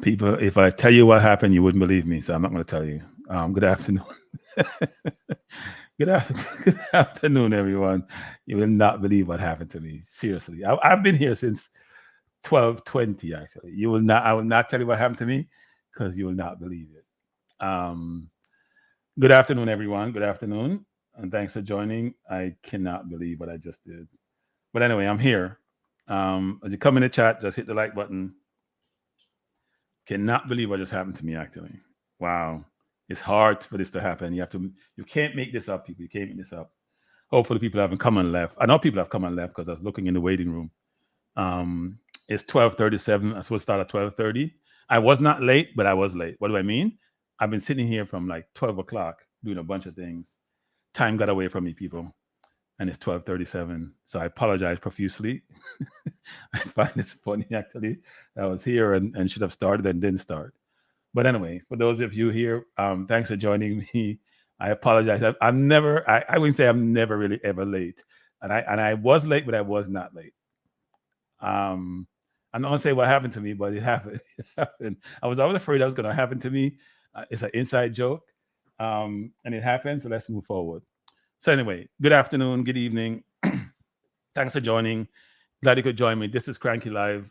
People, if I tell you what happened, you wouldn't believe me, so I'm not going to tell you. Good afternoon. Good afternoon, everyone. You will not believe what happened to me. Seriously, I've been here since 12:20. Actually, you will not. I will not tell you what happened to me because you will not believe it. Good afternoon, everyone. Good afternoon, and thanks for joining. I cannot believe what I just did, but anyway, I'm here. As you come in the chat, just hit the like button. Cannot believe what just happened to me. Actually, wow, it's hard for this to happen. You have to. You can't make this up, people. You can't make this up. Hopefully, people haven't come and left. I know people have come and left because I was looking in the waiting room. Um, it's 12:37. I was supposed to start at 12:30. I was not late, but I was late. What do I mean? I've been sitting here from like 12 o'clock doing a bunch of things. Time got away from me, people, and it's 12:37. So I apologize profusely. I find this funny actually. I was here and should have started and didn't start. But anyway, for those of you here, thanks for joining me. I apologize. I'm never. I wouldn't say I'm never really ever late, and I was late, but I was not late. Um, I'm not gonna say what happened to me, but it happened. It happened. I was always afraid that was gonna happen to me. It's an inside joke, and it happened. So let's move forward. So anyway, good afternoon, good evening. Thanks for joining. Glad you could join me. This is Kranky Live.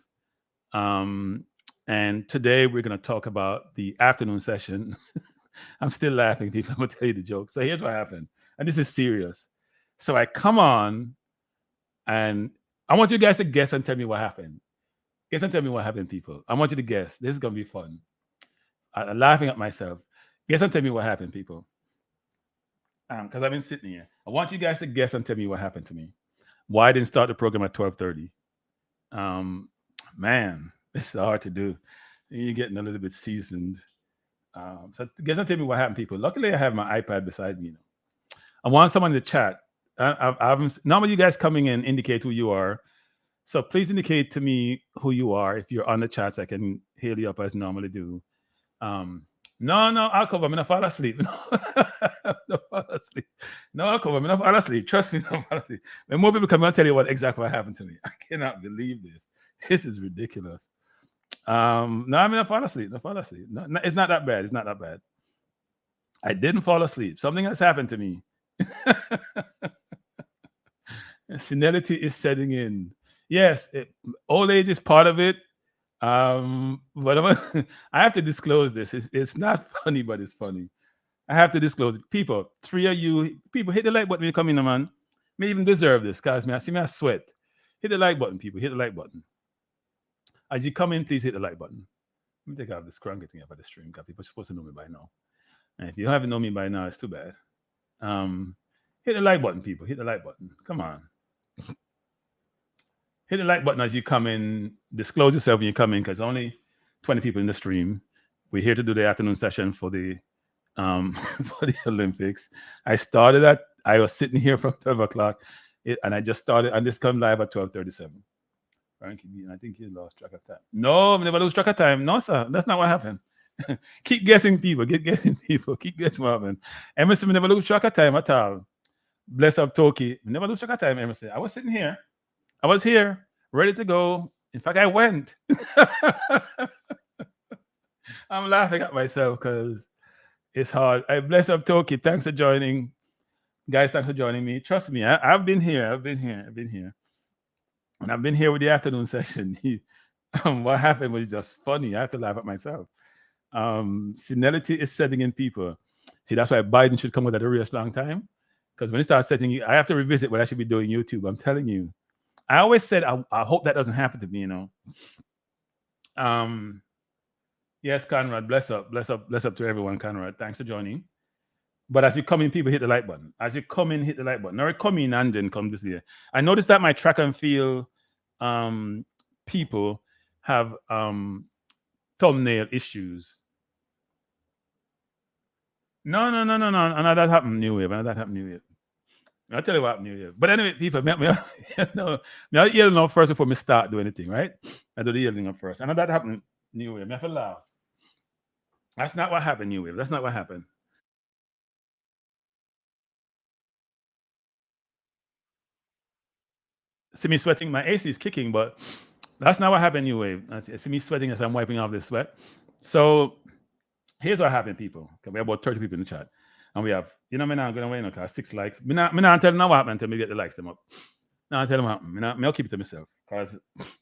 Um, and today we're going to talk about the afternoon session. I'm still laughing, people. I'm going to tell you the joke. So here's what happened. And this is serious. So I come on and I want you guys to guess and tell me what happened. Guess and tell me what happened, people. I want you to guess. This is going to be fun. I'm laughing at myself. Guess and tell me what happened, people. Because I've been sitting here. I want you guys to guess and tell me what happened to me. Why I didn't start the program at 12:30. Man, it's hard to do. You're getting a little bit seasoned. So guess and tell me what happened, people. Luckily, I have my iPad beside me. I want someone in the chat. I haven't, normally you guys coming in indicate who you are. So please indicate to me who you are if you're on the chat so I can hail you up as normally do. No, I'll cover. I'm gonna fall asleep. No, fall asleep. No, I'll cover. I'm gonna fall asleep. Trust me, no fall asleep. When more people come, I'll tell you exactly what happened to me. I cannot believe this. This is ridiculous. No, I'm gonna fall asleep. No, fall asleep. No, it's not that bad. It's not that bad. I didn't fall asleep. Something has happened to me. Senility is setting in. Yes, old age is part of it. But I have to disclose this. It's not funny, but it's funny. I have to disclose it. People, three of you, people, hit the like button when you come in, man. May even deserve this, guys. I see me, I sweat. Hit the like button, people. Hit the like button. As you come in, please hit the like button. Let me take out this Kranky thing about the stream, because people are supposed to know me by now. And if you haven't known me by now, it's too bad. Hit the like button, people. Hit the like button. Come on. Hit the like button as you come in. Disclose yourself when you come in, because only 20 people in the stream. We're here to do the afternoon session for the for the Olympics. I was sitting here from 12 o'clock, and I just started, and this come live at 12:37. I think you lost track of time. No, never lose track of time. No, sir, that's not what happened. Keep guessing, people. Keep guessing, people. Keep guessing what happened. Emerson never lose track of time at all. Bless up Toki. Never lose track of time, Emerson. I was sitting here. I was here, ready to go. In fact, I went. I'm laughing at myself because it's hard. I bless up Toki. Thanks for joining. Guys, thanks for joining me. Trust me, I've been here. I've been here. And I've been here with the afternoon session. What happened was just funny. I have to laugh at myself. Senility is setting in, people. See, that's why Biden should come with at a real long time. Because when it starts setting, I have to revisit what I should be doing YouTube. I'm telling you. I always said I hope that doesn't happen to me, Yes, Conrad, bless up to everyone, Conrad. Thanks for joining. But as you come in, people hit the like button. As you come in, hit the like button. Or come in and then come this year. I noticed that my track and field people have thumbnail issues. No. And that happened New Year. I'll tell you what happened New Year. But anyway, people, I'll yell up first before me start doing anything, right? I do the yelling up first. And that happened New Year. I have to laugh. That's not what happened New Year. That's not what happened. See me sweating, my AC is kicking, but That's not what happened anyway. I see me sweating as I'm wiping off this sweat. So here's what happened, people. We have about 30 people in the chat. And we have, I'm not going to wait no car, 6 likes. Me not tell them what happened until me get the likes them up. No, I tell them what happened. I'll keep it to myself. Because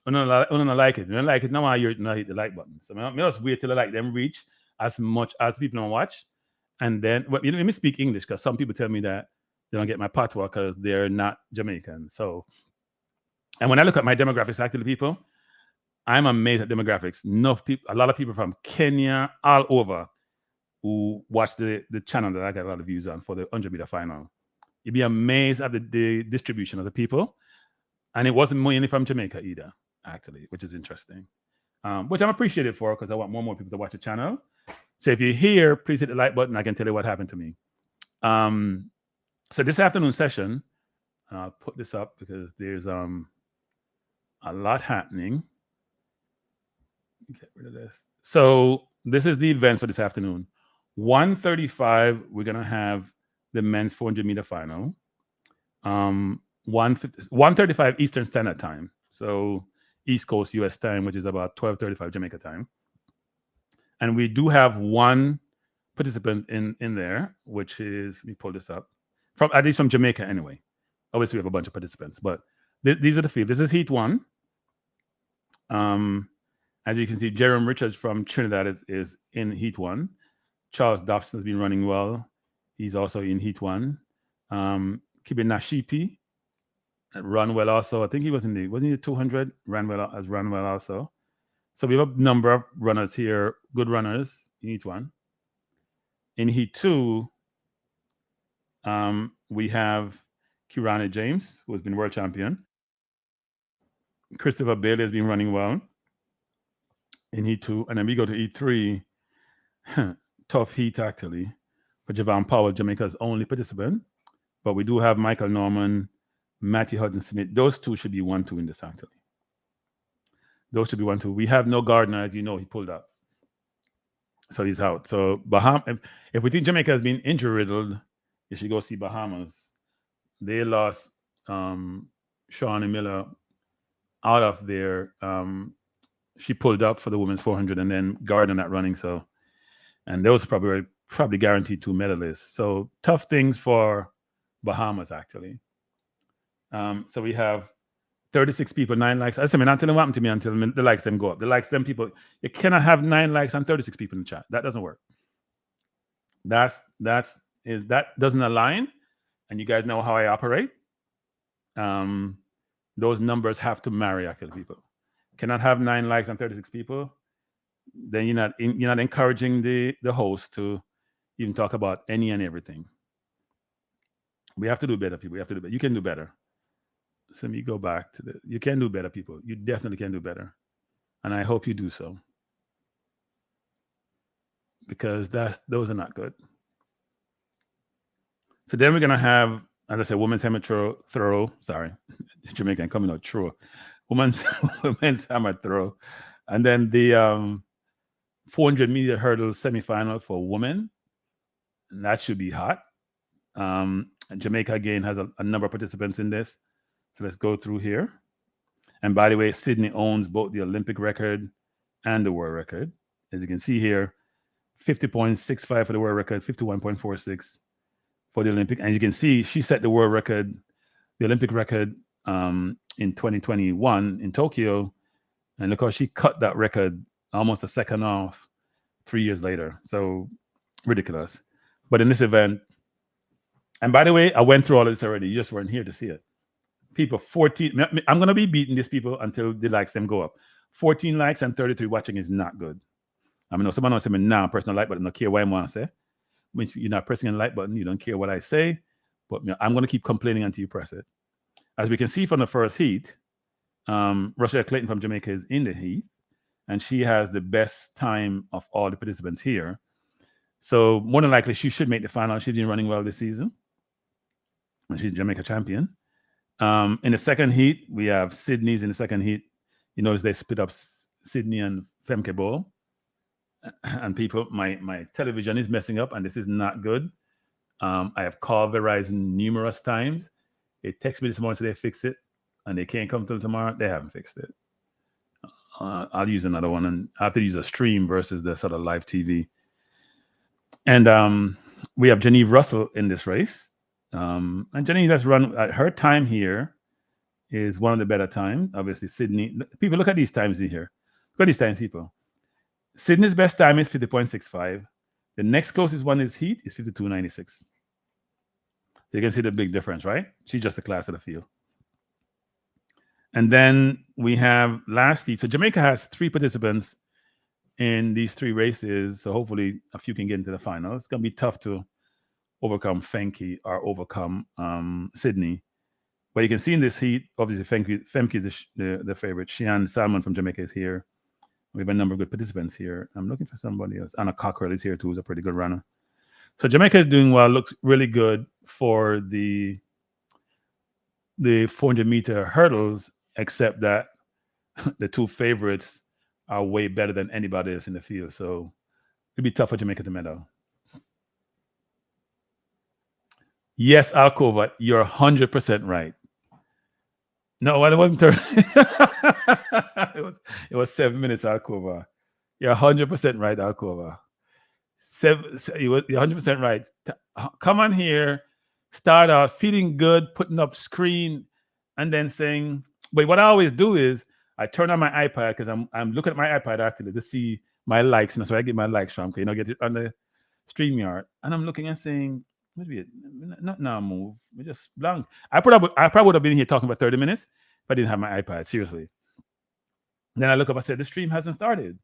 I don't like it. I don't like it. Now I hear it, not hit the like button. So I just wait till the like them reach as much as people don't watch. And then, let me speak English because some people tell me that they don't get my patois because they're not Jamaican. So, and when I look at my demographics, actually, people, I'm amazed at demographics. Enough people, a lot of people from Kenya, all over, who watch the channel that I got a lot of views on for the 100-meter final. You'd be amazed at the distribution of the people. And it wasn't mainly from Jamaica either, actually, which is interesting. Which I'm appreciative for because I want more and more people to watch the channel. So if you're here, please hit the like button. I can tell you what happened to me. So this afternoon session, I'll put this up because there's a lot happening. Get rid of this. So this is the events for this afternoon. 1:35, we're going to have the men's 400-meter final. 1:35 Eastern Standard Time. So East Coast US time, which is about 12:35 Jamaica time. And we do have one participant in there, which is, let me pull this up, at least from Jamaica anyway. Obviously, we have a bunch of participants, but these are the field. This is Heat 1. As you can see, Jerome Richards from Trinidad is in Heat 1. Charles Dobson's been running well. He's also in Heat 1. Kibe Nashipi run well also. I think he wasn't he the 200? Ran well also. So we have a number of runners here, good runners in Heat 1. In Heat 2, we have Kirani James, who has been world champion. Christopher Bailey has been running well in Heat 2. And then we go to Heat 3. Tough heat, actually, for Javon Powell, Jamaica's only participant. But we do have Michael Norman, Matthew Hudson-Smith. Those two should be 1-2 in this, actually. Those should be 1-2. We have no Gardner, as you know, he pulled up. So he's out. So if we think Jamaica has been injury-riddled, you should go see Bahamas. They lost Shawnee Miller out of there. She pulled up for the women's 400 and then Gardner not running. So, and those probably guaranteed 2 medalists. So tough things for Bahamas, actually. So we have 36 people, 9 likes. I said, man, until it happened to me until the likes them go up. The likes them people, you cannot have 9 likes and 36 people in the chat. That doesn't work. That doesn't align. And you guys know how I operate. Those numbers have to marry, actually, people. Cannot have 9 likes and 36 people. Then you're not encouraging the host to even talk about any and everything. We have to do better, people. We have to do better. You can do better. So let me go back to you can do better, people. You definitely can do better. And I hope you do so. Because those are not good. So then we're going to have, as I said, women's hammer throw. Sorry, Jamaican coming out throw. Women's hammer throw. And then the 400-meter hurdles semifinal for women. And that should be hot. Jamaica, again, has a number of participants in this. So let's go through here. And by the way, Sydney owns both the Olympic record and the world record. As you can see here, 50.65 for the world record, 51.46 for the Olympic. And you can see she set the world record, the Olympic record in 2021 in Tokyo. And look how she cut that record almost a second off 3 years later. So ridiculous. But in this event, and by the way, I went through all of this already. You just weren't here to see it. People, 14. I'm going to be beating these people until the likes them go up. 14 likes and 33 watching is not good. I mean, someone wants to say, nah, personal like button, I don't care what I want to say. When you're not pressing a like button, you don't care what I say. But I'm going to keep complaining until you press it. As we can see from the first heat, Rochelle Clayton from Jamaica is in the heat. And she has the best time of all the participants here. So more than likely, she should make the final. She's been running well this season. And she's Jamaica champion. In the second heat, we have Sydney's in the second heat. You notice they split up Sydney and Femke Bowl. And people, my television is messing up, and this is not good. I have called Verizon numerous times. They text me this morning so they fix it, and they can't come till tomorrow. They haven't fixed it. I'll use another one, and I have to use a stream versus the sort of live TV. And we have Geneve Russell in this race. And Geneve has run at her time here is one of the better times. Obviously, Sydney. People, look at these times in here. Look at these times, people. Sydney's best time is 50.65. The next closest one is Heat is 52.96. So you can see the big difference, right? She's just a class of the field. And then we have last heat. So Jamaica has 3 participants in these 3 races. So hopefully a few can get into the final. It's going to be tough to overcome Kranky or overcome Sydney. But you can see in this heat, obviously Kranky is the favorite. Shelly-Ann Salmon from Jamaica is here. We have a number of good participants here. I'm looking for somebody else. Anna Cockrell is here too, who's a pretty good runner. So Jamaica is doing well, looks really good for the 400-meter hurdles, except that the 2 favorites are way better than anybody else in the field. So it'll be tough for Jamaica to medal. Yes, Alcova, you're 100% right. No, it wasn't 30. it was 7 minutes, Alcova. You're 100% right, Alcova. You're 100% right. Come on here, start out feeling good, putting up screen, and then saying. But what I always do is I turn on my iPad because I'm looking at my iPad actually to see my likes, and that's where I get my likes from. Get it on the StreamYard, and I'm looking and saying, maybe not now move. We just blank. I probably would have been here talking for 30 minutes if I didn't have my iPad. Seriously. Then I look up. I said, the stream hasn't started.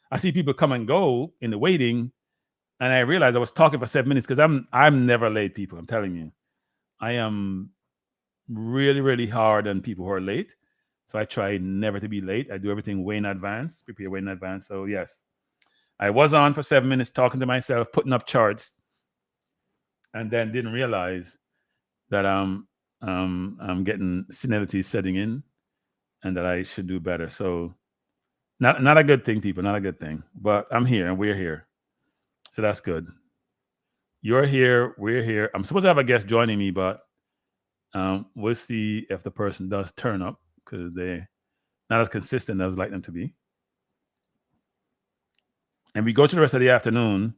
I see people come and go in the waiting, and I realized I was talking for 7 minutes because I'm never late, people. I'm telling you, I am really, really hard on people who are late. So I try never to be late. I do everything way in advance, prepare way in advance. So yes, I was on for 7 minutes talking to myself, putting up charts, and then didn't realize that I'm getting senility setting in, and that I should do better. So not a good thing, people. Not a good thing. But I'm here, and we're here, so that's good. You're here. We're here. I'm supposed to have a guest joining me, but we'll see if the person does turn up because they're not as consistent as I'd like them to be. And we go to the rest of the afternoon.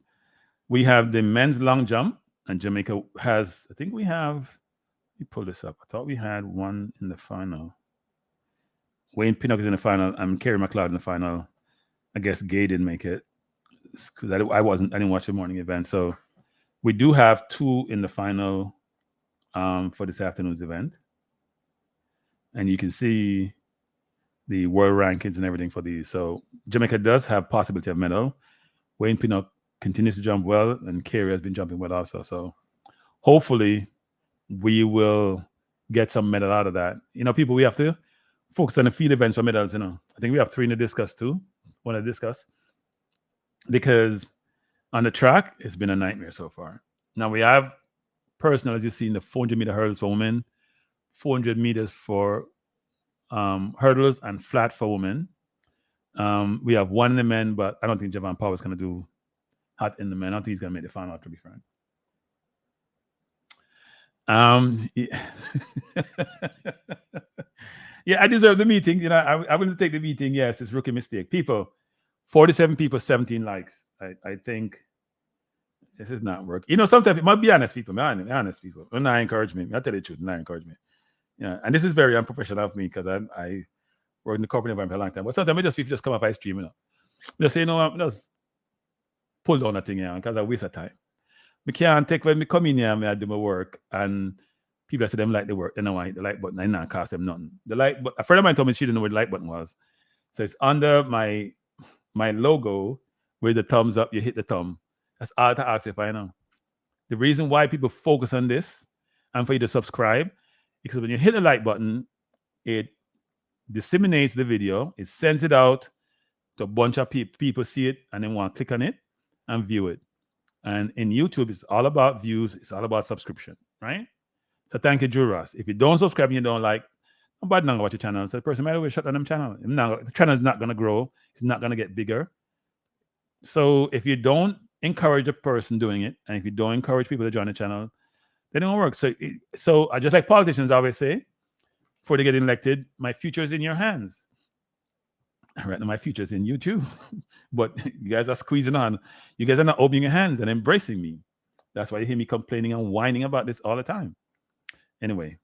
We have the men's long jump, and Jamaica has, I think we have, let me pull this up. I thought we had one in the final. Wayne Pinnock is in the final, and Kerry McLeod in the final. I guess Gay didn't make it because I didn't watch the morning event. So we do have 2 in the final for this afternoon's event. And you can see the world rankings and everything for these. So Jamaica does have possibility of medal. Wayne Pinnock continues to jump well, and Kerry has been jumping well also. So hopefully we will get some medal out of that. People, we have to focus on the field events for medals. I think we have 3 to discuss too. Want to discuss because on the track it's been a nightmare so far. Now we have personal, as you see in the 400-meter hurdles for women, 400 meters for hurdles and flat for women. We have 1 in the men, but I don't think Javon Powell is going to do hot in the men. I don't think he's going to make the final, to be frank. Yeah, I deserve the meeting. I wouldn't take the meeting. Yes, it's rookie mistake. People, 47 people, 17 likes. I think this is not working. Sometimes it might be honest people. Honest people. When I encourage me, I tell you the truth. When I encourage me. Yeah, and this is very unprofessional of me because I work in the corporate environment for a long time. But sometimes people just come up, I stream, Just say, just pull down that thing here because I waste of time. I can't take when I come in here and I do my work and people that say them like the work, they know why the like button, I not cost them nothing. The like, but a friend of mine told me she didn't know where the like button was. So it's under my logo where the thumbs up, you hit the thumb. That's all to ask if I know. The reason why people focus on this and for you to subscribe, because when you hit the like button, it disseminates the video, it sends it out to a bunch of people see it and then want to click on it and view it. And in YouTube, it's all about views, it's all about subscription, right? So thank you, Juras. If you don't subscribe and you don't like, nobody not gonna watch your channel. So the person might always shut down them channel. The channel is not gonna grow, it's not gonna get bigger. So if you don't encourage a person doing it, and if you don't encourage people to join the channel, they don't work. So I just like politicians always say, before they get elected, my future is in your hands. Right now, my future's in you too. But you guys are squeezing on. You guys are not opening your hands and embracing me. That's why you hear me complaining and whining about this all the time. Anyway,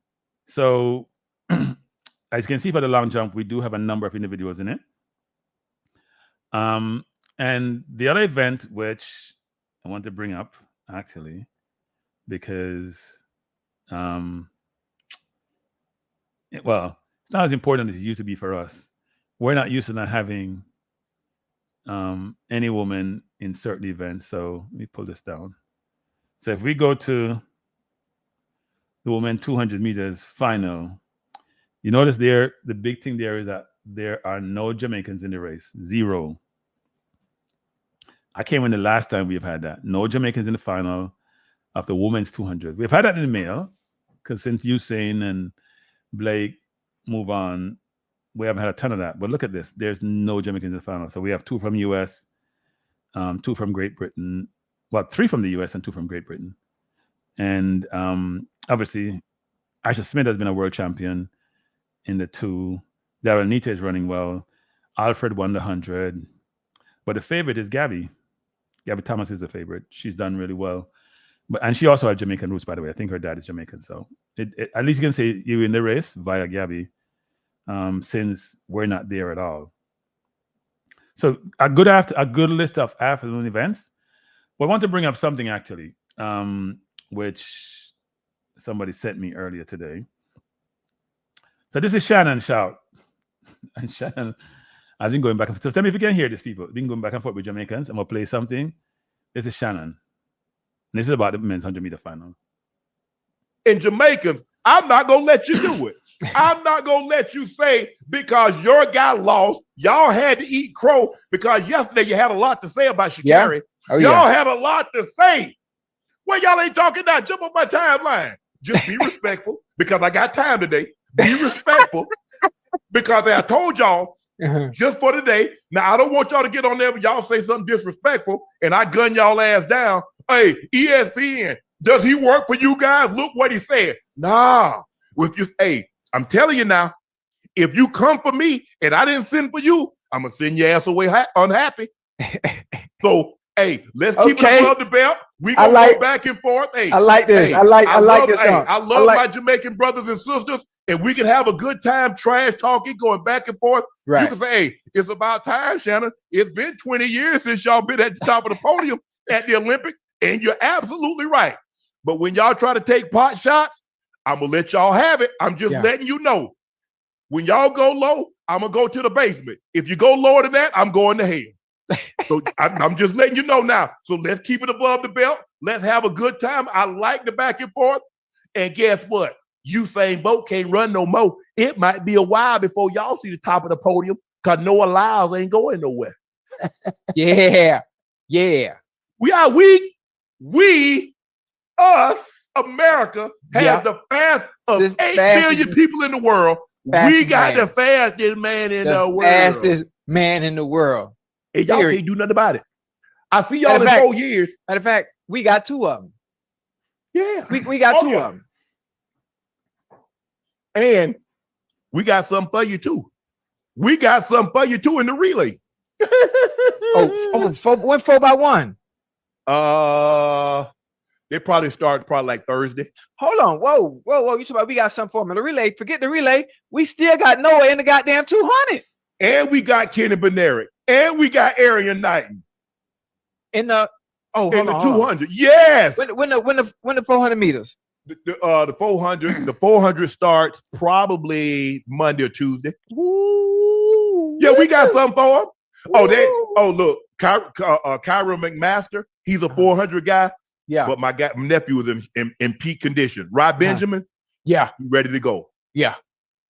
so as you can see for the long jump, we do have a number of individuals in it. And the other event, which I want to bring up actually, because well, it's not as important as it used to be for us. We're not used to not having any woman in certain events. So let me pull this down. So if we go to the women 200 meters final, you notice there, the big thing there is that there are no Jamaicans in the race. 0. I came in the last time we've had that. No Jamaicans in the final of the women's 200. We've had that in the male, because since Usain and Blake move on, we haven't had a ton of that. But look at this. There's no Jamaicans in the final. So we have 2 from US, 2 from Great Britain. Well, 3 from the US and 2 from Great Britain. And obviously, Asha Smith has been a world champion in the 2. Darren Nita is running well. Alfred won the 100. But the favorite is Gabby. Gabby Thomas is the favorite. She's done really well. And she also had Jamaican roots, by the way. I think her dad is Jamaican. So at least you can say you're in the race via Gabby, since we're not there at all. So a good list of afternoon events. But I want to bring up something actually, which somebody sent me earlier today. So this is Shannon Sharpe. And Shannon, I've been going back and forth. So tell me if you can hear these people. I've been going back and forth with Jamaicans. I'm going to play something. This is Shannon. And this is about the men's 100-meter final. And Jamaicans, I'm not going to let you do it. I'm not going to let you say because your guy lost, y'all had to eat crow because yesterday you had a lot to say about Sha'Carri. Yeah. Y'all had a lot to say. Well, y'all ain't talking now. Jump on my timeline. Just be respectful because I got time today. Be respectful because I told y'all just for today. Now, I don't want y'all to get on there when y'all say something disrespectful and I gun y'all ass down. Hey, ESPN, does he work for you guys? Look what he said. Nah. Hey, I'm telling you now, if you come for me and I didn't send for you, I'm going to send your ass away unhappy. So, hey, let's keep it above the belt. We going to go back and forth. Hey, I like this. Hey, I like this. I love my Jamaican brothers and sisters, and we can have a good time trash talking, going back and forth. Right. You can say, hey, it's about time, Shannon. It's been 20 years since y'all been at the top of the podium at the Olympics, and you're absolutely right. But when y'all try to take pot shots, I'm going to let y'all have it. I'm just letting you know. When y'all go low, I'm going to go to the basement. If you go lower than that, I'm going to hell. So I'm just letting you know now. So let's keep it above the belt. Let's have a good time. I like the back and forth. And guess what? Usain Bolt can't run no more. It might be a while before y'all see the top of the podium because Noah Lyles ain't going nowhere. Yeah. Us, America, has the fast of 8 billion people in the world. We got the fastest man in the world. Fastest man in the world. And y'all can't do nothing about it. I see y'all in 4 years. Matter of fact, we got 2 of them. Yeah. We got 2 of them. And we got something for you too. We got something for you too in the relay. When 4x1? They probably start like Thursday. Hold on. Whoa. You talking about we got something for them in the relay. Forget the relay. We still got Noah in the goddamn 200. And we got Kenny Benerick. And we got Arian Knighton. In the 200. Yes. When the 400 meters. The 400 starts probably Monday or Tuesday. Woo. Yeah, we got something for them. Look, Kyra McMaster, he's a 400 guy. Yeah. But my nephew was in peak condition. Rod Benjamin, ready to go. Yeah.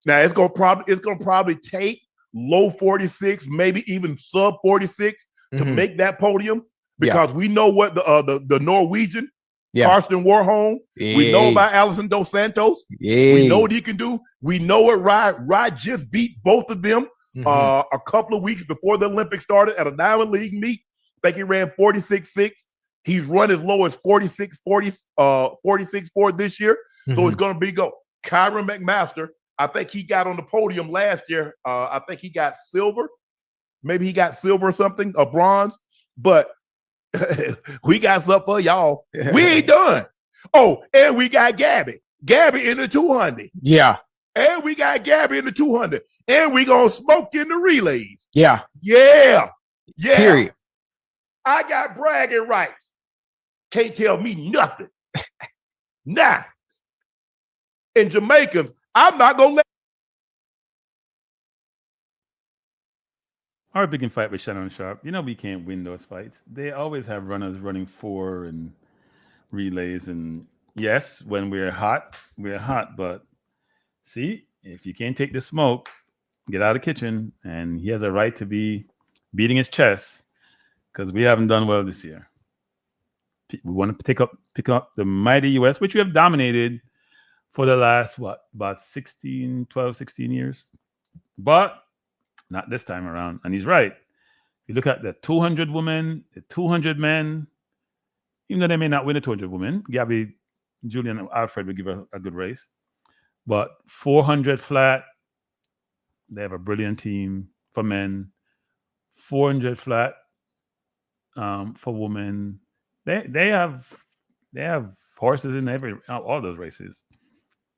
Now it's gonna probably take low 46, maybe even sub 46 to make that podium because we know what the Norwegian Karsten Warholm. We know about Alison Dos Santos. We know what he can do. We know what Rod just beat both of them a couple of weeks before the Olympics started at a Diamond League meet. I think he ran 46.6. He's run as low as 46.4 this year. So it's going to be go. Kyra McMaster, I think he got on the podium last year. I think he got silver. Maybe he got silver or something, or bronze. But we got something for y'all. We ain't done. Oh, and we got Gabby. Gabby in the 200. Yeah. And we got Gabby in the 200. And we gonna smoke in the relays. Yeah. Yeah. Yeah. Period. I got bragging rights. Can't tell me nothing. Nah. And Jamaicans, I'm not gonna let. Our big fight with Shannon Sharpe. You know we can't win those fights. They always have runners running 4 and relays. And yes, when we're hot. But see, if you can't take the smoke, get out of the kitchen. And he has a right to be beating his chest because we haven't done well this year. We want to pick up the mighty U.S., which we have dominated for the last, about 12, 16 years. But not this time around. And he's right. If you look at the 200 women, the 200 men, even though they may not win the 200 women, Julien Alfred will give a good race. But 400 flat, they have a brilliant team for men. 400 flat for women. They have horses in all those races.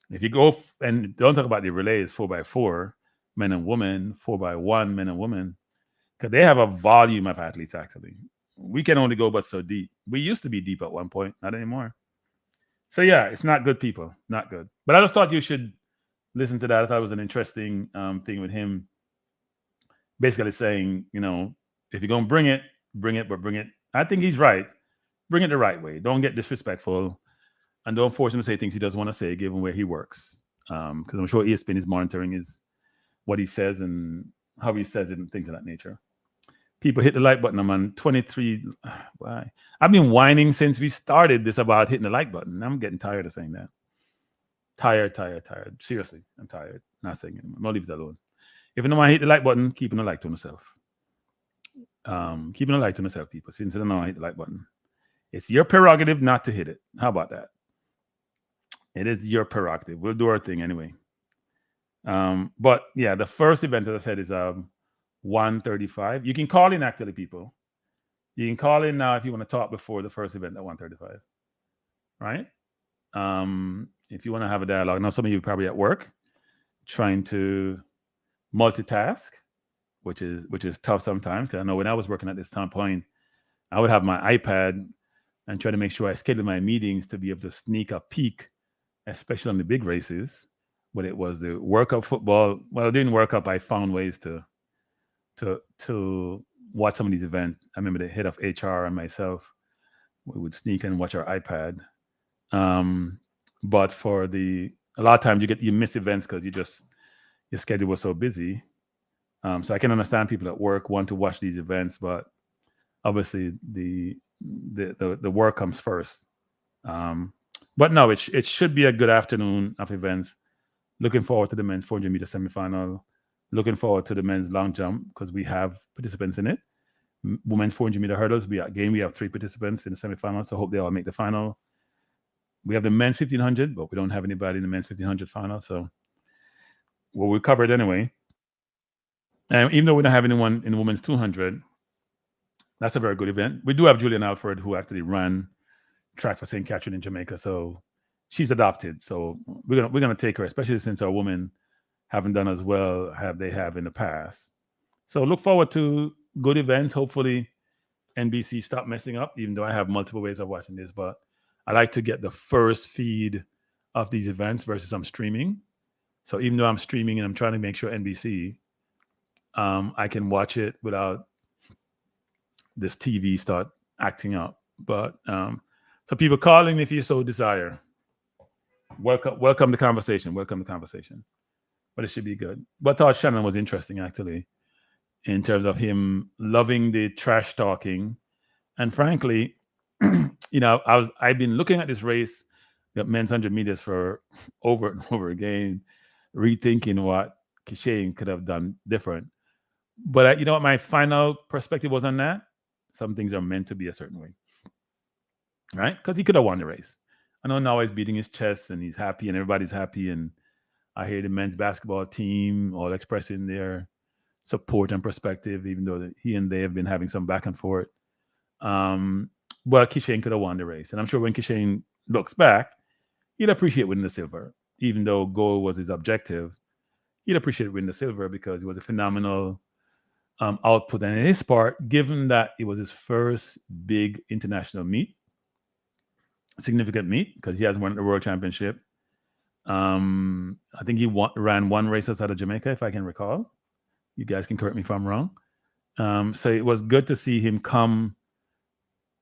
If you go and don't talk about the relays 4x4, men and women, 4x1, men and women, because they have a volume of athletes, actually. We can only go but so deep. We used to be deep at one point, not anymore. So, yeah, it's not good, people. Not good. But I just thought you should listen to that. I thought it was an interesting thing with him. Basically saying, if you're going to bring it, but bring it. I think he's right. Bring it the right way. Don't get disrespectful. And don't force him to say things he doesn't want to say, given where he works. Because I'm sure ESPN is monitoring what he says and how he says it and things of that nature. People hit the like button. I'm on 23. Why? I've been whining since we started this about hitting the like button. I'm getting tired of saying that. Tired. Seriously, I'm tired. Not saying it anymore. I'm going to leave it alone. If you don't want to hit the like button, keeping a like to myself. Keeping a like to myself, people. Since I don't know, I hit the like button. It's your prerogative not to hit it. How about that? It is your prerogative. We'll do our thing anyway. But yeah, the first event, as I said, is 1:35. You can call in, actually, people. You can call in now if you want to talk before the first event at 1:35. Right? If you want to have a dialogue. Now, some of you are probably at work trying to multitask, which is tough sometimes. Because I know when I was working at this time point, I would have my iPad and try to make sure I schedule my meetings to be able to sneak a peek, especially on the big races. But it was the World Cup football. Well, during World Cup, I found ways to watch some of these events. I remember the head of HR and myself, we would sneak and watch our iPad. But a lot of times you miss events because your schedule was so busy. So I can understand people at work want to watch these events, but obviously the work comes first. But no, it should be a good afternoon of events. Looking forward to the men's 400-meter semifinal. Looking forward to the men's long jump because we have participants in it. Women's 400-meter hurdles. We have 3 participants in the semifinal, so I hope they all make the final. We have the men's 1500, but we don't have anybody in the men's 1500 final. So we'll cover it anyway. And even though we don't have anyone in the women's 200, that's a very good event. We do have Julien Alfred, who actually ran track for St. Catherine in Jamaica. So she's adopted. So we're gonna take her, especially since our women haven't done as well they have in the past. So look forward to good events. Hopefully NBC stop messing up, even though I have multiple ways of watching this, but I like to get the first feed of these events versus I'm streaming. So even though I'm streaming and I'm trying to make sure NBC, I can watch it without this TV start acting up. But so people calling if you so desire. Welcome the conversation. But it should be good. But I thought Shannon was interesting, actually, in terms of him loving the trash talking. And frankly, I've been looking at this race, the men's 100 meters, for over and over again, rethinking what Shane could have done different. But you know what my final perspective was on that? Some things are meant to be a certain way, right? Because he could have won the race. I know now he's beating his chest and he's happy and everybody's happy. And I hear the men's basketball team all expressing their support and perspective, even though he and they have been having some back and forth. But Kishane could have won the race. And I'm sure when Kishane looks back, he'd appreciate winning the silver. Even though gold was his objective, he'd appreciate winning the silver because it was a phenomenal output on his part, given that it was his first big international meet, significant meet, because he hasn't won the World Championship. I think he ran one race outside of Jamaica, if I can recall. You guys can correct me if I'm wrong. So it was good to see him come.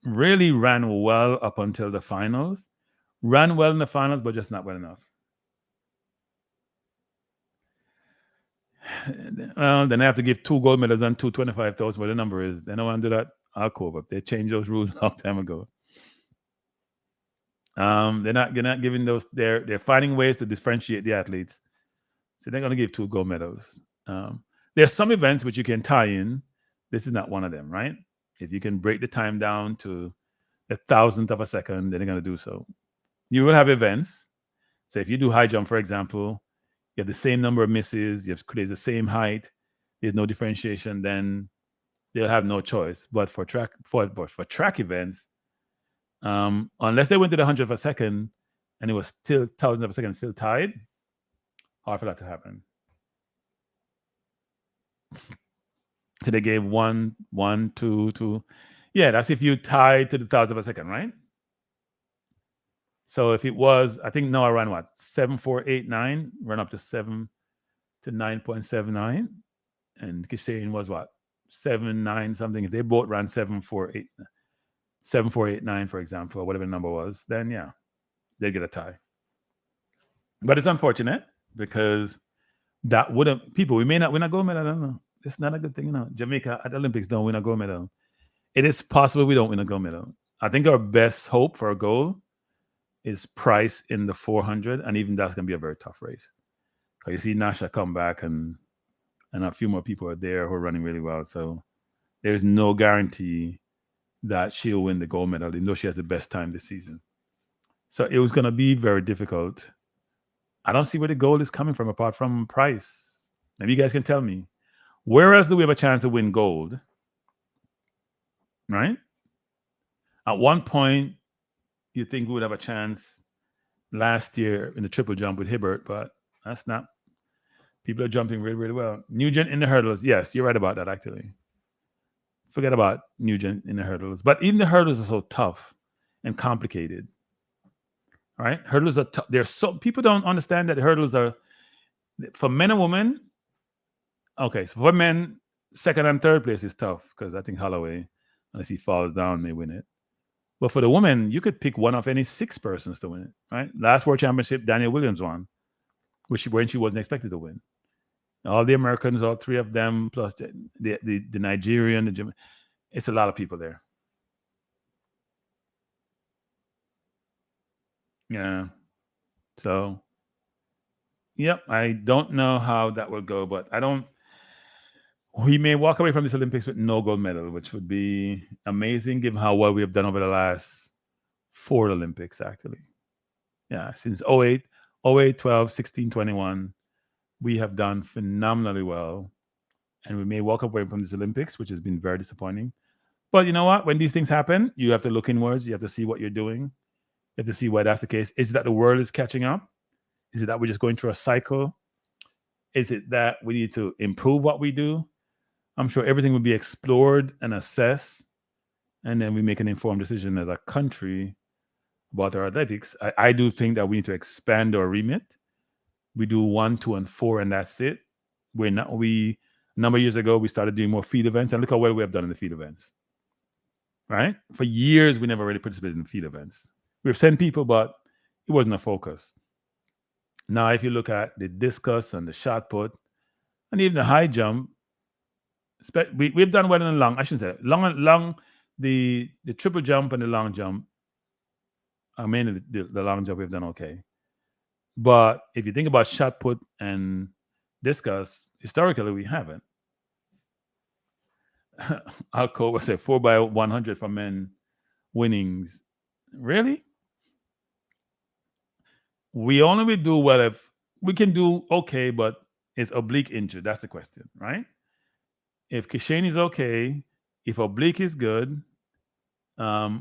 Really ran well up until the finals. Ran well in the finals, but just not well enough. Well, then I have to give 2 gold medals and 225,000. What the number is? They don't want to do that. I'll cope up. They changed those rules a long time ago. They're not giving those. They're finding ways to differentiate the athletes. So they're going to give 2 gold medals. There's some events which you can tie in. This is not one of them, right? If you can break the time down to 1,000th of a second, then they're going to do so. You will have events. So if you do high jump, for example, you have the same number of misses, there's the same height, there's no differentiation, then they'll have no choice. But for track events, unless they went to the 100th of a second and it was still 1,000th of a second still tied, hard for that to happen. So they gave 1, 1, 2, 2. Yeah, that's if you tied to the 1,000th of a second, right? So if it was, I think Noah ran what? 7.489, run up to 7 to 9.79. And Kishane was what? 7.9 something. If they both ran 7.489, for example, or whatever the number was, then yeah, they'd get a tie. But it's unfortunate because that would have we may not win a gold medal. I don't know. It's not a good thing, Jamaica at the Olympics don't win a gold medal. It is possible we don't win a gold medal. I think our best hope for a gold is Pryce in the 400, and even that's going to be a very tough race. Because you see Nasha come back, and a few more people are there who are running really well. So there's no guarantee that she'll win the gold medal, even though she has the best time this season. So it was going to be very difficult. I don't see where the gold is coming from apart from Pryce. Maybe you guys can tell me. Where else do we have a chance to win gold? Right? At one point, you think we would have a chance last year in the triple jump with Hibbert, but that's not. People are jumping really, really well. Nugent in the hurdles. Yes, you're right about that, actually. Forget about Nugent in the hurdles. But even the hurdles are so tough and complicated. All right? Hurdles are tough. People don't understand that hurdles are, for men and women, okay, so for men, second and third place is tough because I think Holloway, unless he falls down, may win it. But for the women, you could pick one of any 6 persons to win it, right? Last World Championship, Danielle Williams won, when she wasn't expected to win. All the Americans, all 3 of them, plus the Nigerian, it's a lot of people there. Yeah. So, yep, I don't know how that will go, but we may walk away from this Olympics with no gold medal, which would be amazing given how well we have done over the last 4 Olympics, actually. Yeah, since 08, 12, 16, 21, we have done phenomenally well. And we may walk away from this Olympics, which has been very disappointing. But you know what? When these things happen, you have to look inwards. You have to see what you're doing. You have to see why that's the case. Is it that the world is catching up? Is it that we're just going through a cycle? Is it that we need to improve what we do? I'm sure everything will be explored and assessed, and then we make an informed decision as a country about our athletics. I do think that we need to expand our remit. We do 1, 2, and 4, and that's it. A number of years ago, we started doing more field events, and look how well we have done in the field events. Right? For years, we never really participated in field events. We've sent people, but it wasn't a focus. Now, if you look at the discus and the shot put, and even the high jump, we've done well in the long. I shouldn't say that. Long. The triple jump and the long jump. I mean, the long jump we've done okay. But if you think about shot put and discus, historically we haven't. Alco was a 4x100 for men winnings. Really? We only will do well if we can do okay, but it's oblique injury. That's the question, right? If Kishane is okay, if Oblique is good,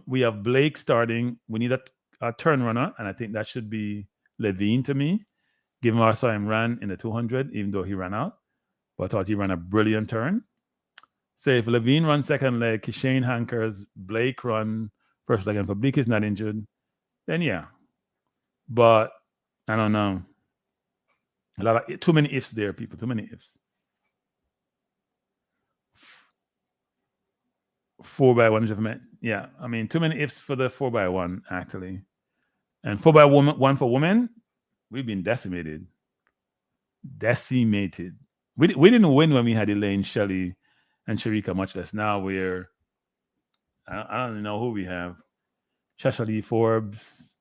we have Blake starting. We need a turn runner, and I think that should be Levine to me. Given I saw him run in the 200, even though he ran out, but I thought he ran a brilliant turn. So if Levine runs second leg, Kishane hankers, Blake run first leg, and Oblique is not injured, then yeah. But I don't know. Too many ifs there, people. Too many ifs. 4x1, yeah. I mean, too many ifs for the 4x1 actually, and 4x1 for women. We've been decimated. We didn't win when we had Elaine, Shelly, and Sharika. Much less now. I don't even know who we have. Shashali Forbes.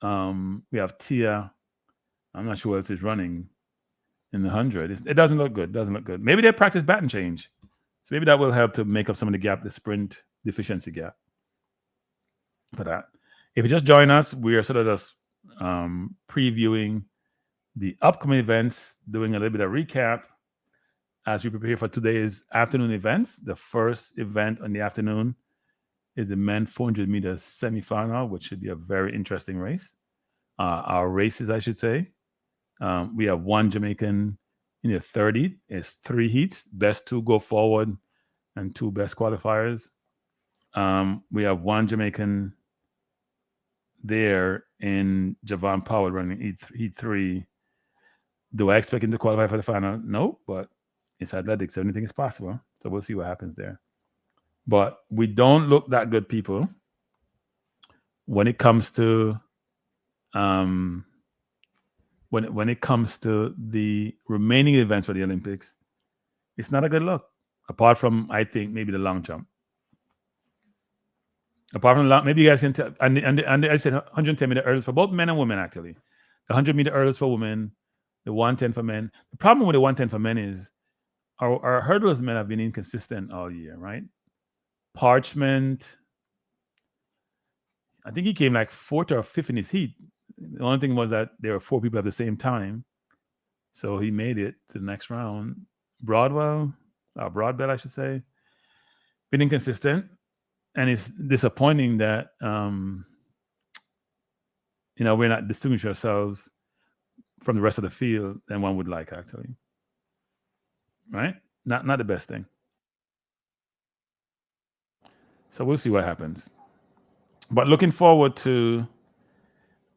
We have Tia. I'm not sure who else is running in the 100. It doesn't look good. Maybe they practice bat and change. So maybe that will help to make up some of the gap, the sprint deficiency gap. For that. If you just join us, we are sort of just previewing the upcoming events, doing a little bit of recap as we prepare for today's afternoon events. The first event on the afternoon is the men's 400 meters semifinal, which should be a very interesting race. Our races, I should say. We have one Jamaican in the 30. It's 3 heats. Best 2 go forward and 2 best qualifiers. We have one Jamaican there in Javon Powell running heat 3. Do I expect him to qualify for the final? No, but it's athletics. So anything is possible. So we'll see what happens there. But we don't look that good, people, when it comes to when it comes to the remaining events for the Olympics. It's not a good look, apart from, I think, maybe the long jump. Apart from long, maybe you guys can tell. And I said 110 meter hurdles for both men and women, actually. The 100 meter hurdles for women, the 110 for men. The problem with the 110 for men is our hurdlers men have been inconsistent all year, right? Parchment, I think he came like 4th or 5th in his heat. The only thing was that there were 4 people at the same time. So he made it to the next round. Broadbell, I should say, been inconsistent. And it's disappointing that, we're not distinguishing ourselves from the rest of the field than one would like, actually. Right? Not the best thing. So we'll see what happens. But looking forward to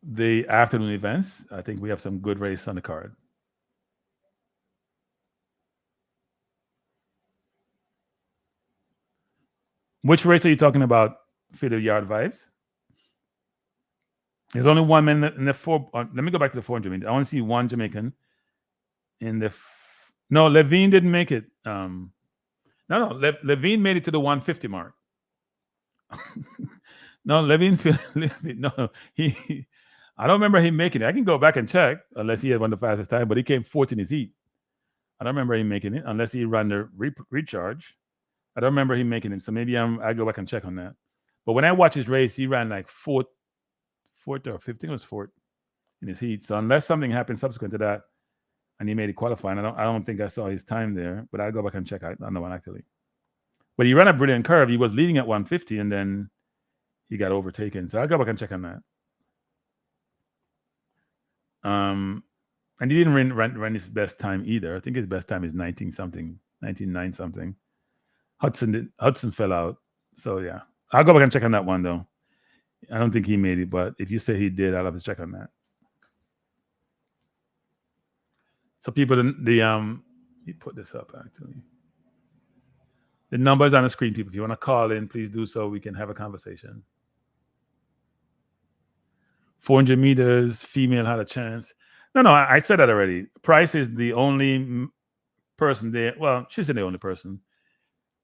the afternoon events. I think we have some good race on the card. Which race are you talking about, Fiddle Yard Vibes? There's only one man in the 4. Let me go back to the 400. I want to see one Jamaican in the. No, Levine didn't make it. No. Levine made it to the 150 mark. No, Levine. No, he. I don't remember him making it. I can go back and check, unless he had run the fastest time, but he came 4th in his heat. I don't remember him making it, unless he ran the recharge. I don't remember him making it, so maybe I go back and check on that. But when I watch his race, he ran like 4th or 5th. I think it was 4th in his heat. So unless something happened subsequent to that, and he made it qualifying, I don't think I saw his time there. But I'll go back and check on the one actually. But he ran a brilliant curve. He was leading at 150, and then he got overtaken. So I'll go back and check on that. And he didn't run his best time either. I think his best time is 19.9 something. Hudson fell out. So yeah, I'll go back and check on that one though. I don't think he made it, but if you say he did, I'll have to check on that. So people, you put this up actually. The number's on the screen, people. If you want to call in, please do so. We can have a conversation. 400 meters, female had a chance. No, I said that already. Price is the only person there. Well, she's the only person.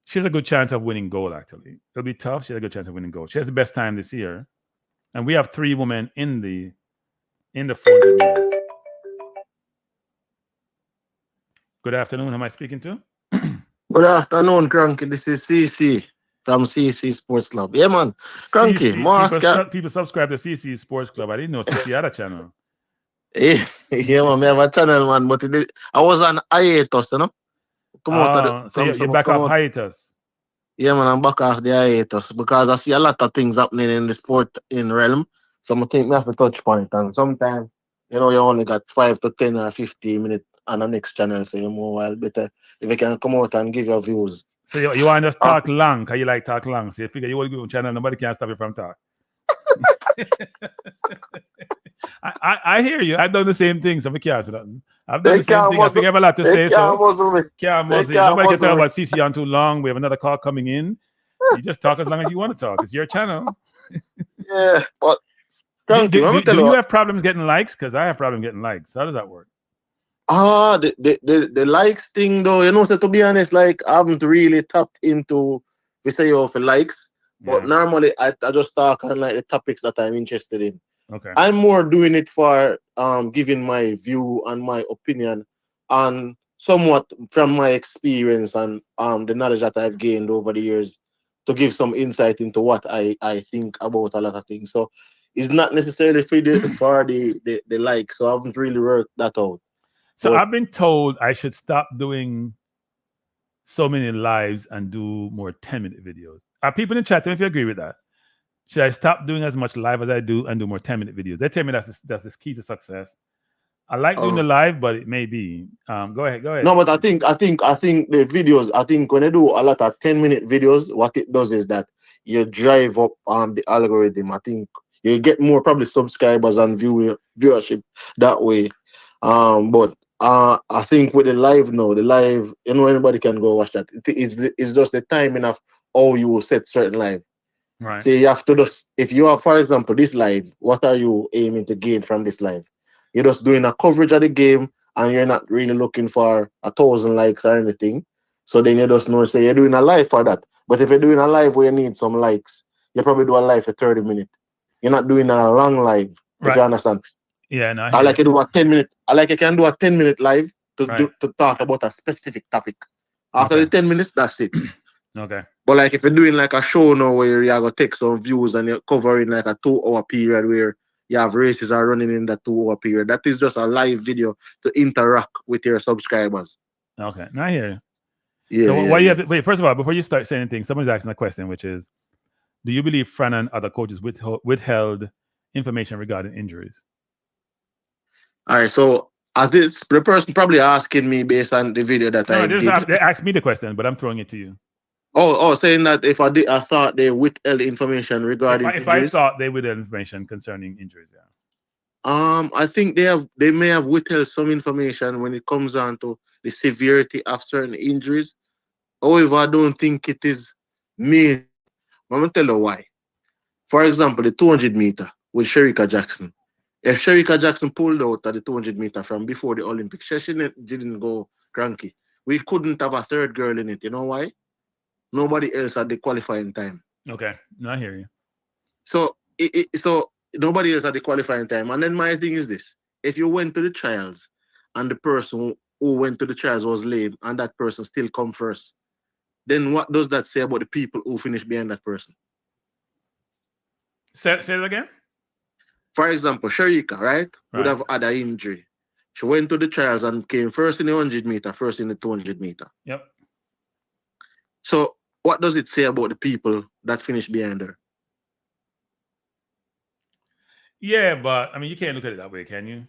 She has a good chance of winning gold, actually. It'll be tough. She has a good chance of winning gold. She has the best time this year. And we have 3 women in the 400 meters. Good afternoon. Who am I speaking to? Good afternoon, Kranky. This is CC from CC Sports Club. Yeah, man. Kranky, people subscribe to CC Sports Club. I didn't know CC had a channel. Yeah, man. We have a channel, man. But I was on hiatus, come out of the So you're back off hiatus. Yeah, man, I'm back off the hiatus because I see a lot of things happening in the sport in realm. So I think we have to touch point. And sometimes, you know, you only got 5 to 10 or 15 minutes on the next channel, so you're more well better if you can come out and give your views. So you want to just talk long, because you like talk long. So you figure you want to go on channel, nobody can stop you from talk. I hear you. I've done the same thing. So I've done the same thing. I think I have a lot to say. So can't muzzle. Nobody can talk about CC on too long. We have another call coming in. You just talk as long as you want to talk. It's your channel. Yeah, but do you have problems getting likes? Because I have problems getting likes. How does that work? The likes thing though, you know, so to be honest, like I haven't really tapped into we say for likes, but normally I just talk on like the topics that I'm interested in. Okay. I'm more doing it for giving my view and my opinion and somewhat from my experience and the knowledge that I've gained over the years to give some insight into what I think about a lot of things. So it's not necessarily for the like, so I haven't really worked that out. So I've been told I should stop doing so many lives and do more 10-minute videos. Are people in the chat? Tell me if you agree with that. Should I stop doing as much live as I do and do more 10-minute videos? They tell me that's the key to success. I like doing the live, but it may be. Go ahead. No, but I think the videos. I think when I do a lot of 10-minute videos, what it does is that you drive up the algorithm. I think you get more probably subscribers and viewership that way. But I think with the live now, you know, anybody can go watch that. It's just the timing of how you set certain live. Right. So you have to just, if you have, for example, this live, what are you aiming to gain from this live? You're just doing a coverage of the game and you're not really looking for 1,000 likes or anything. So then you just know, say you're doing a live for that. But if you're doing a live where you need some likes, you probably do a live for 30 minutes. You're not doing a long live, if you understand. Yeah, no, I like you do a 10-minute. I like you can do a 10-minute live to talk about a specific topic. After the 10 minutes, that's it. Okay. But like if you're doing like a show now where you're gonna take some views and you're covering like a 2-hour period where you have races are running in that 2-hour period, that is just a live video to interact with your subscribers. Okay, now I hear you. Yeah. So why you have to wait? First of all, before you start saying anything, someone's asking a question, which is, do you believe Fran and other coaches withheld information regarding injuries? All right, so the person probably asking me based on the video that I did. They asked me the question, but I'm throwing it to you. Saying that if I did, I thought they withheld information regarding if I thought they withheld information concerning injuries, yeah. I think they may have withheld some information when it comes down to the severity of certain injuries. However, I don't think it is me. I'm gonna tell you why. For example, the 200 meter with Shericka Jackson. If Shericka Jackson pulled out at the 200 meter from before the Olympics, she didn't go Kranky. We couldn't have a third girl in it. You know why? Nobody else had the qualifying time. Okay, no, I hear you. So nobody else had the qualifying time. And then my thing is this: if you went to the trials and the person who went to the trials was lame and that person still come first, then what does that say about the people who finished behind that person? Say it again. For example, Shericka, right, would have had an injury. She went to the trials and came first in the 100 meter, first in the 200 meter. Yep. So what does it say about the people that finished behind her? Yeah, but I mean, you can't look at it that way, can you?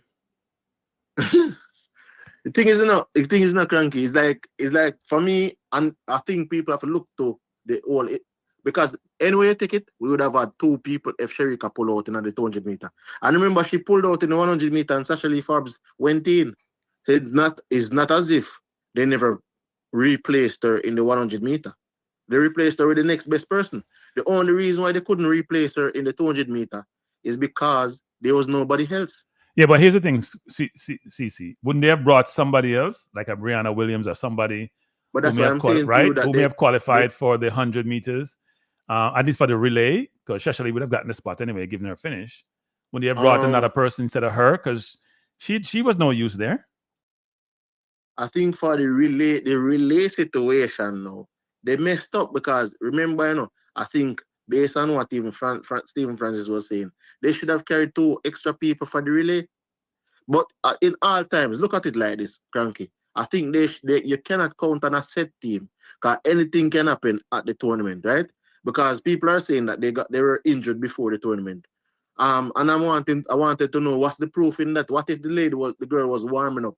The thing is not Kranky. It's like for me, and I think people have to look to the whole because anyway you take it, we would have had 2 people if Shericka pull out in the 200 meter. And remember, she pulled out in the 100 meter and Sasha Lee Forbes went in. So it's not as if they never replaced her in the 100 meter. They replaced her with the next best person. The only reason why they couldn't replace her in the 200 meter is because there was nobody else. Yeah, but here's the thing, CC. Wouldn't they have brought somebody else, like a Brianna Williams or somebody but that's who may have who may have qualified for the 100 meters, at least for the relay, because Shashali would have gotten the spot anyway, given her finish. When they have brought another person instead of her, because she was no use there. I think for the relay situation now, they messed up because remember, I think based on what even Stephen Francis was saying, they should have carried 2 extra people for the relay. But in all times, look at it like this, Kranky. I think you cannot count on a set team because anything can happen at the tournament, right? Because people are saying that they were injured before the tournament. And I wanted to know what's the proof in that. What if the girl was warming up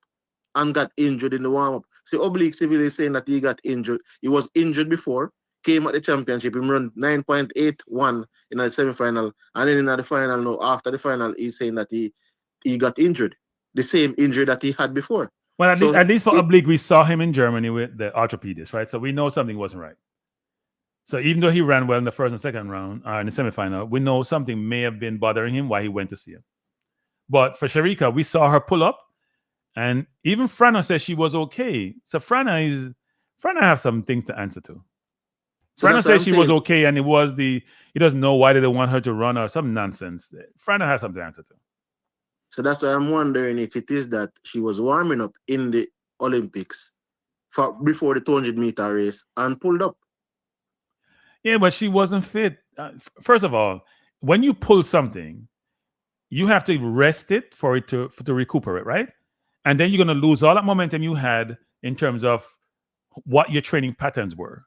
and got injured in the warm up? So Oblique Civil is saying that he got injured. He was injured before, came at the championship, he run 9.81 in the semi-final, and then in the final now, after the final, he's saying that he got injured. The same injury that he had before. Well, at least for Oblique, we saw him in Germany with the orthopedist, right? So we know something wasn't right. So even though he ran well in the first and second round, in the semifinal, we know something may have been bothering him while he went to see him. But for Sharika, we saw her pull up, and even Frana said she was okay. So Frana have some things to answer to. Frana said she was okay, and he doesn't know why they don't want her to run or some nonsense. Frana has something to answer to. So that's why I'm wondering if it is that she was warming up in the Olympics before the 200-meter race and pulled up. Yeah, but she wasn't fit. First of all, when you pull something, you have to rest it for it to recuperate, right? And then you're going to lose all that momentum you had in terms of what your training patterns were.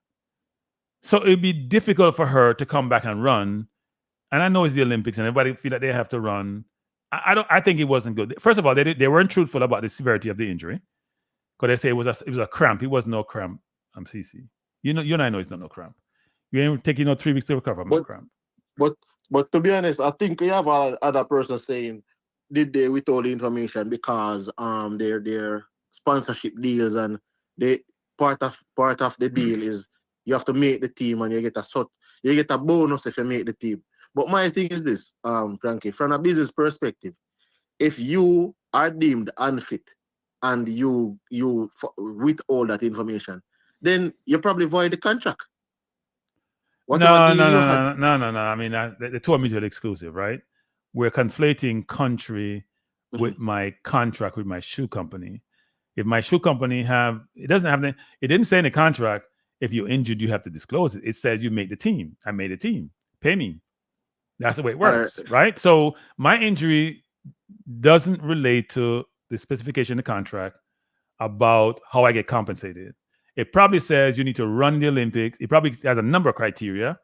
So it'd be difficult for her to come back and run. And I know it's the Olympics and everybody feel like they have to run. I think it wasn't good. First of all, they weren't truthful about the severity of the injury. Because they say it was a cramp. It was no cramp. CC. You know it's not no cramp. You ain't taking 3 weeks to recover from a cramp. But to be honest, I think we have other person saying, did they withhold the information because their sponsorship deals and they part of the deal is you have to make the team and you get a bonus if you make the team. But my thing is this, Kranky, from a business perspective, if you are deemed unfit and you withhold that information, then you probably void the contract. No. I mean, the two are mutually exclusive, right? We're conflating country with my contract with my shoe company. If my shoe company it didn't say in the contract, if you're injured, you have to disclose it. It says you make the team. I made a team. Pay me. That's the way it works, right? So my injury doesn't relate to the specification in the contract about how I get compensated. It probably says you need to run the Olympics. It probably has a number of criteria,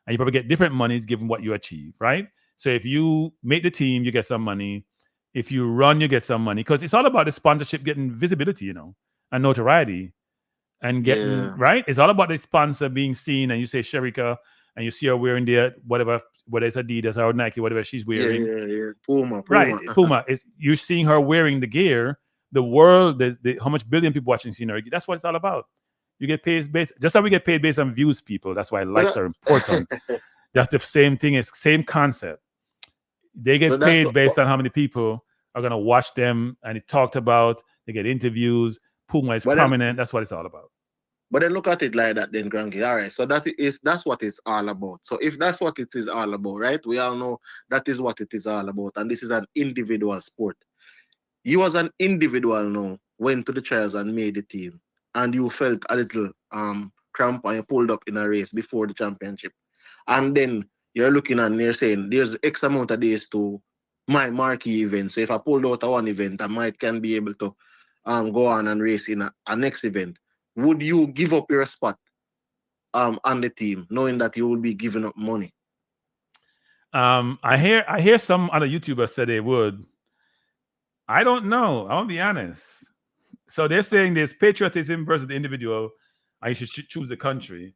and you probably get different monies given what you achieve, right? So if you make the team, you get some money. If you run, you get some money. Because it's all about the sponsorship getting visibility, and notoriety. And getting, right? It's all about the sponsor being seen, and you say Sharika, and you see her wearing whether it's Adidas or Nike, whatever she's wearing. Yeah. Puma. Right, Puma. You're seeing her wearing the gear. The world, how much billion people watching seeing her. That's what it's all about. You get paid just how we get paid based on views, people. That's why likes are important. That's the same thing. It's same concept. They get paid based on how many people are going to watch them, and it talked about. They get interviews. Puma is prominent. That's what it's all about. But then look at it like that, then, Kranky. All right, so that's what it's all about. So if that's what it is all about, right? We all know that is what it is all about, and this is an individual sport. You as an individual now went to the trials and made the team, and you felt a little cramp and you pulled up in a race before the championship. And then you're looking and you're saying there's X amount of days to my marquee event. So if I pulled out one event, I can be able to go on and race in a next event. Would you give up your spot on the team, knowing that you will be giving up money? I hear some other YouTubers say they would. I don't know. I'll be honest. So they're saying there's patriotism versus the individual, and you should choose a country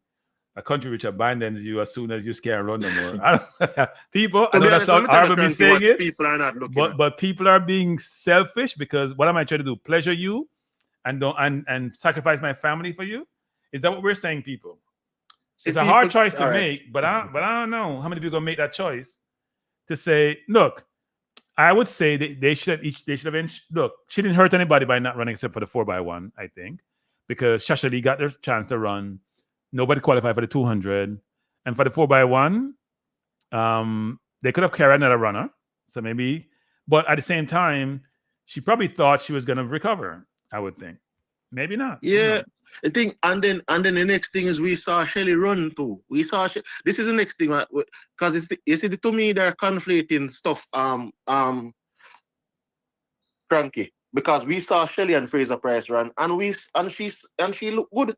which abandons you as soon as you can't run no more. People, I know that's not horrible me saying it. People are not looking but people are being selfish because what am I trying to do? Pleasure you and sacrifice my family for you? Is that what we're saying, people? It's a hard choice to make, but I don't know how many people are gonna make that choice to say, look. I would say they should have look, she didn't hurt anybody by not running except for the 4x1, I think, because Shashali got their chance to run. Nobody qualified for the 200. And for the 4x1, they could have carried another runner. So maybe, but at the same time, she probably thought she was going to recover, I would think. Maybe not. Yeah. I think, and then the next thing is we saw Shelly run too. This is the next thing because you see, to me they're conflating stuff. Kranky, because we saw Shelly-Ann Fraser-Pryce run, and she looked good.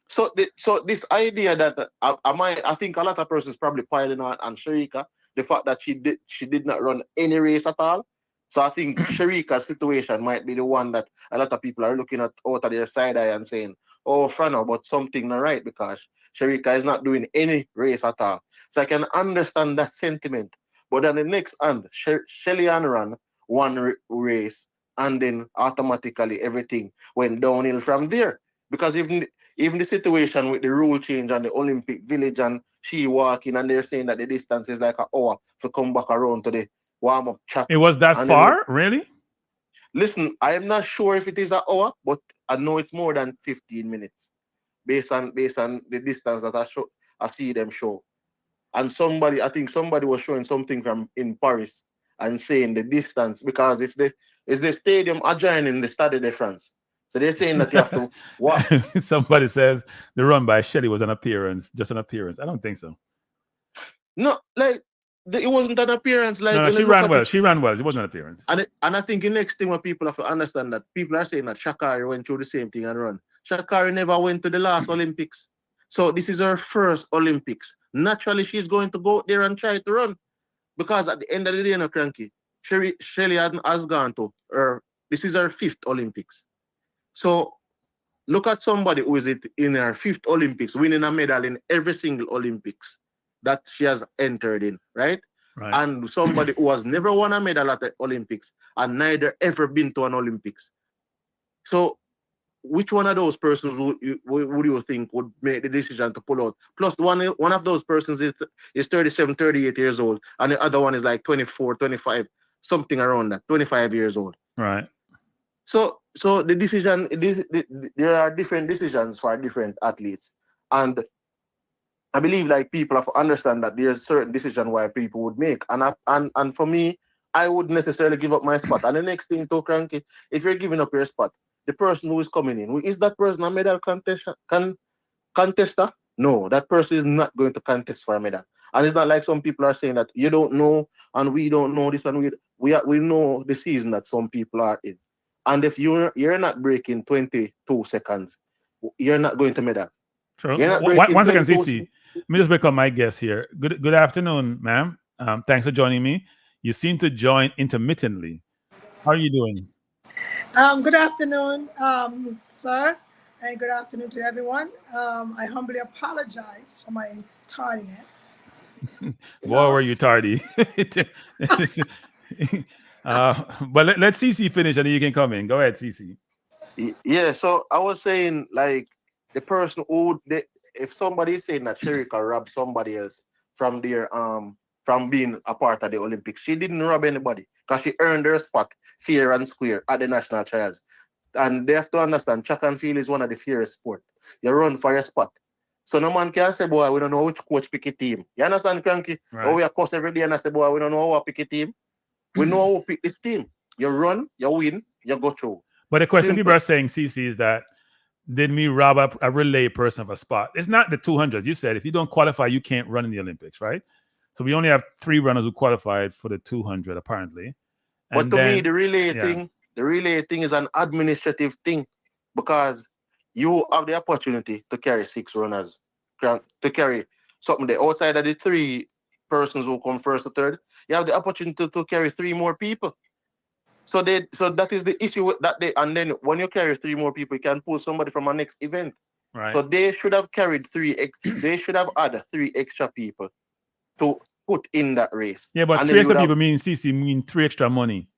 So this idea that I think a lot of persons probably piling on Sharika, the fact that she did not run any race at all. So I think Sharika's situation might be the one that a lot of people are looking at out of their side eye and saying, "Oh, Frano, but something not right because Sharika is not doing any race at all." So I can understand that sentiment. But on the next hand, Shelly-Ann ran one race, and then automatically everything went downhill from there. Because even the situation with the rule change and the Olympic Village and she walking and they're saying that the distance is like an hour to come back around to the warm up track. It was that And far, really? Listen, I am not sure if it is an hour, but I know it's more than 15 minutes based on the distance that I see them show. And I think somebody was showing something from in Paris and saying the distance because it's the stadium adjoining the Stade de France. So they're saying that you have to walk. Somebody says the run by Shelly was an appearance, just an appearance. I don't think so. No, like it wasn't an appearance. Like No, she ran well. She ran well. It wasn't an appearance. And I think the next thing what people have to understand that people are saying that Sha'Carri went through the same thing and run. Sha'Carri never went to the last Olympics. So this is her first Olympics. Naturally, she's going to go there and try to run. Because at the end of the day, Kranky, Shelly has gone to her. This is her 5th Olympics. So look at somebody who is in her 5th Olympics, winning a medal in every single Olympics that she has entered in, right? And somebody who has never won a medal at the Olympics and neither ever been to an Olympics. So which one of those persons would you think would make the decision to pull out? Plus one of those persons is 37, 38 years old, and the other one is like 24, 25, something around that, 25 years old. Right. So the decision, there are different decisions for different athletes. And I believe like people have to understand that there's certain decision why people would make. And for me, I wouldn't necessarily give up my spot. And the next thing to Kranky, if you're giving up your spot, the person who is coming in, is that person a medal contester? No, that person is not going to contest for a medal. And it's not like some people are saying that you don't know and we don't know this and we know the season that some people are in. And if you're not breaking 22 seconds, you're not going to medal. True. One second, CC. Let me just become my guest here. Good afternoon, ma'am. Thanks for joining me. You seem to join intermittently. How are you doing? Good afternoon, sir, and good afternoon to everyone. I humbly apologize for my tardiness. Boy, were you tardy. But let CC finish and then you can come in. Go ahead, CC. Yeah, so I was saying, like, the person who, if somebody is saying that Sharika robbed somebody else from their from being a part of the Olympics, she didn't rob anybody because she earned her spot fair and square at the national trials. And they have to understand, track and field is one of the fairest sport. You run for your spot. So no man can say, boy, we don't know which coach pick a team. You understand, Kranky? Right. Or we are coach every day and I say, boy, we don't know how to pick a team. We know how to pick this team. You run, you win, you go through. But the question people are saying, CC, is that did we rob a relay person of a spot? It's not the 200. You said if you don't qualify, you can't run in the Olympics, right? So we only have 3 runners who qualified for the 200, apparently. But to me, the relay thing is an administrative thing because you have the opportunity to carry 6 runners, to carry something there. Outside of the 3 persons who come first or third, you have the opportunity to carry 3 more people. So that is the issue with that day. And then when you carry 3 more people, you can pull somebody from a next event. Right. So they should have carried 3. They should have added 3 extra people to put in that race. Yeah, but and 3 extra people mean 3 extra money.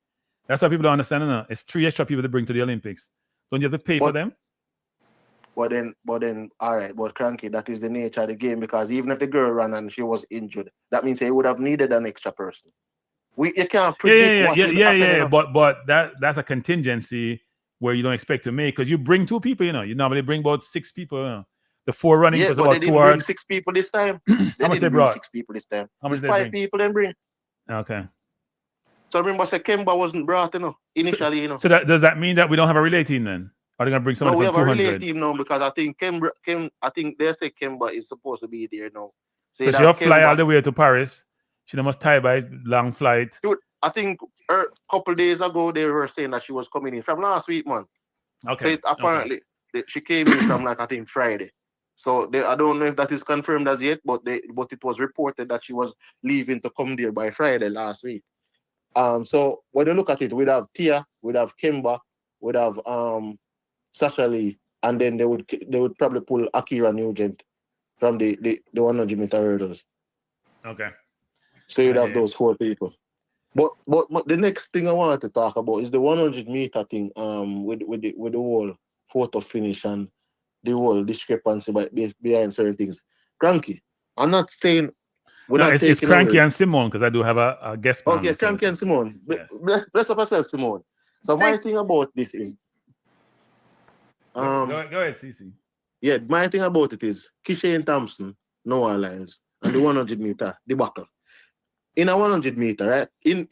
That's what people don't understand. No? It's 3 extra people to bring to the Olympics. Don't you have to pay for them? But then, all right. But Kranky, that is the nature of the game because even if the girl ran and she was injured, that means they would have needed an extra person. You can't predict what will happen. But that's a contingency where you don't expect to make because you bring 2 people. You normally bring about 6 people. The 4 running was about 2 hours. They didn't bring 6 people this time. How much they brought? 6 people this time. How much they 5 people then bring. Okay. So remember, Kemba wasn't brought, initially, So does that mean that we don't have a relay team then? Are they going to bring someone from 200? No, we have a relay team now because I think I think they say Kemba is supposed to be there now. So she'll fly all the way to Paris. She must tie by long flight. I think a couple days ago they were saying that she was coming in from last week, man. Okay. So apparently she came in from like I think Friday. So I don't know if that is confirmed as yet, but it was reported that she was leaving to come there by Friday last week. So when you look at it, we'd have Tia, we'd have Kimba, we'd have Sasha Lee, and then they would probably pull Akira Nugent from the 100 meter hurdles. Okay. So you'd have those 4 people. But the next thing I wanted to talk about is the 100 meter thing. With the whole photo finish and the whole discrepancy behind certain things. Kranky, I'm not saying it's Kranky and Simone because I do have a guest panel. Okay, Kranky and Simone. Yes. Bless up yourself, Simone. So my thing about this is go ahead, Cece. Yeah, my thing about it is Shelly-Ann Thompson, Noah Lyles, and the 100 meter debacle. In a 100 meter, right? In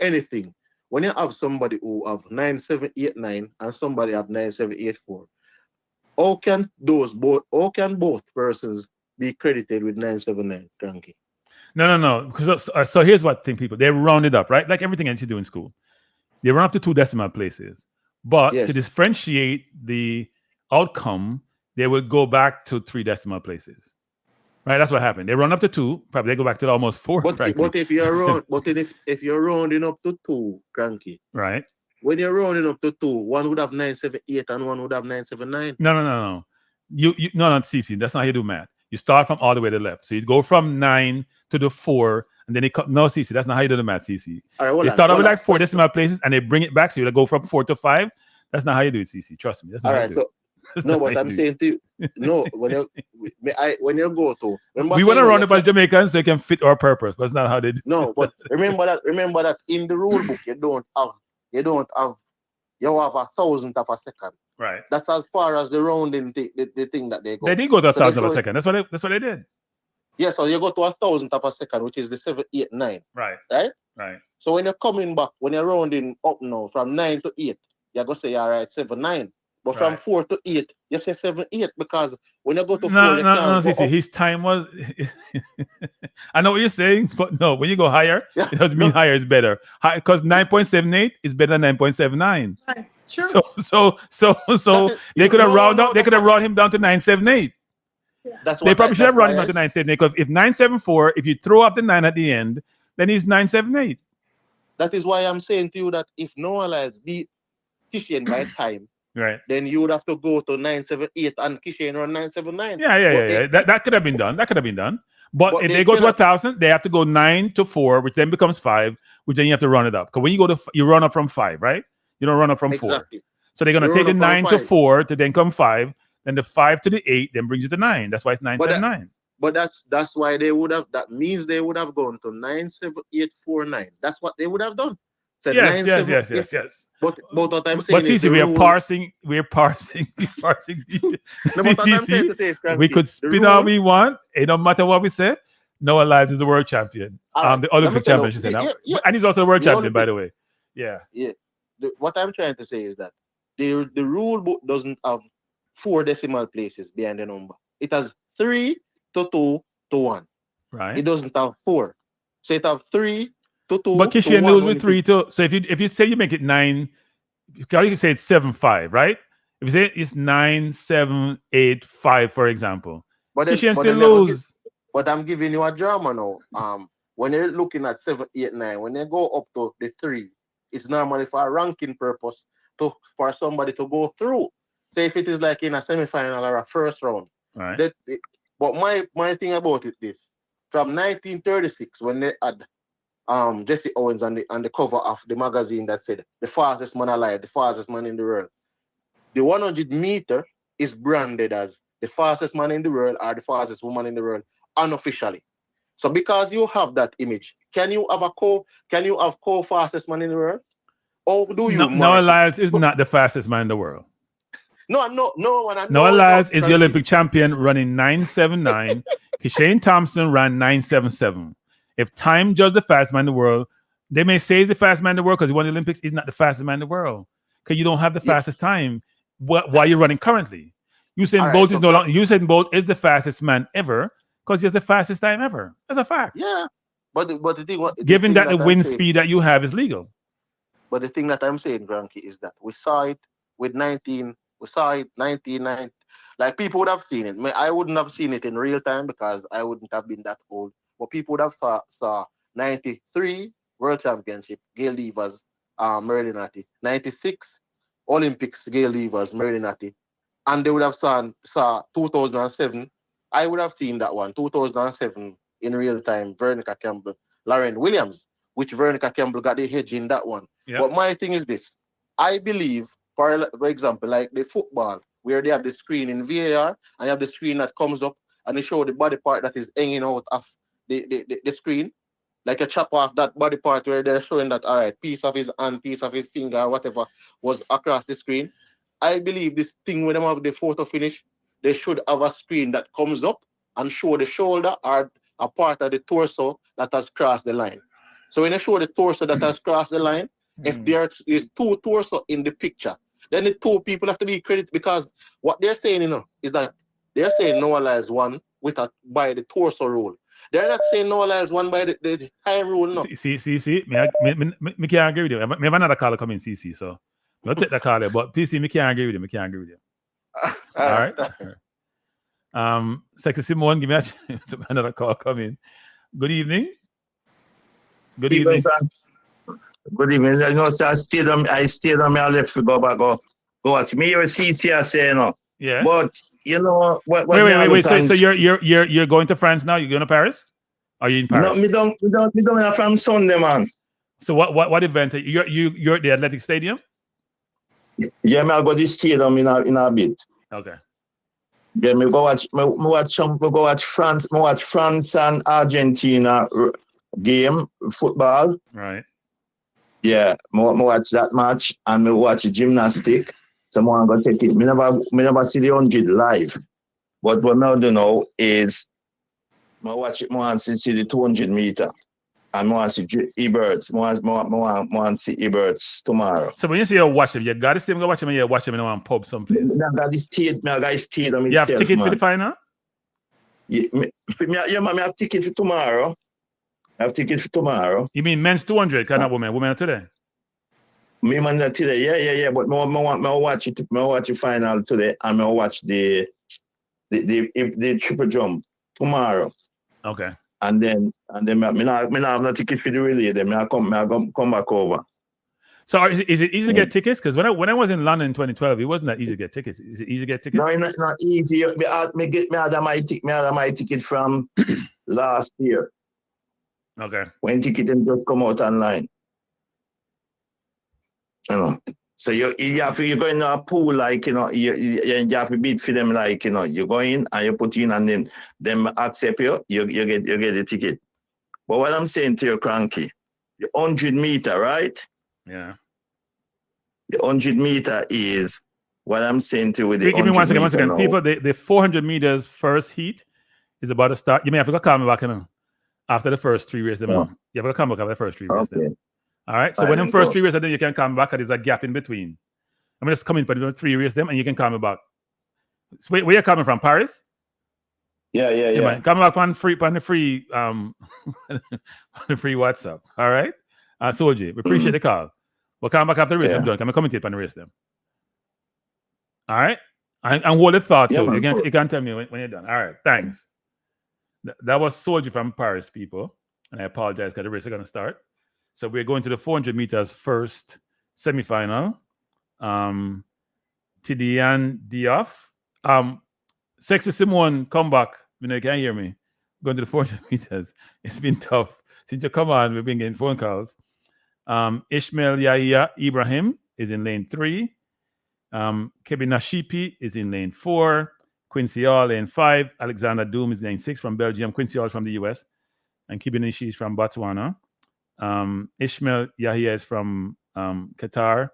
anything, when you have somebody who have 9.789 and somebody have 9.784, how can both persons be credited with 9.79, Kranky? No. So here's what thing people, they round it up, right? Like everything else you do in school. They run up to 2 decimal places. But to differentiate the outcome, they will go back to 3 decimal places. Right? That's what happened. They run up to 2, probably they go back to almost 4. But if you're rounding up to 2, Kranky. Right. When you're rounding up to 2, one would have 9.78 and one would have 9.79. No. No, CC. That's not how you do math. You start from all the way to the left. So you go from 9 to the 4, and then no, CC. That's not how you do the math, CC. All right, they start out with like 4 decimal places, and they bring it back. So you go from 4 to 5. That's not how you do it, CC. Trust me. That's not all how right. you do it. No, but I'm saying to you, no, when you go to, we want to round about Jamaicans so you can fit our purpose. That's not how they do. No, but remember that in the rule book you have 1,000th of a second. Right. That's as far as the rounding the thing that they go. They did go to 1,000th of a second. That's what they did. Yeah, so you go to 1,000th of a second, which is the 789. Right. Right. So when you're coming back, when you're rounding up now from 9 to 8, you're gonna say all right, 7-9. But from 4 to 8, you say 7-8 because when you go to 4, no, see, his time was. I know what you're saying, but no, when you go higher, it doesn't mean higher is better. Because 9.78 is better than 9.79. Right. Sure. So they could have rounded him down to 9.78. Yeah. They probably should have rounded him down to 9.78 because if 9.74, if you throw off the 9 at the end, then he's 9.78. That is why I'm saying to you that if Noah Lyles beat Shelly-Ann by time. Right. Then you would have to go to 9.78 and Shelly-Ann run 9.79. Yeah. That could have been done. But if they go to 1,000, they have to go 9 to 4, which then becomes 5, which then you have to run it up. Because when you run up from 5, right? You don't run up from 4. So they're going to take the 9 to 4 to then come 5, then the 5 to the 8, then brings you to 9. That's why it's 9.79. But that's why they would have. That means they would have gone to 9.7849. That's what they would have done. Yes. But what I'm saying is we're parsing. We could spin all we want. It don't matter what we say. Noah Lyles is the world champion. The Olympic champion, she said. And he's also the world champion, by the way. Yeah. What I'm trying to say is that the rule book doesn't have 4 decimal places behind the number. It has 3 to 2 to 1. Right. It doesn't have 4. So it have 3 to 2. But Shelly-Ann lose with 3 to. So if you say you make it 9, you can say it's 7-5, right? If you say it's 9-7-8-5, for example, Shelly-Ann still lose. But I'm giving you a drama now. When you're looking at 7, 8, 9, when you go up to the 3, it's normally for a ranking purpose for somebody to go through. Say if it is like in a semi-final or a first round. Right. But my thing about it is from 1936 when they had Jesse Owens on the cover of the magazine that said the fastest man alive, the fastest man in the world. The 100 meter is branded as the fastest man in the world or the fastest woman in the world unofficially. So because you have that image, can you have co-fastest man in the world? Or do you? Noah Lyles is not the fastest man in the world. No. Noah Lyles is the Olympic champion running 9.79. Shelly-Ann Thompson ran 9.77. If time judges the fastest man in the world, they may say he's the fastest man in the world because he won the Olympics. He's not the fastest man in the world because you don't have the fastest time while you're running currently. Usain Bolt is no longer. Usain Bolt is the fastest man ever because he has the fastest time ever. That's a fact. Yeah, But the thing, Given that the I'm wind saying, speed that you have is legal. but the thing that I'm saying, Kranky, is that we saw it with 19. We saw it 1990. Like people would have seen it. I wouldn't have seen it in real time because I wouldn't have been that old. But people would have saw 93 World Championship, Gail Levers, Merlinati. 96 Olympics, Gail Levers, Merlinati. And they would have saw 2007. I would have seen that one, 2007 in real time, Veronica Campbell, Lauren Williams, which Veronica Campbell got the hedge in that one. Yep. But my thing is this. I believe, for example, like the football, where they have the screen in VAR and you have the screen that comes up and they show the body part that is hanging out of the screen, like a chop off that body part where they're showing that, all right, piece of his hand, piece of his finger, or whatever was across the screen. I believe this thing when they have the photo finish, they should have a screen that comes up and show the shoulder or a part of the torso that has crossed the line. So when they show the torso that has crossed the line, if there is two torso in the picture, then the two people have to be credited because what they're saying, is that they're saying no allies one by the torso rule. They're not saying no allies one by the time rule, no. See. Me can't agree with you. Me have another caller coming, CC, so I'll take that caller. But PC, me can't agree with you. All right. Sexy Simone, give me another call coming. Good evening. Good evening. Good evening. I stayed on my left to go back. Go watch me. You're CC saying Yes. But what? Wait. So you're going to France now? You're going to Paris? Are you in Paris? No, me don't from Sunday, man. So what event? You're at the Athletic Stadium? Yeah, me I go to the stadium in a bit. Okay. Yeah, me go watch France and Argentina game football. Right. Yeah, me watch that match and me watch gymnastic. Someone gonna take it. Me never see the 100 live. But what I do know is me watch it. Me want to see the 200 meter. And I want to see E-Birds. I want to see E-Birds tomorrow. So when you say you watch them, you got to still go watch them and you watch them in one pub someplace. I got this stadium. You have ticket for the final? Yeah, I have ticket for tomorrow. You mean men's 200, kind of women today? Me man today, yeah. But I watch it. I watch the final today, and I watch the triple jump tomorrow. Okay. And then me not have no ticket for the relay. Then I come back over. So is it easy to get tickets? Because when I was in London in 2012, it wasn't that easy to get tickets. Is it easy to get tickets? No, it's not easy. Me had my ticket from last year. Okay. When ticket them just come out online. So you have to go in a pool like you have to bid for them like you go in and you put in and then them accept you get the ticket. But what I'm saying to you, Kranky, the 100 meter, right? Yeah. The 100 meter is what I'm saying to you with the Give me 1 second. Now. People, the 400 meters first heat is about to start. You may have to call me back after the first 3 races. You have to come back after the first 3 races. Okay. All right. So when them first 3 races, then you can come back. There's a gap in between. I'm just coming for the 3 races them, and you can come back. So where you coming from? Paris? Yeah. Man, coming back on the free on the free WhatsApp. All right. Soji, we appreciate the call. We'll come back after the race. I'm done. Can I commentate on the race them? All right. And hold the thought too. You can tell me when you're done. All right. Thanks. That was Soji from Paris, people. And I apologize because the race is going to start. So we're going to the 400 meters first semifinal. Tidiane Diouf. Sexy Simone, come back. You can't hear me. Going to the 400 meters. It's been tough. Since you come on, we've been getting phone calls. Ishmael Yahya Ibrahim is in lane 3. Kebby Nashipi is in lane 4. Quincy Hall, lane 5. Alexander Doom is lane 6 from Belgium. Quincy Hall from the US. And Kebby Nishi is from Botswana. Ishmael Yahya is from Qatar.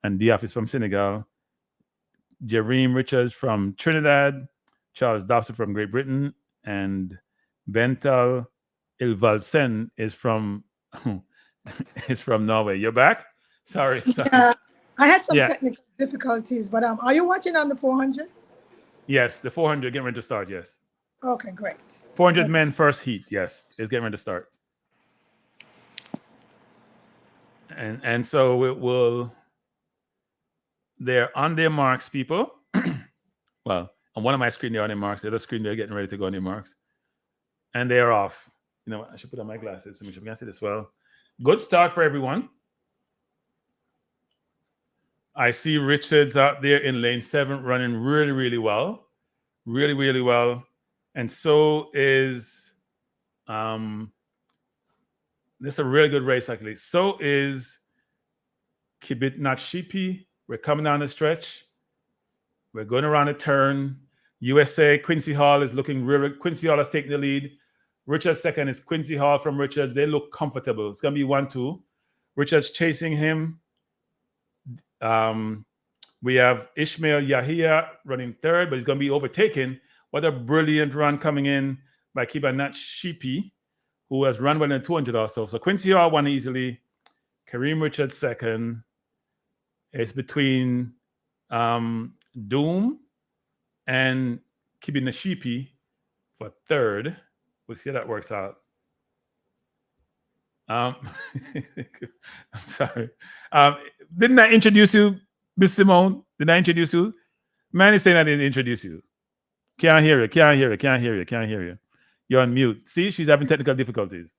And Diaf is from Senegal. Jareem Richards from Trinidad. Charles Dobson from Great Britain. And Bental Ilvalsen is from Norway. You're back? Sorry. Yeah, I had some technical difficulties, but are you watching on the 400? Yes, the 400 getting ready to start, yes. Okay, great. 400 men first heat, yes. It's getting ready to start. And so it will. They're on their marks, people. Well, on one of my screen, they're on their marks. The other screen, they're getting ready to go on their marks. And they're off. You know what? I should put on my glasses to make sure we can see this well. Good start for everyone. I see Richards out there in lane 7 running really, really well. Really, really well. And so is this is a really good race, actually. So is Kibit Not Sheepy. We're coming down the stretch. We're going around a turn. USA, Quincy Hall is looking real. Quincy Hall has taken the lead. Richards second is Quincy Hall from Richards. They look comfortable. It's going to be 1-2. Richards chasing him. We have Ishmael Yahia running third, but he's going to be overtaken. What a brilliant run coming in by Kibanat Shipi, who has run well in 200 also. So Quincy Hall won easily. Kareem Richards second. It's between Doom and Kibinashipi for third. We'll see how that works out. I'm sorry. Didn't I introduce you, Miss Simone? Did I introduce you? Man is saying I didn't introduce you. Can't hear you. Can't hear you. Can't hear you. Can't hear you. You're on mute. See, she's having technical difficulties.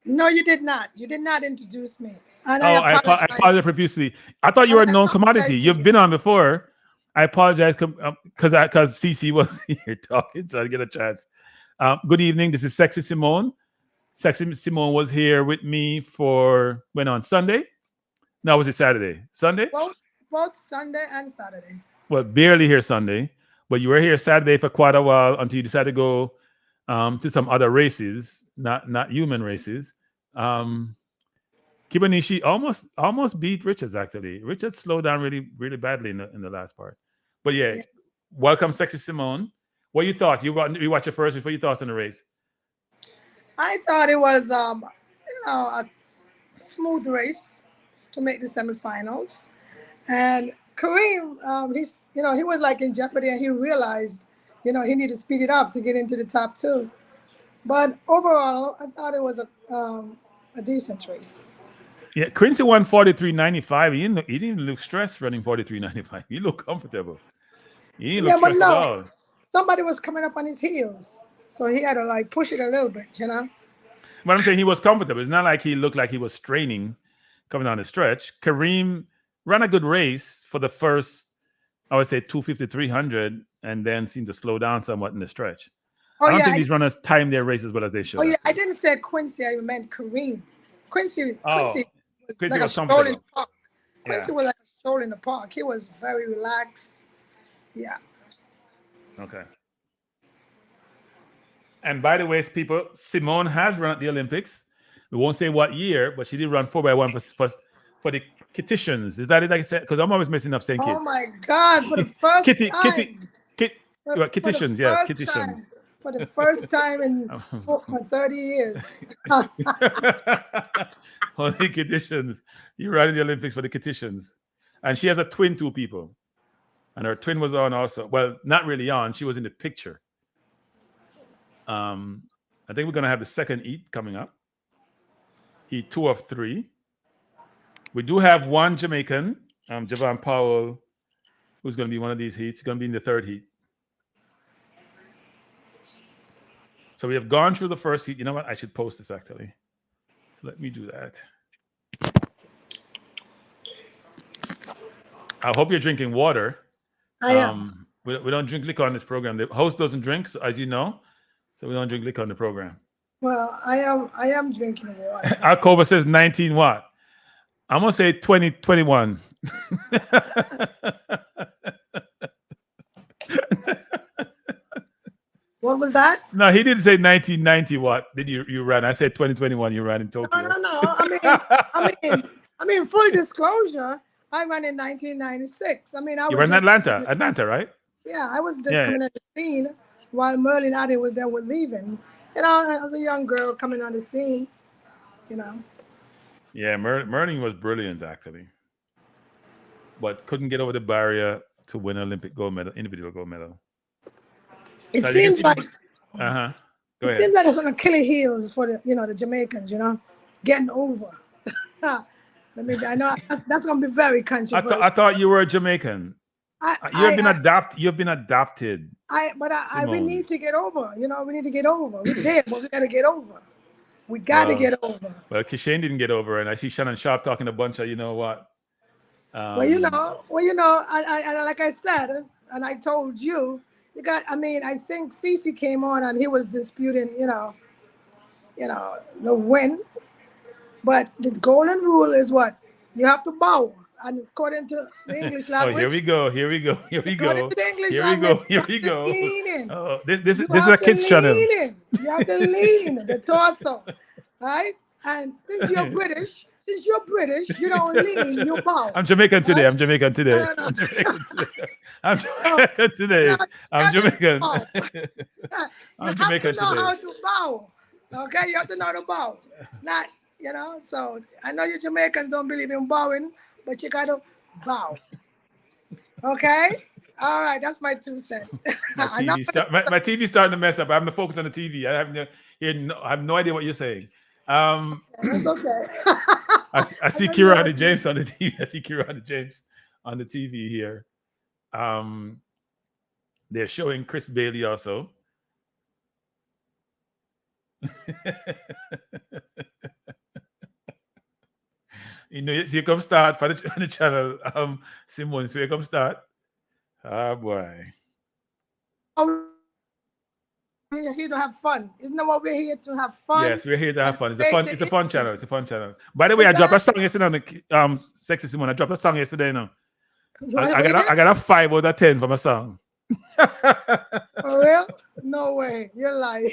No, you did not. You did not introduce me. And I apologize profusely. I thought you were a known commodity. You've been on before. I apologize because CC was here talking, so I didn't get a chance. Good evening. This is Sexy Simone. Sexy Simone was here with me for on Sunday? No, was it Saturday? Sunday? Both Sunday and Saturday. Well, barely here Sunday, but you were here Saturday for quite a while until you decided to go to some other races, not human races. Kibanishi almost beat Richards, actually. Richards slowed down really, really badly in the last part. But yeah, welcome, Sexy Simone. What you thought? You watched it first before your thoughts on the race? I thought it was a smooth race to make the semifinals. And Kareem, he was like in jeopardy, and he realized, he needed to speed it up to get into the top 2. But overall, I thought it was a decent race. Yeah, Quincy won 43.95. He didn't look stressed running 43.95. He looked comfortable. He didn't look stressed at all. Somebody was coming up on his heels, so he had to push it a little bit, But I'm saying he was comfortable. It's not like he looked like he was straining coming down the stretch. Kareem ran a good race for the first, I would say, 250, 300, and then seemed to slow down somewhat in the stretch. I don't think these runners time their race as well as they should. Oh, yeah, I didn't say Quincy. I meant Kareem. Quincy was like a stroll in the park. Quincy was like a stroll in the park. He was very relaxed. Yeah. Okay. And by the way, people, Simone has run at the Olympics. We won't say what year, but she did run 4x1 for the Kittians. Is that it? Like I said, because I'm always messing up saying kids. Oh my God! For the first time. Kittians, yes, Kittians. For the first time in 30 years. Only Kittians. You ran in the Olympics for the Kittians. And she has a twin, 2 people. And her twin was on also. Well, not really on. She was in the picture. I think we're going to have the second heat coming up. Heat 2 of 3. We do have one Jamaican, Javon Powell, who's going to be one of these heats. He's going to be in the third heat. So we have gone through the first heat. You know what? I should post this, actually. So let me do that. I hope you're drinking water. I am. We don't drink liquor on this program. The host doesn't drink, as you know, so we don't drink liquor on the program. Well, I am drinking water. Alcova says 19 what? I'm gonna say 2021. What was that? No, he didn't say 1990 what did you ran. I said 2021 you ran in Tokyo. No. I mean, full disclosure, I ran in 1996. I mean, you ran in Atlanta, right? Yeah, I was just coming on the scene while Merle and Addie were leaving. I was a young girl coming on the scene, Yeah, Merling was brilliant, actually. But couldn't get over the barrier to win Olympic gold medal, individual gold medal. It seems like Go it ahead. seems like it's on Achilles heels for the Jamaicans, getting over. I know that's gonna be very controversial. I thought you were a Jamaican. You've been adopted. We need to get over. You know, we need to get over. We're there, but we gotta get over. We gotta get over. Well, Kishane didn't get over, and I see Shannon Sharpe talking a bunch of, you know what? Well, you know, and like I said, and I told you, I think Cece came on and he was disputing, you know, the win. But the golden rule is what? You have to bow. And according to the English language. Oh, here we go. According to the English language, Here we go. Lean. Oh, this is a kids channel. You have to lean the torso, right? And since you're British, you don't lean, you bow. I'm Jamaican today. Right? I'm Jamaican today. No. I'm Jamaican today. I'm Jamaican. I'm Jamaican today. You have to know how to bow. Okay, you have to know how to bow. Not, you know, so I know you Jamaicans don't believe in bowing, but you gotta bow. Okay? All right, that's my 2 cents. My TV's starting to mess up. I'm gonna focus on the TV. I have no idea what you're saying. That's okay. I see Kirani James on the TV. Here. They're showing Chris Bailey also. You know, so you come start for the channel. Simone, so you come start. Oh boy. We're here to have fun. Isn't that what we're here to have fun? Yes, we're here to have fun. It's a fun channel. It's a fun channel. By the way, I dropped a song yesterday on the Sexy Simone. I dropped a song yesterday now. I got a 5 out of 10 for my song. For real? No way. You're lying.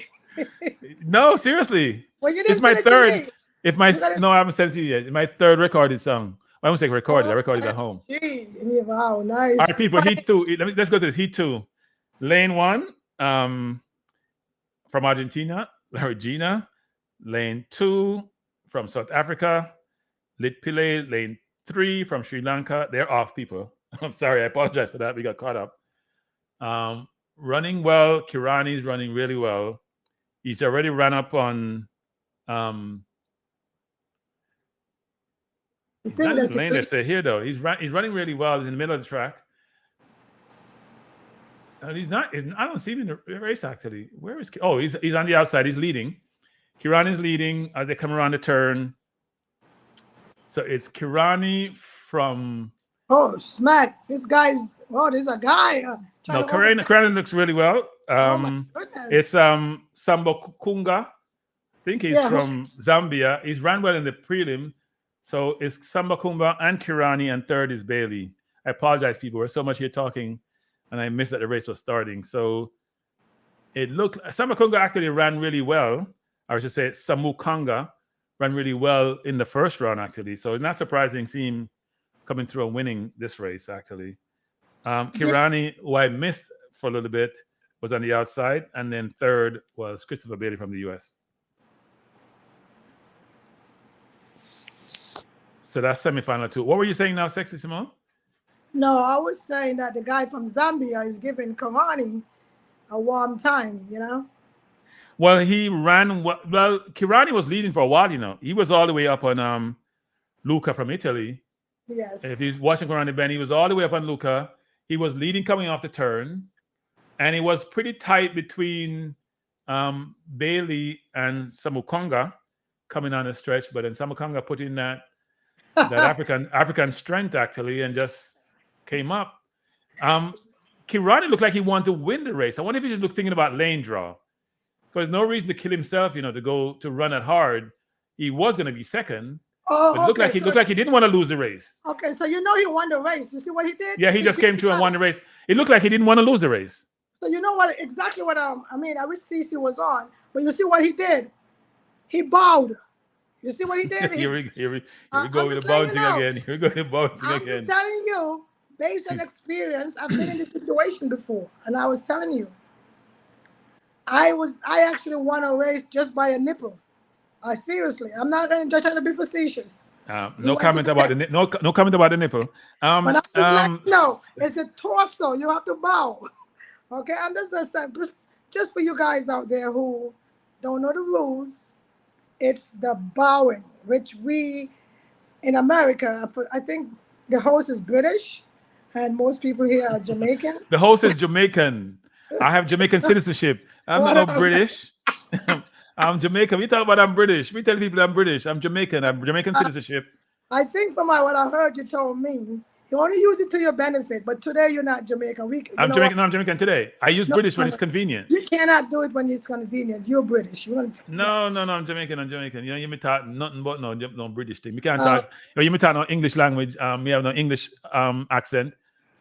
No, seriously. Well, you It's didn't my send it to third. me. No, I haven't sent it to you yet. It's my third recorded song. I won't say recorded. I recorded at home. Gee, wow, nice. All right, people. Heat 2. Let's go to this. Heat 2. Lane 1. From Argentina, Regina. Lane 2 from South Africa, Lit Pile. Lane 3 from Sri Lanka. They're off, people. I'm sorry. I apologize for that. We got caught up. Running well. Kirani's running really well. He's already ran up on lane. Let's say here though. He's running really well. He's in the middle of the track. He's not. I don't see him in the race actually. Where is? Oh, he's on the outside. He's leading. Kirani's leading as they come around the turn. So it's Kirani from. Oh, smack! This guy's. Oh, there's a guy. No, Kirani looks really well. Oh my goodness. It's Samba Kunga. I think he's from Zambia. He's ran well in the prelim. So it's Samba Kumba and Kirani, and third is Bailey. I apologize, people. We're so much here talking, and I missed that the race was starting. So it looked Samba Kunga actually ran really well. I should say Samu Kanga ran really well in the first round, actually. So it's not surprising to see him coming through and winning this race, actually. Kirani, who I missed for a little bit, was on the outside. And then third was Christopher Bailey from the U.S. So that's semifinal 2. What were you saying now, Sexy Simone? No, I was saying that the guy from Zambia is giving Kirani a warm time, you know? Well, he ran well. Kirani was leading for a while, you know. He was all the way up on Luca from Italy. Yes. If he's watching around the bend, he was all the way up on Luca. He was leading coming off the turn. And it was pretty tight between Bailey and Samukonga coming on the stretch. But then Samukonga put in that African strength, actually, and just came up. Kirani looked like he wanted to win the race. I wonder if he's just thinking about lane draw. Because no reason to kill himself, you know, to run it hard. He was going to be second. Oh, but it looked like he didn't want to lose the race. Okay, so you know he won the race. You see what he did? Yeah, he just came through and won the race. It looked like he didn't want to lose the race. So you know exactly what I wish Cece was on, but you see what he did? He bowed. You see what he did? Here we go with the bowing thing again. Here we go with the bowing thing again. I'm just telling you, based on experience, I've been in this situation before, and I was telling you, I actually won a race just by a nipple. Seriously, I'm not trying to be facetious. No comment about the nipple. But no, it's the torso. You have to bow. Okay, I'm just saying, just for you guys out there who don't know the rules, it's the bowing, which we in America, I think the host is British, and most people here are Jamaican. The host is Jamaican. I have Jamaican citizenship. I'm not no British. I'm Jamaican. We talk about I'm British. We tell people I'm British. I'm Jamaican. I'm Jamaican citizenship. I think from what I heard you told me, you only use it to your benefit, but today you're not Jamaican. I'm Jamaican. No, I'm Jamaican today. I use British when it's convenient. You cannot do it when it's convenient. You're British. No, I'm Jamaican. I'm Jamaican. You know, you may talk nothing but no British thing. We can't talk. You may talk no English language. We have no English accent.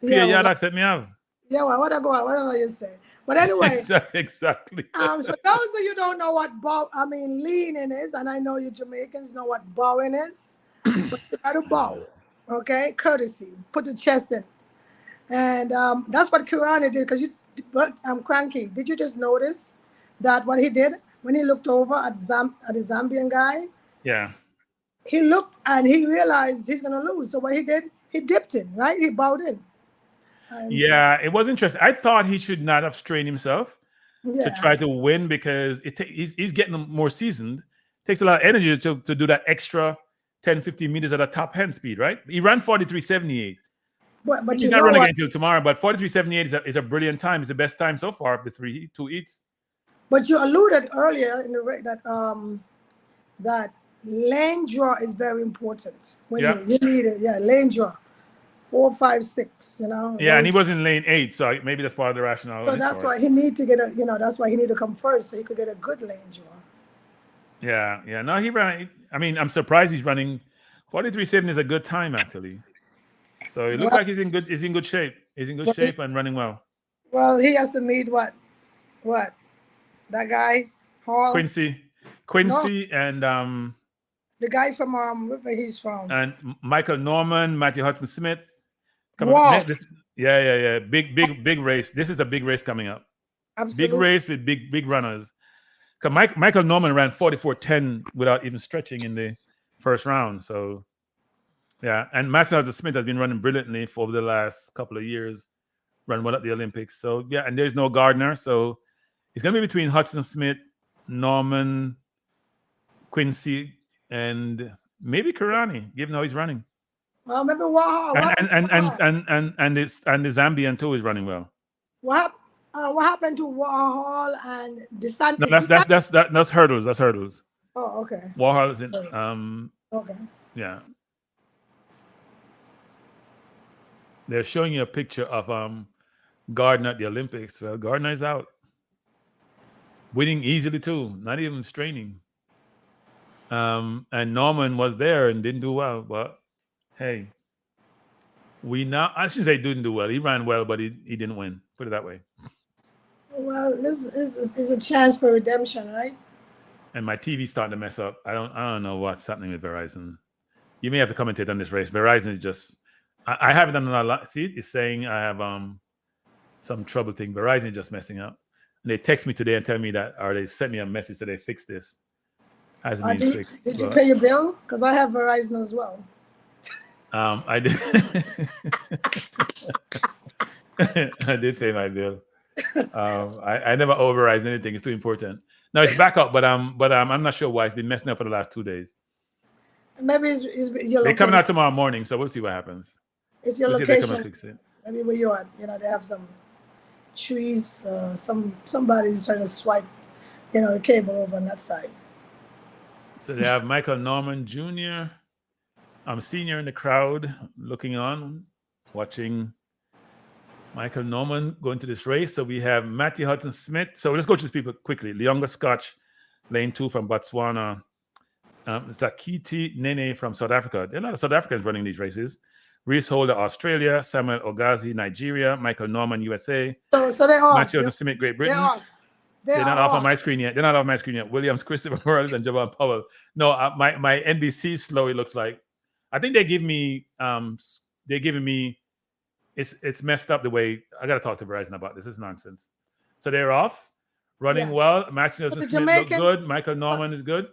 Yeah, accent me have. Yeah, well, whatever you say. But anyway, exactly. For those of you who don't know what leaning is, and I know you Jamaicans know what bowing is, but you got to bow, okay? Courtesy, put the chest in, and that's what Kirani did. Because Kranky, did you just notice that what he did when he looked over at the Zambian guy? Yeah. He looked and he realized he's gonna lose. So what he did, he dipped in, right? He bowed in. Yeah, it was interesting. I thought he should not have strained himself to try to win because he's getting more seasoned. It takes a lot of energy to do that extra 10, 15 meters at a top hand speed, right? He ran 43.78. But he's not running again until tomorrow, but 43.78 is a brilliant time. It's the best time so far of the two heats. But you alluded earlier in the that lane draw is very important. When you need it. Yeah, lane draw. 4, 5, 6, you know. Yeah, and he was in lane 8, so maybe that's part of the rationale. So that's why he need to get that's why he need to come first, so he could get a good lane draw. Yeah. No, he ran. I mean, I'm surprised he's running 43.7 is a good time actually. So it looks like he's in good shape. He's in good shape and running well. Well, he has to meet what? That guy Hall. Quincy, and the guy from where he's from. And Michael Norman, Matthew Hudson Smith. Wow. Yeah. Big race. This is a big race coming up. Absolutely. Big race with big runners. Because Michael Norman ran 44.10 without even stretching in the first round. So, yeah. And Matthew Hudson Smith has been running brilliantly for the last couple of years. Run well at the Olympics. So, yeah. And there's no Gardner. So, it's going to be between Hudson Smith, Norman, Quincy, and maybe Kirani, given how he's running. Well, remember Warhol. And the Zambian too is running well. What happened to Warhol and DeSantis? No, that's hurdles. That's hurdles. Oh, okay. Warhol is in. Okay. Yeah. They're showing you a picture of Gardner at the Olympics. Well, Gardner is out, winning easily too, not even straining. And Norman was there and didn't do well, but hey, I shouldn't say didn't do well. He ran well, but he didn't win. Put it that way. Well, this is a chance for redemption, right? And my TV's starting to mess up. I don't know what's happening with Verizon. You may have to commentate on this race. Verizon is just I haven't done a lot. See, it's saying I have some trouble thing. Verizon is just messing up. And they text me today and tell me that, or they sent me a message that they fixed this. Hasn't been fixed. Did you pay your bill? Because I have Verizon as well. I did. I did pay my bill. I never owe Verizon anything. It's too important. No, it's back up, but I'm not sure why. It's been messing up for the last 2 days. Maybe it's your location. They're coming out tomorrow morning, so we'll see what happens. It's your location. Fix it. Maybe where you are. They have some trees. Somebody's trying to swipe, the cable over on that side. So they have Michael Norman Jr. I'm senior in the crowd, looking on, watching Michael Norman go into this race. So we have Matthew Hudson Smith. So let's go through these people quickly. Leonga Scotch, lane 2 from Botswana. Zakiti Nene from South Africa. There are a lot of South Africans running these races. Reese Holder, Australia. Samuel Ogazi, Nigeria. Michael Norman, USA. So they're off. Matthew Hudson Smith, Great Britain. They're off. They're not off on my screen yet. Williams, Christopher Morales, and Javon Powell. No, my NBC slow. It looks like. I think they give me. They're giving me. It's messed up the way. I got to talk to Verizon about this. It's nonsense. So they're off, running well. Matthew Hudson Smith looks good. Michael Norman is good.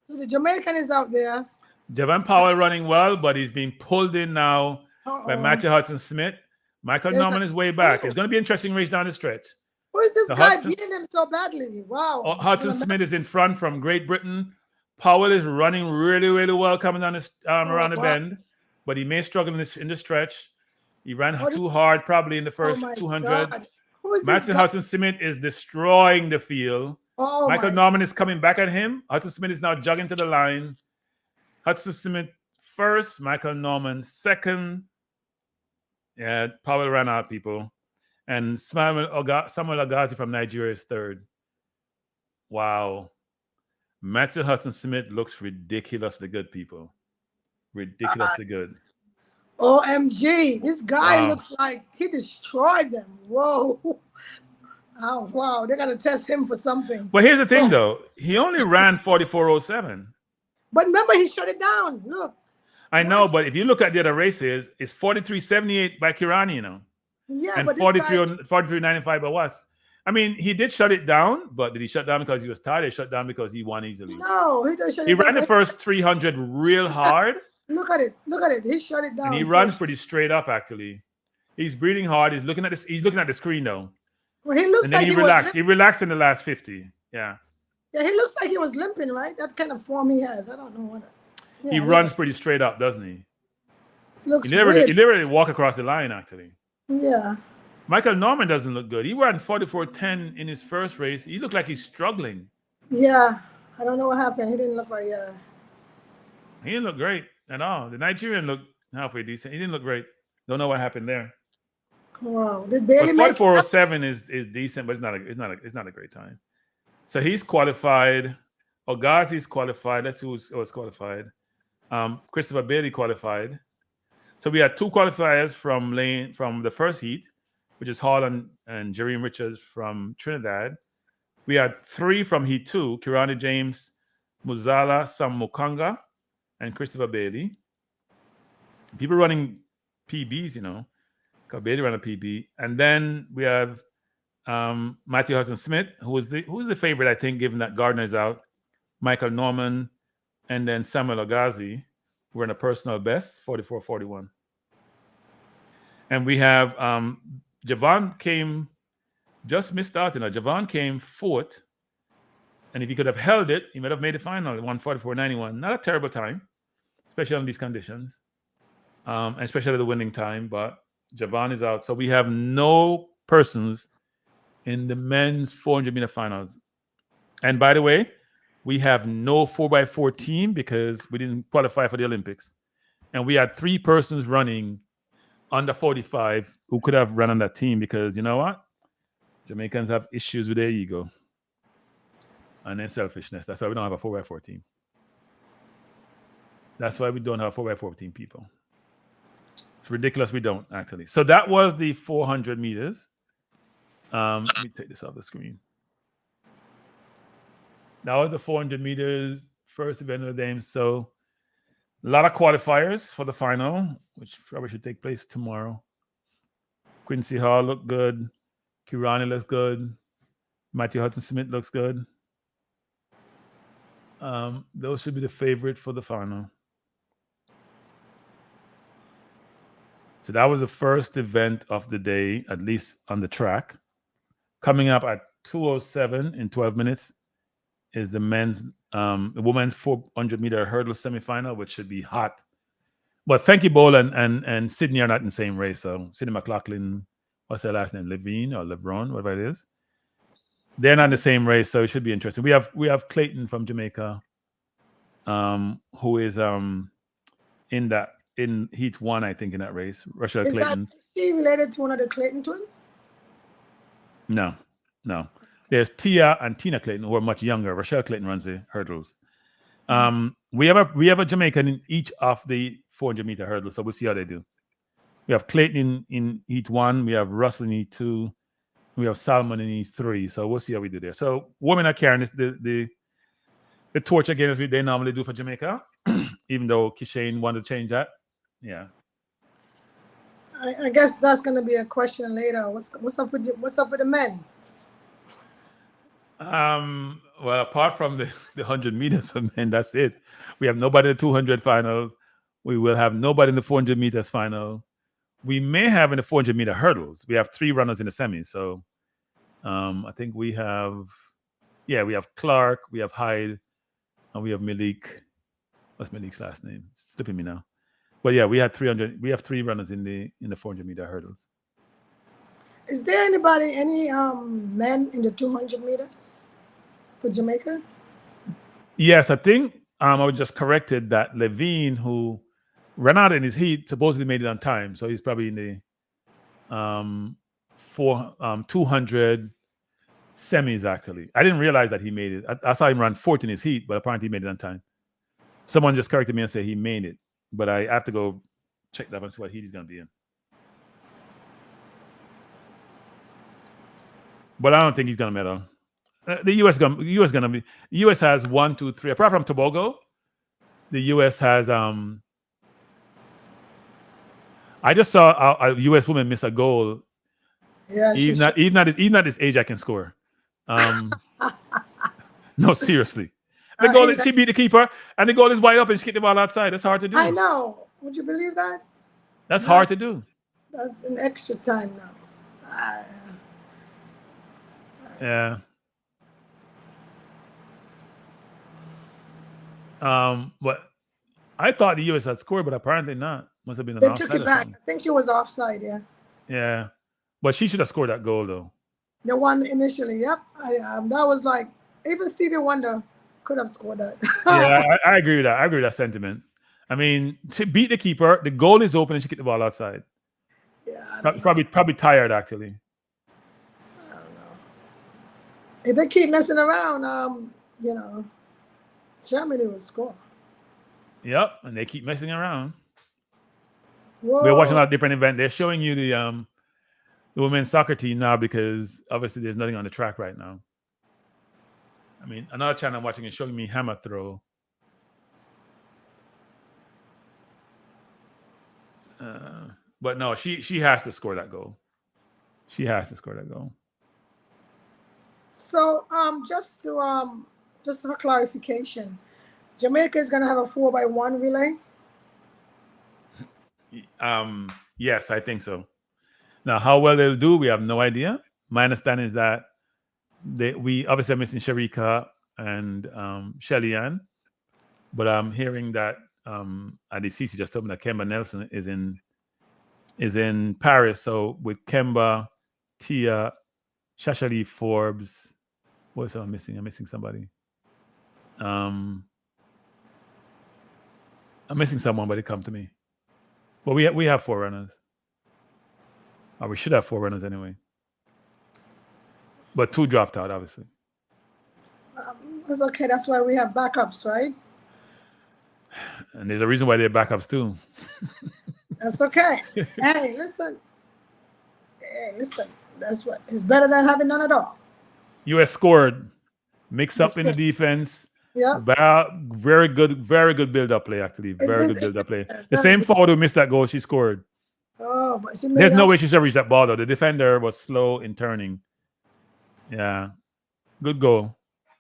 So the Jamaican is out there. Javon Powell running well, but he's being pulled in now by Matthew Hudson Smith. Michael Norman is way back. It's going to be an interesting race down the stretch. Who is this guy beating him so badly? Wow. Hudson Smith is in front from Great Britain. Powell is running really, really well coming down this around the wow. bend, but he may struggle in the stretch. He ran What is- too hard probably in the Oh first my 200. God. Who is this Matthew guy? Hudson Smith is destroying the field. Oh Michael my. Norman is coming back at him. Hudson Smith is now jogging to the line. Hudson Smith first, Michael Norman second. Yeah, Powell ran out, people. And Samuel Agazi from Nigeria is third. Wow. Matthew Hudson Smith looks ridiculously good, people. Ridiculously good. OMG. This guy Wow. looks like he destroyed them. Whoa. Oh, wow. They're going to test him for something. Well, here's the thing, though. He only ran 44.07. But remember, he shut it down. Look. I know, but if you look at the other races, it's 43.78 by Kirani, you know, Yeah, and but 43.95 by Watts. I mean, he did shut it down, but did he shut down because he was tired? He shut down because he won easily. No, he just shut He it down. ran the first 300 real hard, Look at it. Look at it. He shut it down. and he runs pretty straight up. Actually, he's breathing hard. He's looking at this. He's looking at the screen though, Well, he looks and then like he relaxed. He relaxed in the last 50. Yeah, Yeah, he looks like he was limping, right? That kind of form he has. I don't know what. Yeah, he runs pretty straight up, doesn't he? Looks He weird. literally walk across the line. Actually, Yeah. Michael Norman doesn't look good. He ran 44.10 in his first race. He looked like he's struggling. Yeah. I don't know what happened. He didn't look like, yeah. He didn't look great at all. The Nigerian looked halfway decent. He didn't look great. Don't know what happened there. Wow. Did Bailey But make it? 44.07 is decent, but it's not a great time. So he's qualified. Ogazi's qualified. That's who's qualified. Christopher Bailey qualified. So we had two qualifiers from the first heat, which is Hall and Jereme Richards from Trinidad. We had three from Heat 2, Kirani James, Muzala Sam Mukanga, and Christopher Bailey. People running PBs, you know, because Bailey ran a PB. And then we have Matthew Hudson Smith, who's the favorite, I think, given that Gardner is out, Michael Norman, and then Samuel Agazi, who ran a personal best, 44.41. And we have Javon came, just missed out, you know. Javon came fourth. And if he could have held it, he might have made the final, 144.91. Not a terrible time, especially on these conditions, and especially the winning time. But Javon is out. So we have no persons in the men's 400-meter finals. And by the way, we have no 4x4 team because we didn't qualify for the Olympics. And we had three persons running under 45 who could have run on that team because, you know what? Jamaicans have issues with their ego and their selfishness. That's why we don't have a 4x4 team. That's why we don't have a 4x4 team, people. It's ridiculous we don't, actually. So that was the 400 meters. Let me take this off the screen. That was the 400 meters, first event of the game. So a lot of qualifiers for the final, which probably should take place tomorrow. Quincy Hall looked good. Kirani looks good. Matthew Hudson Smith looks good. Those should be the favorite for the final. So that was the first event of the day, at least on the track. Coming up at 2:07 in 12 minutes is the women's 400-meter hurdle semifinal, which should be hot. But Frankie Bowl and Sydney are not in the same race. So Sydney McLaughlin, what's her last name? Levine or LeBron, whatever it is. They're not in the same race, so it should be interesting. We have Clayton from Jamaica, who is in Heat 1, I think, in that race. Rochelle Clayton. Is she related to one of the Clayton twins? No. There's Tia and Tina Clayton, who are much younger. Rochelle Clayton runs the hurdles. We have a Jamaican in each of the 400-meter hurdles, so we'll see how they do. We have Clayton in Heat 1. We have Russell in Heat 2. We have Salmon in Heat 3. So we'll see how we do there. So women are carrying the torch again as they normally do for Jamaica, even though Kishane wanted to change that. Yeah. I guess that's going to be a question later. What's up with the men? Well, apart from the 100 meters for men, that's it. We have nobody in the 200 final. We will have nobody in the 400 meters final. We may have in the 400-meter hurdles. We have three runners in the semis. So I think we have Clark, we have Hyde, and we have Malik. What's Malik's last name? It's slipping me now. But yeah, we had 300. We have 3 runners in the 400-meter hurdles. Is there any men in the 200 meters for Jamaica? Yes, I think I was just corrected that Levine, who ran out in his heat, supposedly made it on time. So he's probably in the 200 semis, actually. I didn't realize that he made it. I saw him run 4th in his heat, but apparently he made it on time. Someone just corrected me and said he made it. But I have to go check that and see what heat he's going to be in. But I don't think he's going to medal. The U.S. going to be. U.S. has 1, 2, 3. Apart from Tobago, the U.S. has. I just saw a U.S. woman miss a goal. Yeah, even at this age, I can score. No, seriously. The goal she beat the keeper, and the goal is wide open. She kicked the ball outside. That's hard to do. I know. Would you believe that? That's hard to do. That's an extra time now. Yeah. But I thought the U.S. had scored, but apparently not. Must have been an They offside. took it back. I think she was offside. Yeah. Yeah, but she should have scored that goal though. The one initially. Yep. That was like even Stevie Wonder could have scored that. Yeah, I agree with that. I agree with that sentiment. I mean, to beat the keeper, the goal is open and she kicked the ball outside. Yeah. Probably tired actually. I don't know. If they keep messing around, Germany will score. Yep, and they keep messing around. Whoa. We're watching a lot of different events. They're showing you the women's soccer team now because obviously there's nothing on the track right now. I mean, another channel I'm watching is showing me hammer throw. But no, she has to score that goal. She has to score that goal. So just for clarification, Jamaica is gonna have a 4x1 relay. Yes, I think so. Now, how well they'll do, we have no idea. My understanding is that we obviously are missing Sharika and Shelly-Ann, but I'm hearing that Adesisi just told me that Kemba Nelson is in Paris. So with Kemba, Tia, Shashali Forbes, what else am I missing? I'm missing somebody. I'm missing someone, but it come to me. Well, we have 4 runners. Or we should have 4 runners anyway. But 2 dropped out, obviously. That's okay. That's why we have backups, right? And there's a reason why they're backups too. That's okay. Hey, listen. That's what it's better than having none at all. U.S. scored. Mix up in the defense. Yeah. Very good build-up play, actually. Very good build-up play. The same forward who missed that goal, she scored. Oh, but there's no way she should reach that ball, though. The defender was slow in turning. Yeah. Good goal.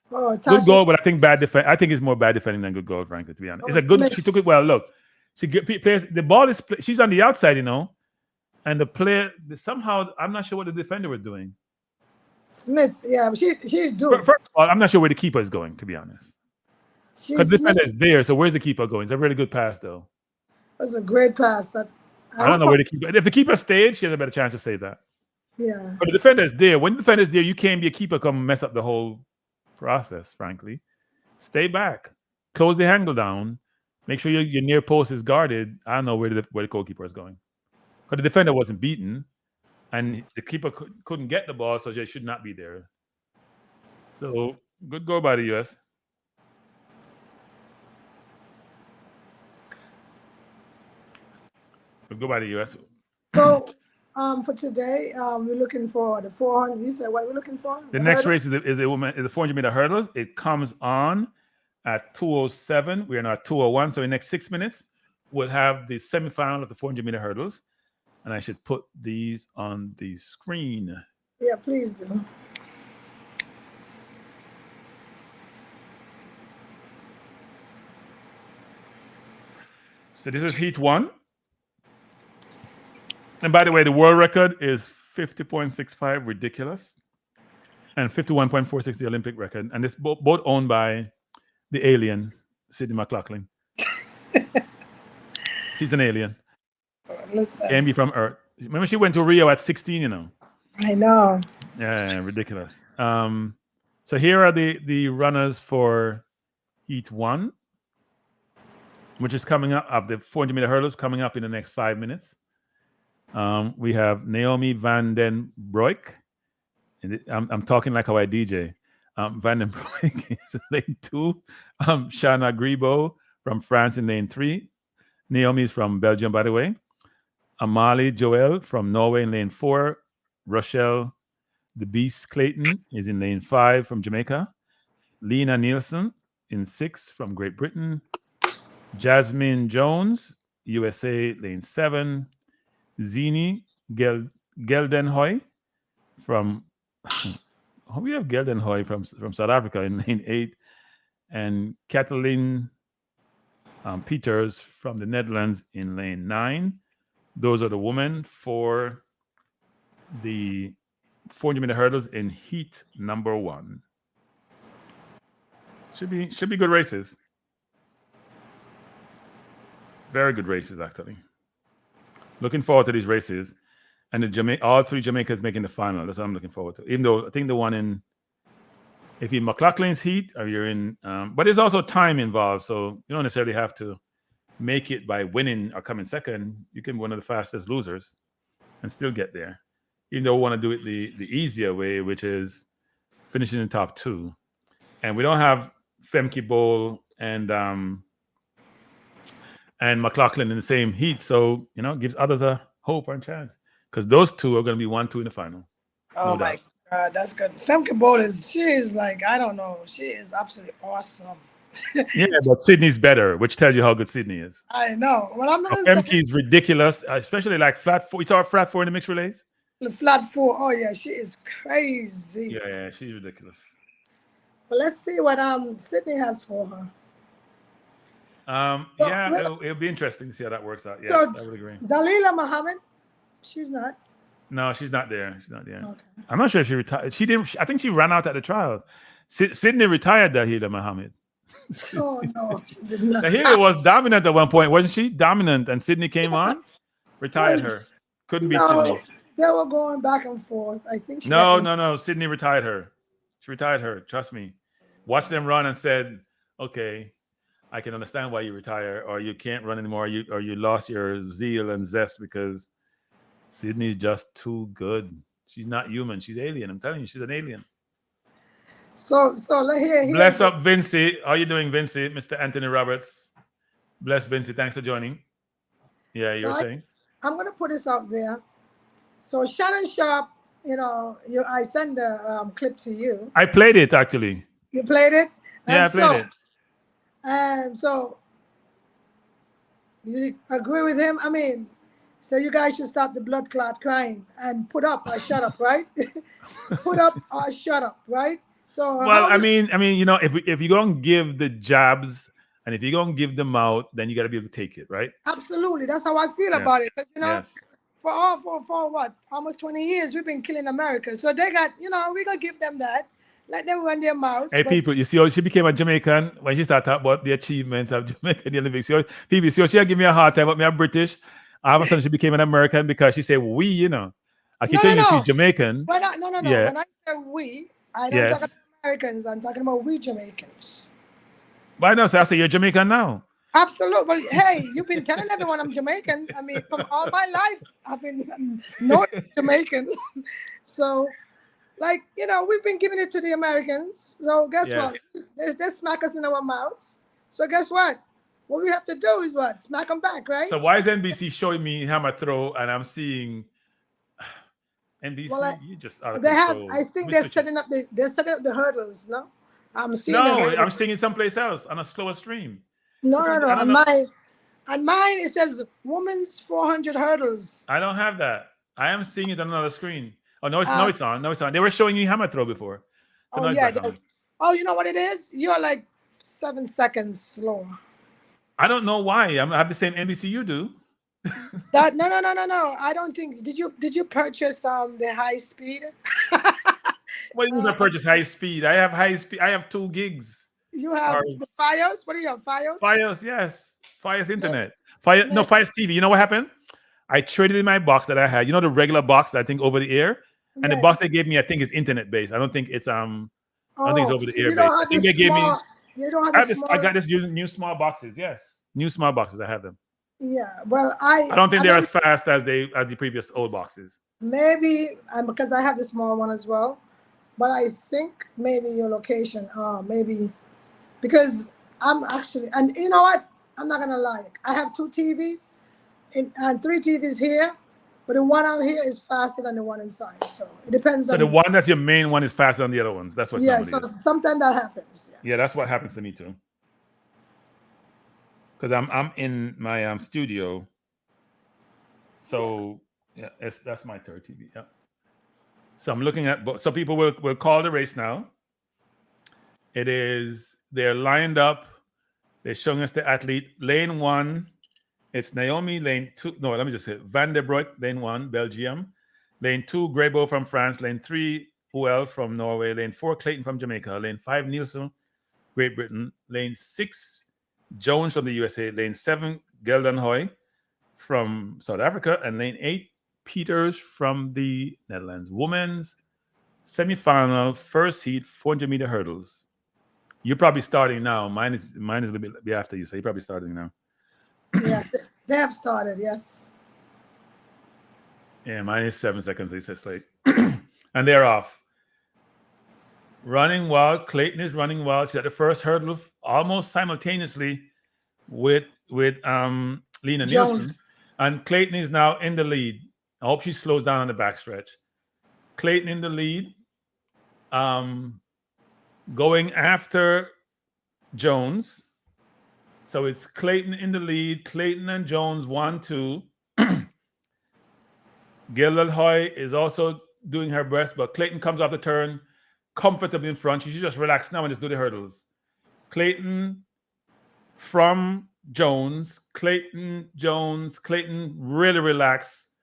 Oh, good goal, but I think bad defense. I think it's more bad defending than good goal, frankly, to be honest. It's a good. She took it well. Look, she plays. The ball is. She's on the outside, and the player somehow. I'm not sure what the defender was doing. Smith, yeah, she's doing. First of all, I'm not sure where the keeper is going, to be honest. Because the defender is there, so where's the keeper going? It's a really good pass, though. It's a great pass. That I don't know where the keeper. If the keeper stayed, she has a better chance to save that. Yeah. But the defender is there. When the defender is there, you can't be a keeper. Come mess up the whole process. Frankly, stay back, close the angle down, make sure your near post is guarded. I don't know where the goalkeeper is going, because the defender wasn't beaten, and the keeper couldn't get the ball, so they should not be there. So good goal by the U.S. Good goal by the U.S. So. For today, we're looking for the 400. You said what we're looking for? The next race is the 400-meter hurdles. It comes on at 2:07. We are now at 2:01. So in the next 6 minutes, we'll have the semifinal of the 400-meter hurdles. And I should put these on the screen. Yeah, please do. So this is heat 1. And by the way, the world record is 50.65, ridiculous. And 51.46, the Olympic record. And this both owned by the alien, Sydney McLaughlin. She's an alien. Listen, Can be from Earth. Remember, she went to Rio at 16. You know. I know. Yeah, ridiculous. So here are the runners for Heat 1, which is coming up of the 400-meter hurdles coming up in the next 5 minutes. We have Naomi van den Broek. And I'm talking like how I DJ. Van den Broek is in lane 2. Shana Gribo from France in lane 3. Naomi is from Belgium, by the way. Amali Joel from Norway in lane 4. Rochelle the Beast Clayton is in lane 5 from Jamaica. Lena Nielsen in 6 from Great Britain. Jasmine Jones, USA, lane 7. Zini Geldenhoy from we have Geldenhoy from South Africa in lane 8, and Kathleen Peters from the Netherlands in lane 9. Those are the women for the 400-meter hurdles in heat number 1. Should be good races. Very good races, actually. Looking forward to these races, and all 3 Jamaicans making the final. That's what I'm looking forward to. Even though I think the one if you're in McLaughlin's heat or you're in, but there's also time involved, so you don't necessarily have to make it by winning or coming second. You can be one of the fastest losers and still get there. Even though we want to do it the easier way, which is finishing in top 2. And we don't have Femke Bowl and McLaughlin in the same heat, so it gives others a hope and chance, because those 2 are going to be 1-2 in the final. Oh my God, that's good. Femke Bowl she is like, I don't know, she is absolutely awesome. Yeah, but Sydney's better, which tells you how good Sydney is. I know. Well, I'm gonna Femke is ridiculous, especially like flat 4. You saw flat 4 in the mixed relays? The flat 4. Oh yeah, she is crazy. Yeah, she's ridiculous. Well, let's see what Sydney has for her. It'll be interesting to see how that works out. Yes, So, I would agree. Dalila Muhammad, she's not. No, she's not there. She's not there. Okay. I'm not sure if she retired. She didn't. I think she ran out at the trial. Sydney retired Dalila Muhammad. Oh no, she did not. Dalila was dominant at one point, wasn't she? Dominant, and Sydney came on, retired her. Couldn't beat Sydney. They were going back and forth. I think. No. Sydney retired her. She retired her. Trust me. Watched them run and said, "Okay, I can understand why you retire, or you can't run anymore, or you lost your zeal and zest because Sydney's just too good. She's not human. She's alien. I'm telling you, she's an alien." So here. Bless up, Vincy. How you doing, Vincy? Mr. Anthony Roberts. Bless, Vincy. Thanks for joining. Yeah, you were saying? I'm gonna put this out there. So Shannon Sharpe, I sent the clip to you. I played it actually. You played it? Yeah, I played it. So you agree with him? I mean, so you guys should stop the blood clot crying and put up or shut up, right? Put up or shut up, right? So well, I mean, if you're gonna give the jabs and if you're gonna give them out, then you gotta be able to take it, right? Absolutely, that's how I feel about it. Yes. For what, almost 20 years we've been killing America, so they got, we're gonna give them that. Let them run their mouths. Hey, people, you see how she became a Jamaican when she started talking about the achievements of Jamaica in the Olympics. People, see how she give me a hard time about me, I'm British. All of a sudden, she became an American because she said, we, I keep telling you she's Jamaican. No. Yeah. When I say we, I don't talk about Americans. I'm talking about we Jamaicans. Why not? So I say you're Jamaican now. Absolutely. Hey, you've been telling everyone I'm Jamaican. I mean, from all my life, I've been known Jamaican. So, we've been giving it to the Americans. So guess what? They smack us in our mouths. So guess what? What we have to do is what? Smack them back, right? So why is NBC showing me hammer throw and I'm seeing NBC? You just out of control. I think they're setting up the hurdles. No, I'm seeing. I'm seeing it someplace else on a slower stream. No. On mine it says women's 400 hurdles. I don't have that. I am seeing it on another screen. Oh no, it's on. No, it's on. They were showing you hammer throw before. So you know what it is? You're like 7 seconds slower. I don't know why. I have the same NBC you do. No. I don't think. Did you purchase the high speed? What do you mean I purchase high speed? I have high speed. I have 2 gigs. You have the Fios. What do you have? Fios. Fios, yes. Fios Internet. Fios TV. You know what happened? I traded in my box that I had. You know the regular box that I think over the air, and the box they gave me, I think is internet based. I don't think it's I don't think it's over the air based. I think they gave me. You don't have the I got this new small boxes. Yes, new small boxes. I have them. Yeah. Well, I don't think they're as fast as the previous old boxes. Maybe because I have the small one as well, but I think maybe your location. Maybe because I'm actually, and you know what? I'm not gonna lie. I have 2 TVs and 3 TVs here, but the one out here is faster than the one inside. So it depends. So the one that's your main one is faster than the other ones. That's what. Yeah. So sometimes that happens. Yeah, that's what happens to me too. Because I'm in my studio. So yeah, that's my third TV. Yeah. So I'm looking at. So people will call the race now. They're lined up. They're showing us the athlete. Lane 1, it's Naomi. Lane 2, no, let me just say Van der Broek, lane 1, Belgium. Lane 2, Grebo from France. Lane 3, Uel from Norway. Lane 4, Clayton from Jamaica. Lane 5, Nielsen, Great Britain. Lane 6, Jones from the USA. Lane 7, Gelden Hoy from South Africa. And lane 8, Peters from the Netherlands. Women's semifinal, first heat, 400-meter hurdles. You're probably starting now. Mine is a little bit after you, so you're probably starting now. Yeah, they have started, yes. Yeah, mine is 7 seconds, they said late. And they're off. Running wild. Clayton is running wild. She's at the first hurdle almost simultaneously with Lena Nielsen. And Clayton is now in the lead. I hope she slows down on the backstretch. Clayton in the lead. Going after Jones. So it's Clayton in the lead. Clayton and Jones 1-2. Gilda Hoy is also doing her best, but Clayton comes off the turn comfortably in front. She should just relax now and just do the hurdles. Clayton from Jones. Clayton, Jones. Clayton really relaxed.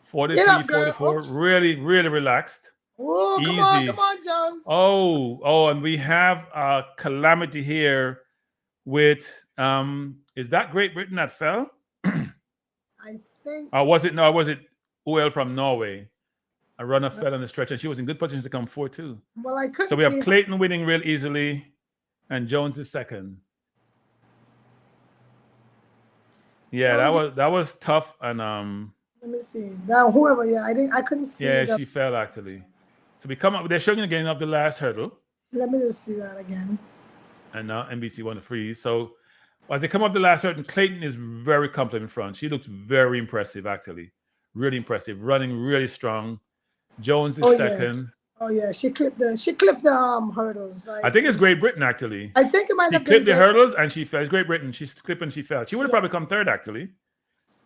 43, 44. Really, really relaxed. Oh, easy. Come on, Jones. Oh, and we have a calamity here with is that Great Britain that fell? I think. Was it Uel from Norway? A runner fell on the stretch, and she was in good position to come 4-2. Well, I couldn't. So we have Clayton winning real easily, and Jones is second. Yeah, that was tough. And let me see. That whoever, I couldn't see. Yeah, she fell actually. So we come up. They're showing again of the last hurdle. Let me just see that again. And now NBC won the freeze. So as they come up the last hurdle, Clayton is very confident in front. She looks very impressive, actually. Really impressive. Running really strong. Jones is second. Oh yeah, she clipped the hurdles. I think it's Great Britain actually. I think it might have been. She clipped the hurdles and she fell. It's Great Britain. She's clipped and she fell. She would have probably come third actually.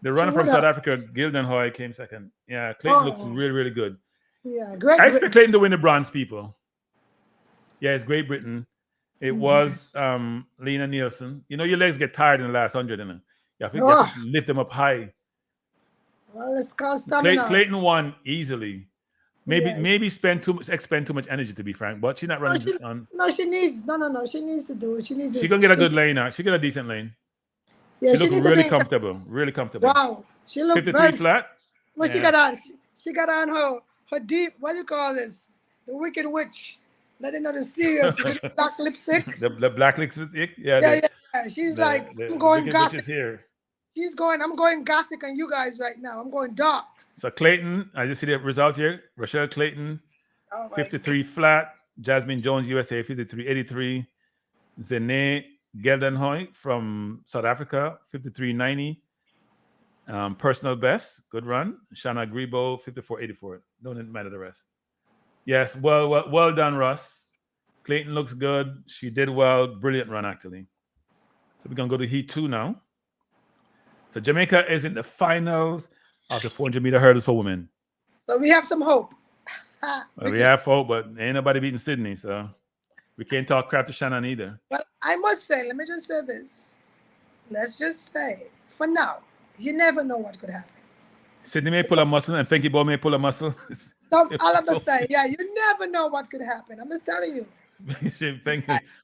The runner from South Africa, Gilden Hoy, came second. Yeah, Clayton looks really, really good. Yeah, great. I expect Clayton to win the bronze, people. Yeah, it's Great Britain. It was Lena Nielsen. You know, your legs get tired in the last 100, innit? You have to lift them up high. Well, it's called stamina. Clayton won easily. Maybe expend too much energy, to be frank. But she's not running on. No, she needs. No. She needs to do it. She needs. She's gonna get a good lane now. She got a decent lane. Yeah, she looks really comfortable. Really comfortable. Wow, she looks 53 very flat. What she got on? She got on her deep. What do you call this? The Wicked Witch. Let it know the serious black lipstick. The black lipstick. Yeah. She's like, I'm going gothic. Here. I'm going gothic on you guys right now. I'm going dark. So Clayton, I just see the result here. Rochelle Clayton, 53 flat. Jasmine Jones, USA, 53.83. Zene Geldenhoy from South Africa, 53.90. Personal best, good run. Shana Grebo, 54.84. Don't matter the rest. Yes, well done, Russ. Clayton looks good. She did well. Brilliant run, actually. So we're going to go to Heat 2 now. So Jamaica is in the finals of the 400-meter hurdles for women. So we have some hope. We have hope, but ain't nobody beating Sydney, so we can't talk crap to Shannon either. Well, I must say, let me just say this. Let's just say, for now, you never know what could happen. Sydney may pull a muscle and Finky Boy may pull a muscle. All of the same, yeah, you never know what could happen. I'm just telling you.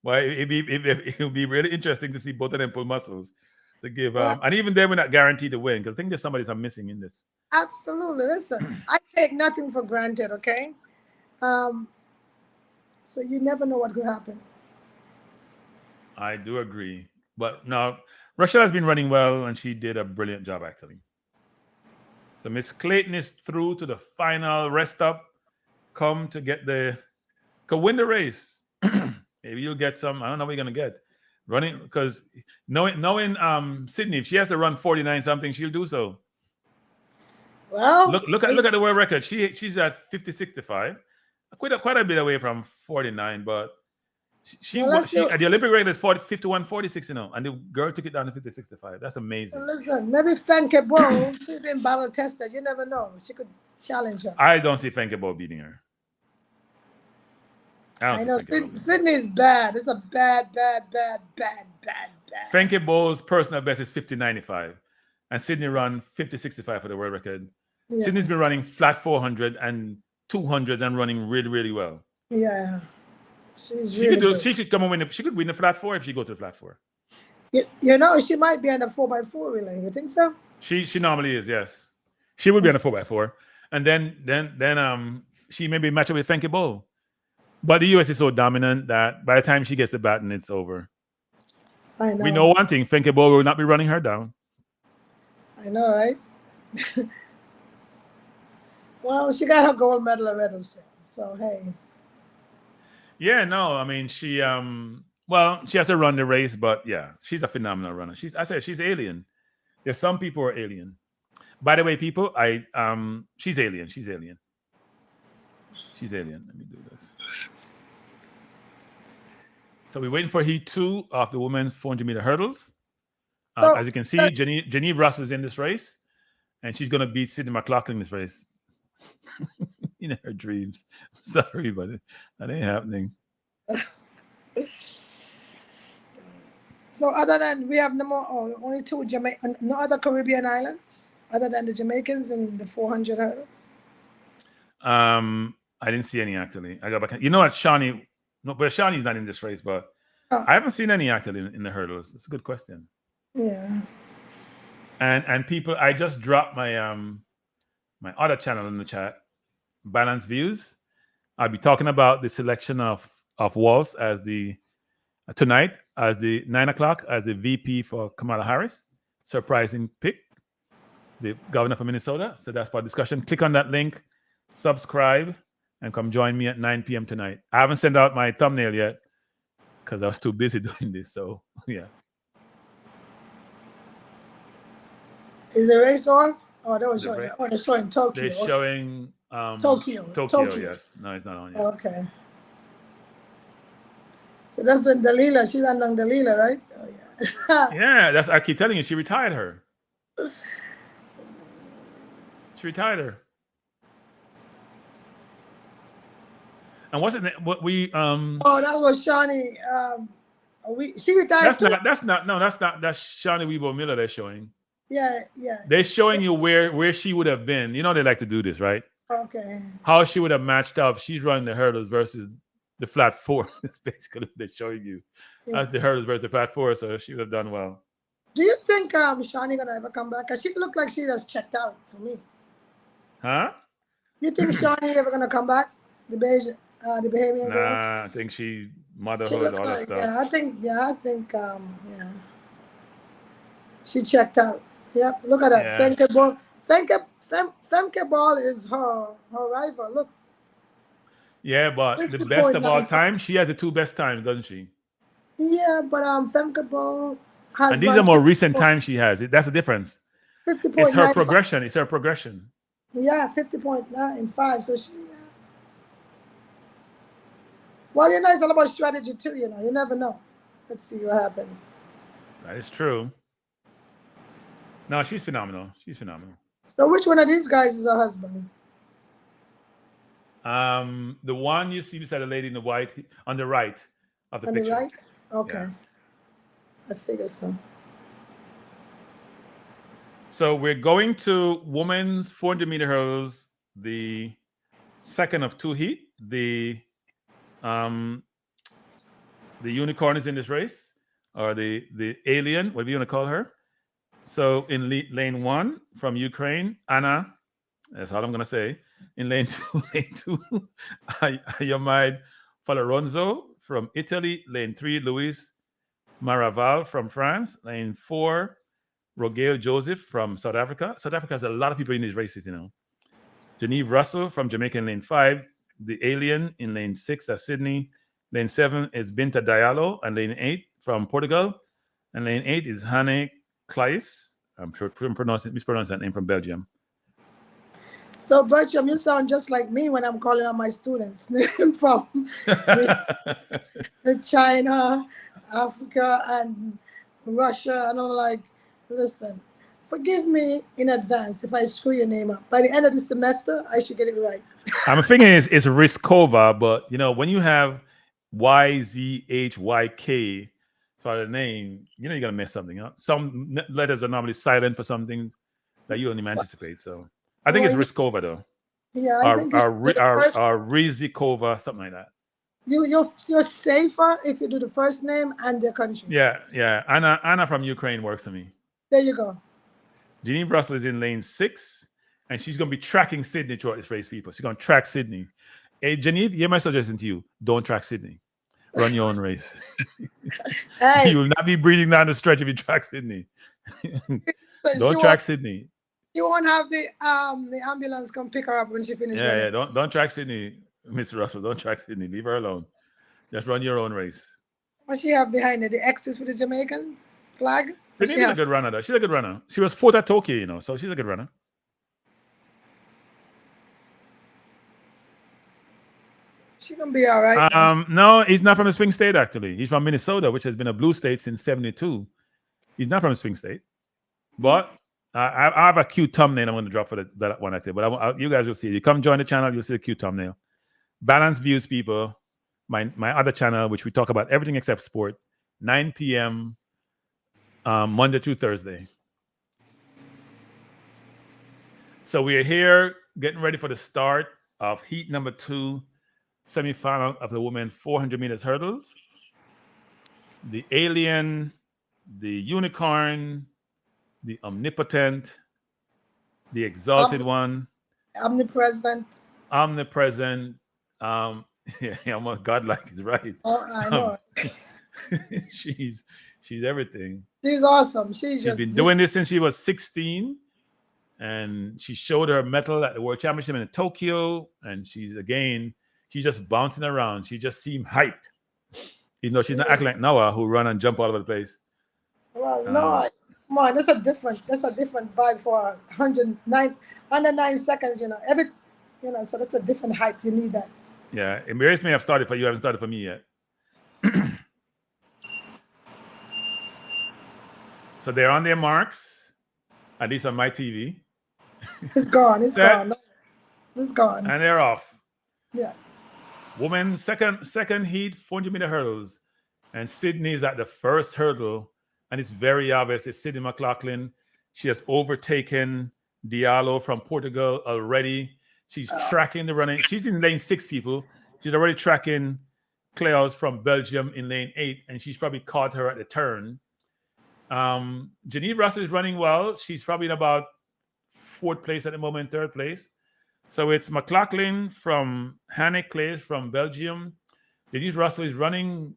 Well, it would be really interesting to see both of them pull muscles to give. And even then, we're not guaranteed to win because I think there's somebody's I'm missing in this. Absolutely. Listen, I take nothing for granted. Okay. So you never know what could happen. I do agree, but no, Russia has been running well, and she did a brilliant job actually. So Miss Clayton is through to the final rest up. Come to get could win the race. Maybe you'll get some. I don't know what you're gonna get. Running because knowing Sydney, if she has to run 49 something, she'll do so. Well, look at the world record. She's at 50.65, quite a bit away from 49, but she at the Olympic record is 51.46, and the girl took it down to 50.65. That's amazing. Well, listen, maybe Fenke Bowl, she's been battle tested. You never know. She could challenge her. I don't see Fenke Bowl beating her. I know Sydney's bad. It's a bad. Fenke Bowl's personal best is 50.95, and Sydney run 50.65 for the world record. Yeah. Sydney's been running flat 400 and 200s and running really, really well. Yeah, she could come and win. She could win the flat 4 if she go to the flat 4. You know, she might be on the 4x4 relay. You think so? She normally is. Yes, she would be on the 4x4, and then she maybe match up with Fenke Bowl. But the US is so dominant that by the time she gets the baton, it's over. I know. We know one thing: Fenke Bowl will not be running her down. I know, right? Well, she got her gold medal already, so hey. Yeah, no, I mean she has to run the race, but yeah, she's a phenomenal runner. She's alien. There's some people who are alien. By the way, people, she's alien. She's alien. Let me do this. So we're waiting for Heat 2 of the women's 400-meter hurdles. As you can see, Genevieve Russell is in this race, and she's going to beat Sydney McLaughlin in this race. In her dreams. Sorry, but that ain't happening. So other than we have only 2 no other Caribbean islands other than the Jamaicans and the 400 hurdles? I didn't see any actually. I got back. You know what, Shawnee? No, but Shawnee's not in this race, but I haven't seen any actually in the hurdles. That's a good question. Yeah. And people, I just dropped my my other channel in the chat, Balanced Views. I'll be talking about the selection of Walz as tonight as the 9 o'clock as the VP for Kamala Harris. Surprising pick, the governor from Minnesota. So that's part of discussion. Click on that link, subscribe, and come join me at 9 p.m. tonight. I haven't sent out my thumbnail yet because I was too busy doing this. So yeah. Is the race off? Oh, they're showing Tokyo. They're showing Tokyo. Yes. No, it's not on yet. Okay. So that's when Dalila, she ran down Dalila, right? Oh yeah. Yeah, I keep telling you, she retired her. She retired her. And what's it? What we Oh, that was Shawnee. She retired. That's not Shawnee Weebo Miller they're showing. Yeah. They're showing you where she would have been. You know they like to do this, right? Okay. How she would have matched up. She's running the hurdles versus the flat 4. That's basically what they're showing you. Yeah. That's the hurdles versus the flat 4, so she would have done well. Do you think Shawnee gonna ever come back? Cause she looked like she just checked out for me. Huh? You think Shawnee ever gonna come back? The Bahamian girl? Nah, I think she motherhood, all that stuff. Yeah, I think she checked out. Yep, look at that. Yeah. Femke Ball is her rival. Look. Yeah, but the best of all time, she has the 2 best times, doesn't she? Yeah, but Femke Ball has. And these are more recent times she has. That's the difference. 50.95. It's her progression. It's her progression. Yeah, 50.95. So she. Well, it's all about strategy too. You never know. Let's see what happens. That is true. No, she's phenomenal. She's phenomenal. So which one of these guys is her husband? The one you see beside the lady in the white on the right of the picture. On the right? Okay. Yeah. I figure so. So we're going to women's 400-meter hurdles, the second of 2 heat. The the unicorn is in this race, or the alien, whatever you want to call her. So in lane 1 from Ukraine, Anna, that's all I'm going to say. In lane 2, Ayamide Falaronzo from Italy. Lane 3, Luis Maraval from France. Lane 4, Rogelio Joseph from South Africa. South Africa has a lot of people in these races, you know. Genevieve Russell from Jamaica in lane 5. The Alien in lane 6, that's Sydney. Lane 7 is Binta Diallo. And lane 8 from Portugal. And lane 8 is Hane Kleis. I'm sure I'm mispronouncing that name, from Belgium. So, Bertram, you sound just like me when I'm calling on my students from China, Africa, and Russia. And I'm like, listen, forgive me in advance if I screw your name up. By the end of the semester, I should get it right. I'm thinking it's Riskova, but you know, when you have YZHYK for the name, you know you're gonna mess something up. Some letters are normally silent for something that you don't even anticipate. So I think it's Riskova though. Yeah, I think Rizikova, something like that. You're safer if you do the first name and the country. Yeah. Anna from Ukraine works for me. There you go. Jeanine Russell is in lane 6, and she's going to be tracking Sydney throughout this race, people. She's going to track Sydney. Hey, Genevieve, here's my suggestion to you. Don't track Sydney. Run your own race. Hey. You will not be breathing down the stretch if you track Sydney. Don't track Sydney. You won't have the ambulance come pick her up when she finishes. Yeah. Don't track Sydney, Miss Russell. Don't track Sydney. Leave her alone. Just run your own race. What she have behind her? The X's for the Jamaican flag? She's a good runner, though. She's a good runner. She was 4th at Tokyo, you know, so she's a good runner. She gonna be all right. No, he's not from a swing state, actually. He's from Minnesota, which has been a blue state since '72. He's not from a swing state. But I have a cute thumbnail I'm going to drop for that one active. But you guys will see it. You come join the channel, you'll see a cute thumbnail. Balanced Views, people. My other channel, which we talk about everything except sport, 9 p.m. Monday through Thursday. So we are here getting ready for the start of heat number 2, semi-final of the women 400 meters hurdles. The alien, the unicorn, the omnipotent, the exalted one, omnipresent. Yeah, almost godlike is right. Oh, I know. She's everything. She's awesome. She's been doing this since she was 16, and she showed her medal at the World Championship in Tokyo, and she's just bouncing around. She just seemed hyped. You know, she's not acting like Noah, who run and jump all over the place. Well, Noah, come on, that's a different vibe for under 9 seconds. You know, so that's a different hype. You need that. Yeah, Emirates may have started for you. Haven't started for me yet. So they're on their marks, at least on my TV. It's gone. It's gone. It's gone. And they're off. Yeah. Women, second heat, 400-meter hurdles. And Sydney is at the first hurdle. And it's very obvious. It's Sydney McLaughlin. She has overtaken Diallo from Portugal already. She's tracking the running. She's in lane 6, people. She's already tracking Cleos from Belgium in lane 8. And she's probably caught her at the turn. Genevieve Russell is running well. She's probably in about 4th place at the moment, 3rd place. So it's McLaughlin from Hane Kleis from Belgium. Genevieve Russell is running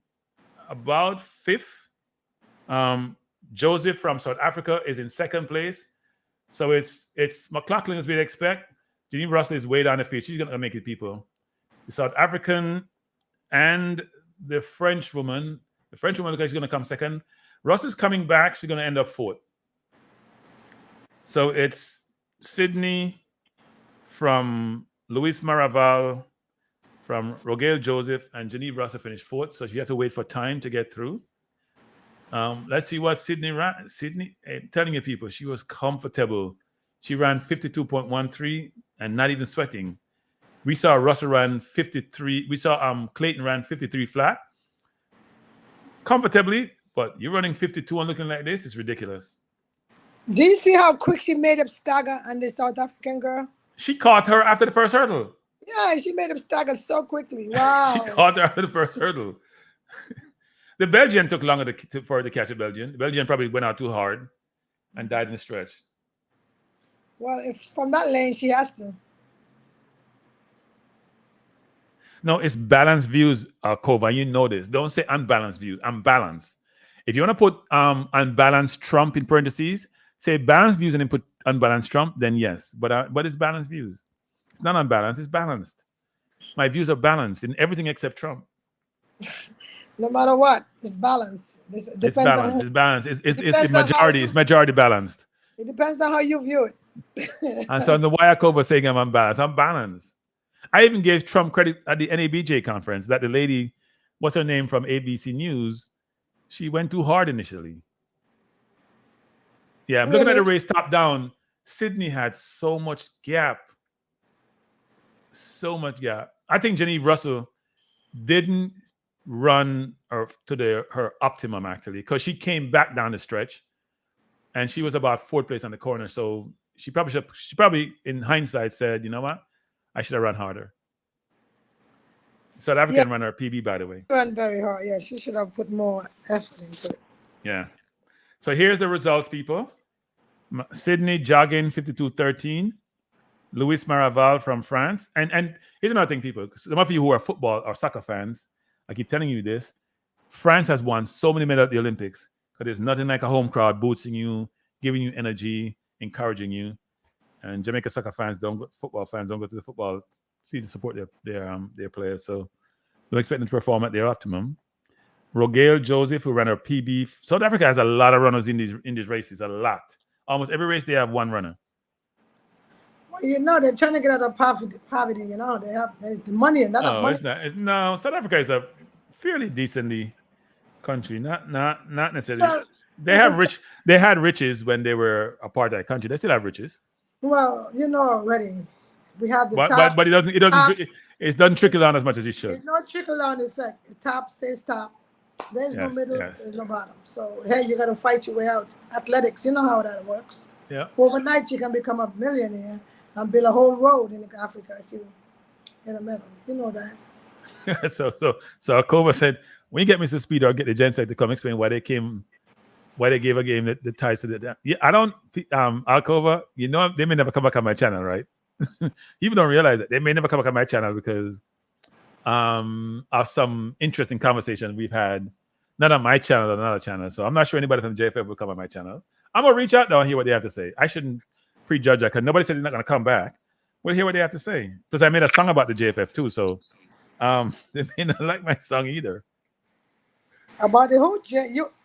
about 5th. Joseph from South Africa is in 2nd place. So it's McLaughlin as we'd expect. Genevieve Russell is way down the field. She's going to make it, people. The South African and the French woman. The French woman looks like she's going to come 2nd. Russell's coming back. She's going to end up 4th. So it's Sydney from Luis Maraval, from Rogelio Joseph, and Genevieve Russell finished 4th. So she has to wait for time to get through. Let's see what Sydney ran. Sydney, I'm telling you, people, she was comfortable. She ran 52.13 and not even sweating. We saw Russell run 53. We saw Clayton ran 53 flat. Comfortably, but you're running 52 and looking like this, it's ridiculous. Do you see how quick she made up stagger on the South African girl? She caught her after the first hurdle. Yeah, she made up stagger so quickly. Wow. She caught her after the first hurdle. The Belgian took longer for to catch a Belgian. The Belgian probably went out too hard and died in the stretch. Well, if from that lane, she has to. No, it's balanced views, Kova. You know this. Don't say unbalanced views. Unbalanced. If you want to put unbalanced Trump in parentheses, say balanced views and then put unbalanced Trump, then yes. But it's balanced views. It's not unbalanced. It's balanced. My views are balanced in everything except Trump. No matter what, it's balanced. It's balanced. It's balanced. It's the majority. It's majority balanced. It depends on how you view it. And so the Wayakova saying I'm unbalanced. I'm balanced. I even gave Trump credit at the NABJ conference that the lady, what's her name from ABC News, she went too hard initially. Yeah, I'm looking at the race top down. Sydney had so much gap. So much gap. I think Jenny Russell didn't run her optimum actually, because she came back down the stretch and she was about fourth place on the corner. So she probably in hindsight said, you know what? I should have run harder. South African runner PB, by the way. Run very hard. Yeah, she should have put more effort into it. Yeah. So here's the results, people. Sydney jogging 52.13. Luis Maraval from France. And here's another thing, people. Some of you who are football or soccer fans, I keep telling you this. France has won so many medals at the Olympics because there's nothing like a home crowd boosting you, giving you energy, encouraging you. And Jamaica soccer fans football fans don't go to the football field to support their players. So don't expect them to perform at their optimum. Rogale Joseph, who ran her PB. South Africa has a lot of runners in these races. A lot. Almost every race they have one runner. Well, you know, they're trying to get out of poverty. You know, there's the money and that. No, it's not. No, South Africa is a fairly decently country. Not necessarily. Well, they had riches when they were a part of that country. They still have riches. Well, you know already. We have the top. But it doesn't trickle down as much as it should. It's not trickle down effect. It's top stays top. There's no middle, there's no bottom. So hey, you gotta fight your way out. Athletics, you know how that works. Yeah. Overnight you can become a millionaire and build a whole road in Africa if you get a medal. You know that. So Akova said, when you get Mr. Speed, I'll get the Gen to come explain why they gave a game the ties to the. Yeah, I don't Alcova, you know, they may never come back on my channel, right? People don't realize that they may never come back on my channel because of some interesting conversation we've had, not on my channel, but another channel. So I'm not sure anybody from JFF will come on my channel. I'm gonna reach out though and hear what they have to say. I shouldn't prejudge that because nobody said he's not gonna come back. We'll hear what they have to say. Because I made a song about the JFF too, so they may not like my song either. About the whole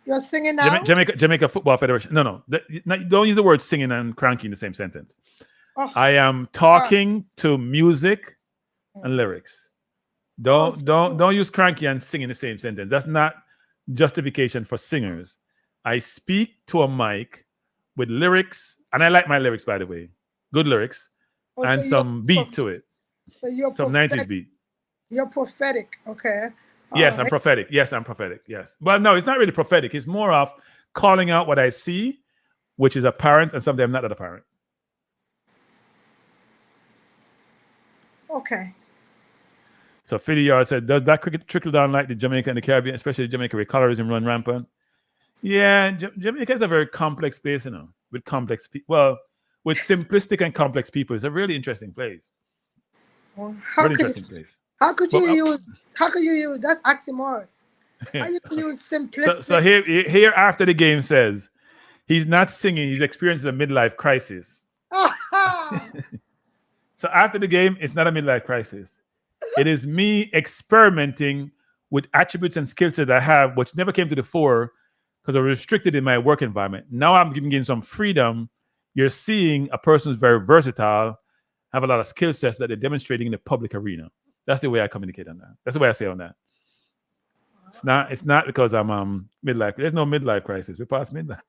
you're singing now? Jamaica Football Federation. No. Don't use the word singing and cranky in the same sentence. Oh. I am talking to music and lyrics. Don't use cranky and sing in the same sentence. That's not justification for singers. I speak to a mic with lyrics, and I like my lyrics, by the way. Good lyrics, and some beat to it. So you're some 90s beat. You're prophetic, okay? Yes, I'm prophetic. Yes, I'm prophetic. Yes. But no, it's not really prophetic. It's more of calling out what I see, which is apparent, and something I'm not that apparent. Okay. So Philly Yard said, does that cricket trickle down like the Jamaica and the Caribbean, especially Jamaica where colorism run rampant? Yeah, Jamaica is a very complex place, you know, with complex people. Well, with simplistic and complex people. It's a really interesting place. Well, place. How could you use that's oxymoron? How you use simplistic? So here after the game says he's not singing, he's experiencing a midlife crisis. So after the game, it's not a midlife crisis. It is me experimenting with attributes and skills that I have, which never came to the fore because I was restricted in my work environment. Now I'm giving some freedom. You're seeing a person who's very versatile, have a lot of skill sets that they're demonstrating in the public arena. That's the way I communicate on that. That's the way I say on that. It's not because I'm midlife. There's no midlife crisis. We're past midlife.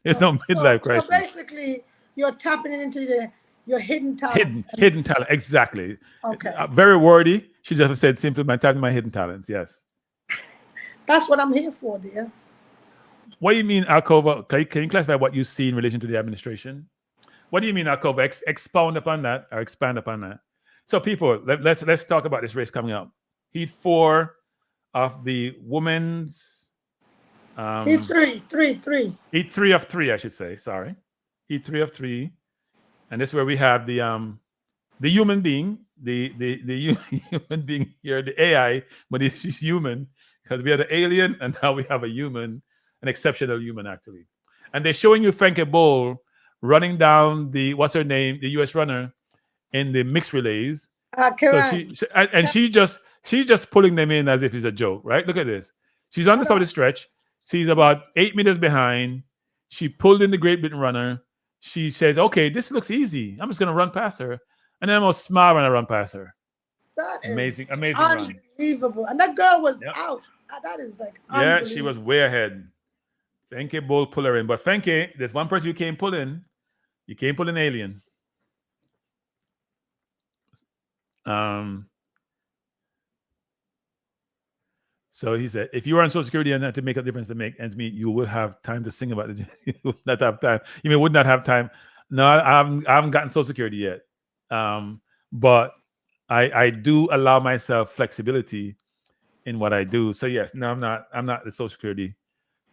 There's no midlife crisis. So basically, you're tapping into your hidden talents. Hidden talent, exactly. Okay. Very wordy. She just said simply, tapping my hidden talents. Yes. That's what I'm here for, dear. What do you mean, Alcova? Can you classify what you see in relation to the administration? What do you mean, Alcova? Expound upon that or expand upon that. So, people, let's talk about this race coming up. Heat 4, of the women's Heat three. Heat 3 of 3, I should say. Sorry. Heat 3 of 3. And this is where we have the human being, the human being here, the AI, but she's human because we had an alien and now we have a human, an exceptional human actually. And they're showing you Frankie Bowl running down the what's her name, the US runner in the mixed relays. So she's just pulling them in as if it's a joke, right? Look at this. She's on the top of the stretch. She's about 8 meters behind. She pulled in the Great Britain runner. She says, "Okay, this looks easy. I'm just gonna run past her." And then I'm gonna smile when I run past her. That amazing is run. Unbelievable. And that girl was out. That is like yeah, she was way ahead. Frankie Bull pull her in. But Frankie, there's one person you can't pull in. You can't pull an alien. So he said, if you are on Social Security and had to make a difference to make ends meet, you would have time to sing about it. You would not have time. You would not have time. No, I haven't gotten Social Security yet. But I do allow myself flexibility in what I do. So yes, no, I'm not the Social Security.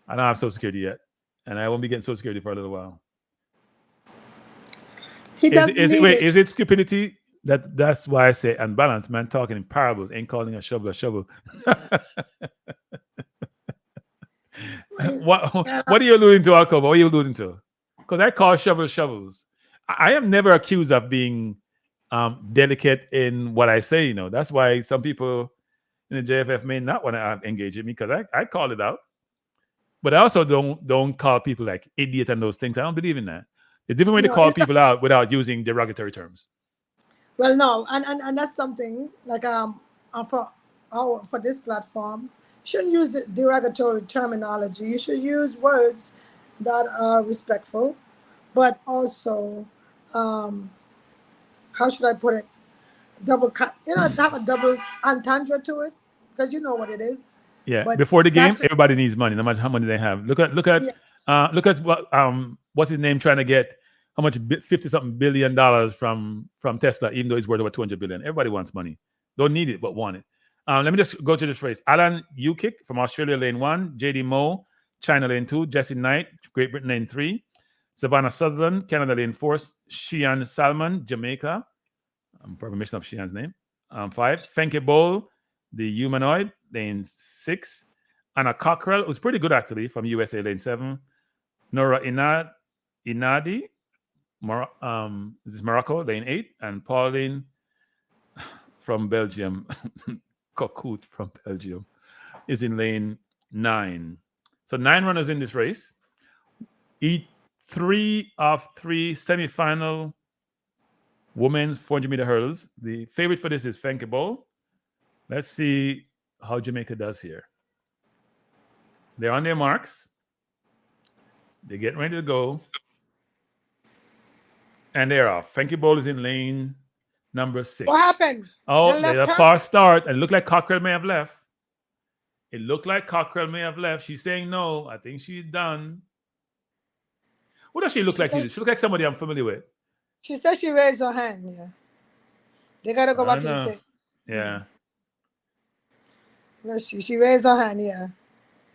I don't have Social Security yet. And I won't be getting Social Security for a little while. Is it stupidity? That's why I say unbalanced. Man talking in parables ain't calling a shovel a shovel. What are you alluding to, Alcoba? What are you alluding to? Because I call shovels shovels. I am never accused of being delicate in what I say. That's why some people in the JFF may not want to engage with me because I call it out. But I also don't call people like idiot and those things. I don't believe in that. There's a different way to call people out without using derogatory terms. Well, no, and that's something like for this platform, you shouldn't use the derogatory terminology. You should use words that are respectful, but also, how should I put it? Have a double entendre to it, because you know what it is. Yeah. But before the game, everybody needs money, no matter how money they have. Look at what's his name trying to get. How much $50-something billion from Tesla, even though it's worth over $200 billion. Everybody wants money. Don't need it, but want it. Let me just go to this race. Alan Ukick from Australia, lane 1. JD Moe, China, lane 2. Jesse Knight, Great Britain, lane 3. Savannah Sutherland, Canada, lane 4. Sheehan Salmon, Jamaica. I'm probably messing up Sheehan's name. 5. Fenke Bowl, the humanoid, lane 6. Anna Cockrell, who's pretty good actually, from USA, lane 7. Nora Inadi, this is Morocco, lane 8, and Pauline from Belgium, Cocoot from Belgium, is in lane 9. So 9 runners in this race. Eat 3 of 3 semi-final women's 400-meter hurdles. The favorite for this is Fenke Bowl. Let's see how Jamaica does here. They're on their marks. They're getting ready to go. And they're off. Frankie Bowl is in lane number 6. What happened? Oh, they had a false start. And it looked like Cockrell may have left. She's saying no. I think she's done. What does she look like? She looks like somebody I'm familiar with. She said she raised her hand. Yeah. They got to go back to the tape. Yeah. Let's see. She raised her hand, yeah.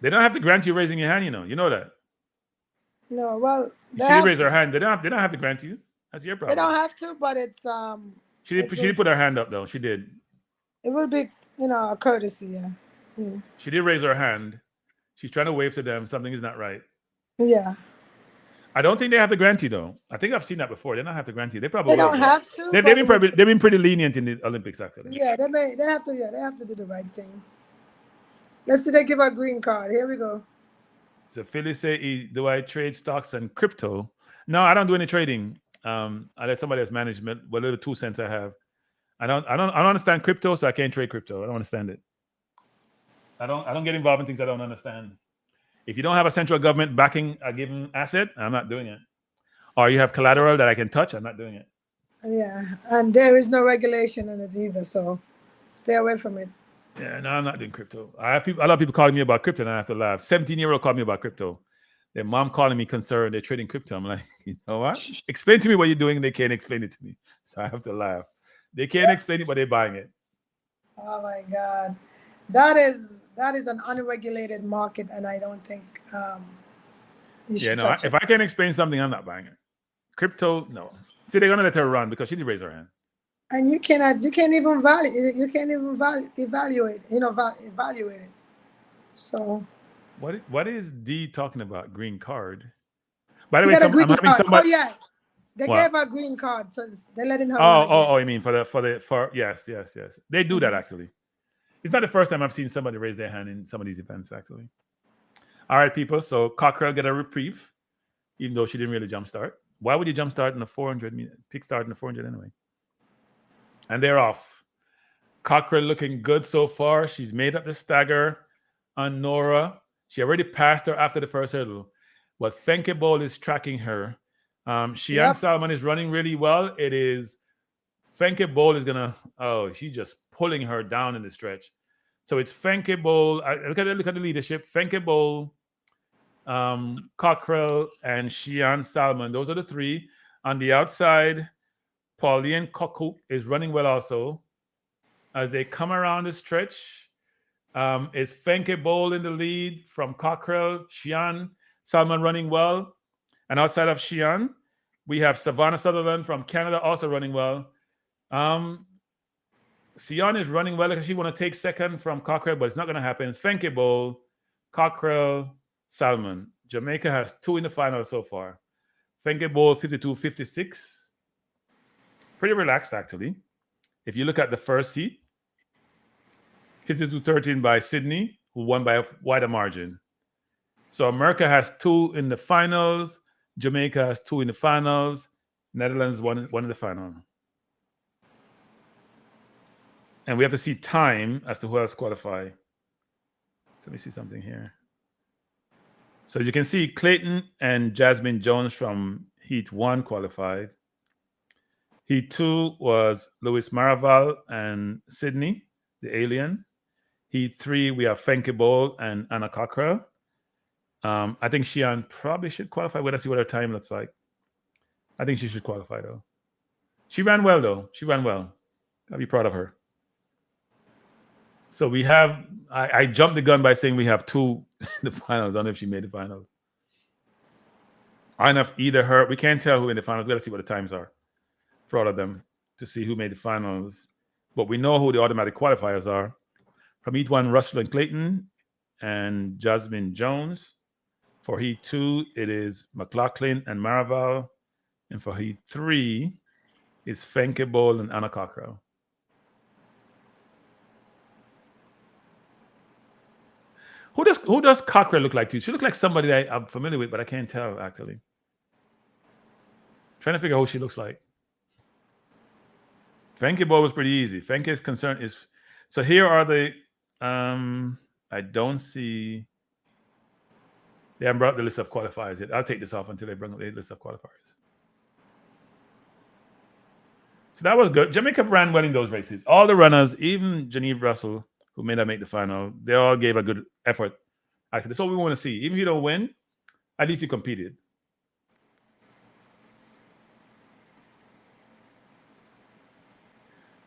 They don't have to grant you raising your hand, You know that. No, well. She did raise her hand. They don't have to grant you. That's your problem. They don't have to, but it's She did put her hand up though. She did. It will be, a courtesy, yeah. She did raise her hand. She's trying to wave to them. Something is not right. Yeah. I don't think they have to grant you though. I think I've seen that before. They don't have to grant you. They probably don't have to. They've been pretty lenient in the Olympics actually. Yeah, they have to. Yeah, they have to do the right thing. Let's see. They give her a green card. Here we go. So Philly say, do I trade stocks and crypto? No, I don't do any trading. I let somebody else manage what little 2 cents I have. I don't understand crypto, so I can't trade crypto. I don't understand it. I don't get involved in things I don't understand. If you don't have a central government backing a given asset, I'm not doing it. Or you have collateral that I can touch, I'm not doing it. Yeah, and there is no regulation in it either, so stay away from it. Yeah, no, I'm not doing crypto. I have a lot of people calling me about crypto, and I have to laugh. 17-year-old called me about crypto. Their mom calling me concerned. They're trading crypto. I'm like, you know what? Explain to me what you're doing. They can't explain it to me. So I have to laugh. They can't explain it, but they're buying it. Oh, my God. that is an unregulated market, and I don't think you should touch if it. I can explain something, I'm not buying it. Crypto, no. See, they're gonna let her run because she didn't raise her hand. And you can't even evaluate it. So what is D talking about? Green card. By the you way, got a green I'm having card. somebody. Oh yeah, they What? gave her a green card, so they're letting her. run again. I mean for yes. They do that actually. It's not the first time I've seen somebody raise their hand in some of these events actually. All right, people. So Cockrell get a reprieve, even though she didn't really jumpstart. Why would you jumpstart in the 400 pick start in the 400 anyway? And they're off. Cockrell looking good so far. She's made up the stagger on Nora. She already passed her after the first hurdle. But Fenke Bowl is tracking her. Shelly-Ann Salmon is running really well. It is Fenke Bowl is gonna. Oh, she's just pulling her down in the stretch. So it's Fenke Bowl. Look at the leadership. Fenke Bowl, Cockrell, and Shelly-Ann Salmon. Those are the three. On the outside, Pauline Cockhook is running well also. As they come around the stretch, is Fenke Bowl in the lead from Cockrell, Shelly-Ann Salmon running well. And outside of Shelly-Ann, we have Savannah Sutherland from Canada also running well. Shelly-Ann is running well because she want to take second from Cockrell, but it's not going to happen. It's Fenke Bowl, Cockrell, Salmon. Jamaica has 2 in the final so far. Fenke Bowl 52-56. Pretty relaxed, actually. If you look at the first heat, 52-13 by Sydney, who won by a wider margin. So America has 2 in the finals. Jamaica has 2 in the finals. Netherlands one in the final. And we have to see time as to who else qualify. So let me see something here. So as you can see, Clayton and Jasmine Jones from Heat 1 qualified. Heat 2 was Louis Maraval and Sydney, the alien. Heat 3, we have Fenke Bowl and Anna Cockrell. I think Shelly-Ann probably should qualify. Let's see what her time looks like. I think she should qualify, though. She ran well, though. She ran well. I'll be proud of her. So we have, I jumped the gun by saying we have 2 in the finals. I don't know if she made the finals. I enough either her, we can't tell who in the finals. We got to see what the times are for all of them to see who made the finals. But we know who the automatic qualifiers are. From Heat 1, Russell and Clayton and Jasmine Jones. For Heat 2, it is McLaughlin and Maraval. And for Heat 3, it's Fenke Bowl and Anna Cockrell. Who does Cockrell look like to you? She looks like somebody that I'm familiar with, but I can't tell, actually. Trying to figure out who she looks like. Fenke Bowl was pretty easy. Fenke's concern is... So here are the... I don't see... They haven't brought the list of qualifiers yet. I'll take this off until they bring up the list of qualifiers. So that was good. Jamaica ran well in those races. All the runners, even Genevieve Russell, who may not make the final, they all gave a good effort. Actually, that's what we want to see. Even if you don't win, at least you competed.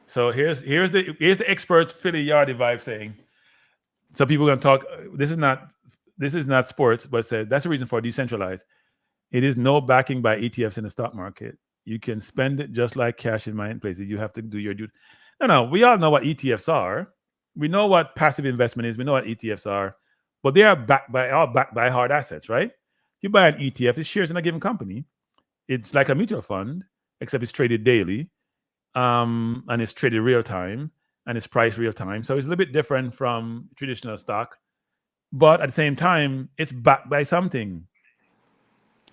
So here's the expert Philly Yardy vibe saying. Some people are going to talk. This is not sports, but said that's the reason for decentralized. It is no backing by ETFs in the stock market. You can spend it just like cash in my places. You have to do your due. No. We all know what ETFs are. We know what passive investment is. We know what ETFs are, but they are backed by hard assets, right? If you buy an ETF, it shares in a given company. It's like a mutual fund, except it's traded daily, and it's traded real time, and it's priced real time. So it's a little bit different from traditional stock, but at the same time, it's backed by something.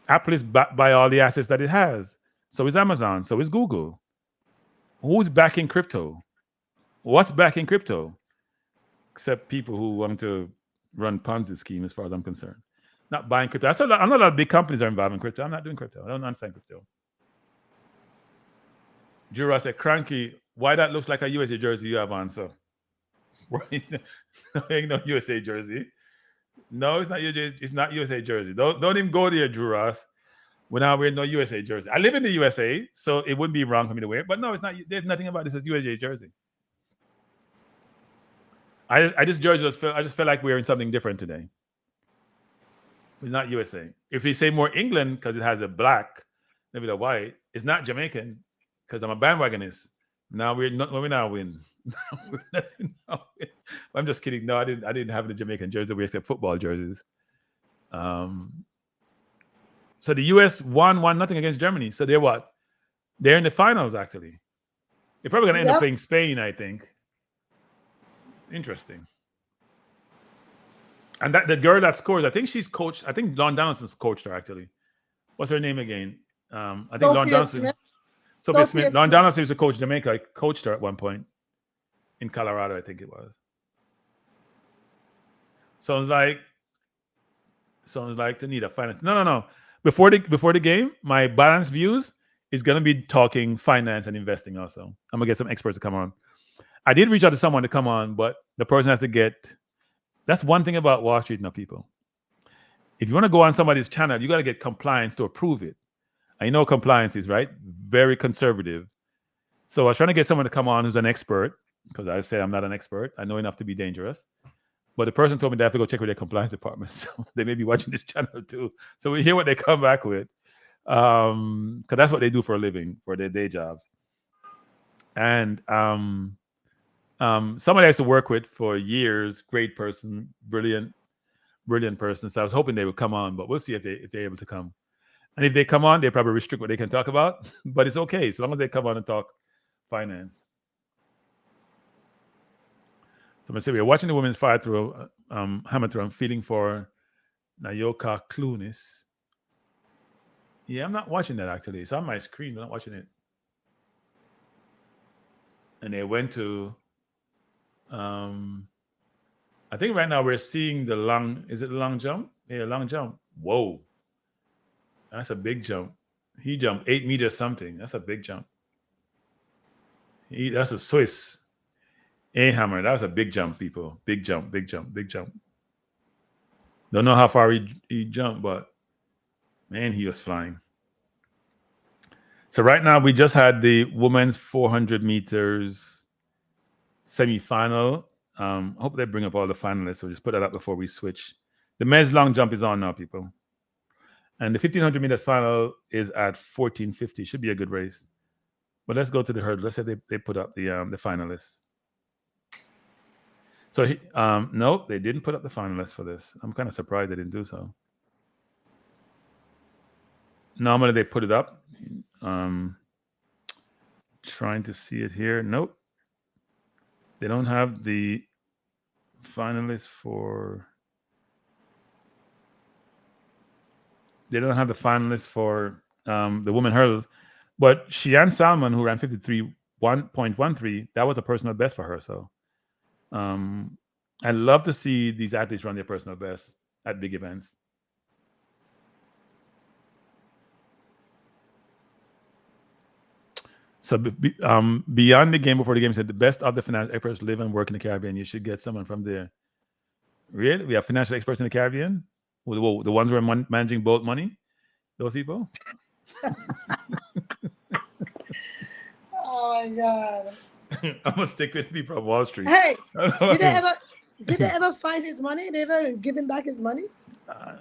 Apple is backed by all the assets that it has. So is Amazon. So is Google. Who's backing crypto? What's backing crypto? Except people who want to run Ponzi scheme, as far as I'm concerned. Not buying crypto. I know a lot of big companies are involved in crypto. I'm not doing crypto. I don't understand crypto. Jura said, Kranky, why that looks like a USA jersey you have on, so? Ain't no USA jersey. No, it's not USA jersey. Don't even go there, Jura. We're not wearing no USA jersey. I live in the USA, so it wouldn't be wrong for me to wear it. But no, it's not. There's nothing about this as USA jersey. I just felt like we were in something different today. It's not USA. If we say more England because it has a black, maybe the white, it's not Jamaican because I'm a bandwagonist. Now we now win. I'm just kidding. No, I didn't have the Jamaican jersey. We except football jerseys. So the US won 1-0 against Germany. So they're what? They're in the finals actually. They're probably gonna end up playing Spain, I think. Interesting. And that the girl that scores, I think she's coached. I think Lon Donaldson's coached her actually. What's her name again? I think Lon Donaldson. Sophia Smith. Lon Donaldson used to coach Jamaica. I coached her at one point in Colorado, I think it was. Sounds like to need a finance. No. Before the game, my balanced views is gonna be talking finance and investing also. I'm gonna get some experts to come on. I did reach out to someone to come on, but the person has to get. That's one thing about Wall Street now, people. If you want to go on somebody's channel, you got to get compliance to approve it. And you know compliance is, right? Very conservative. So I was trying to get someone to come on who's an expert, because I said I'm not an expert. I know enough to be dangerous. But the person told me they have to go check with their compliance department. So they may be watching this channel too. So we hear what they come back with. Because that's what they do for a living, for their day jobs. And somebody I used to work with for years, great person, brilliant person. So I was hoping they would come on, but we'll see if they're able to come. And if they come on, they probably restrict what they can talk about, but it's okay so long as they come on and talk finance. So I'm gonna say we're watching the women's fire through hammer through. I'm feeling for Nayoka Clunis. Yeah, I'm not watching that actually. It's on my screen, but I'm not watching it. And they went to I think right now we're seeing the long, is it the long jump? Yeah, long jump. Whoa. That's a big jump. He jumped 8 meters something. That's a big jump. That's a Swiss. A-hammer. That was a big jump, people. Big jump, big jump, big jump. Don't know how far he jumped, but man, he was flying. So right now we just had the women's 400 meters semi-final. Hope they bring up all the finalists. So just put that up before we switch. The men's long jump is on now, people. And the 1500 meter final is at 14:50. Should be a good race. But let's go to the hurdle. Let's say they put up the finalists. So nope, they didn't put up the finalists for this. I'm kind of surprised they didn't do so. Normally they put it up. Trying to see it here. Nope. They don't have the finalists for. They don't have the finalists for the women hurdles, but Shian Salmon, who ran 53.13, that was a personal best for her. So I love to see these athletes run their personal best at big events. So beyond the game, before the game, said the best of the financial experts live and work in the Caribbean. You should get someone from there. Really? We have financial experts in the Caribbean? The ones who are managing boat money? Those people? Oh my God. I'm gonna stick with people on Wall Street. Hey, did they ever find his money? They ever give him back his money?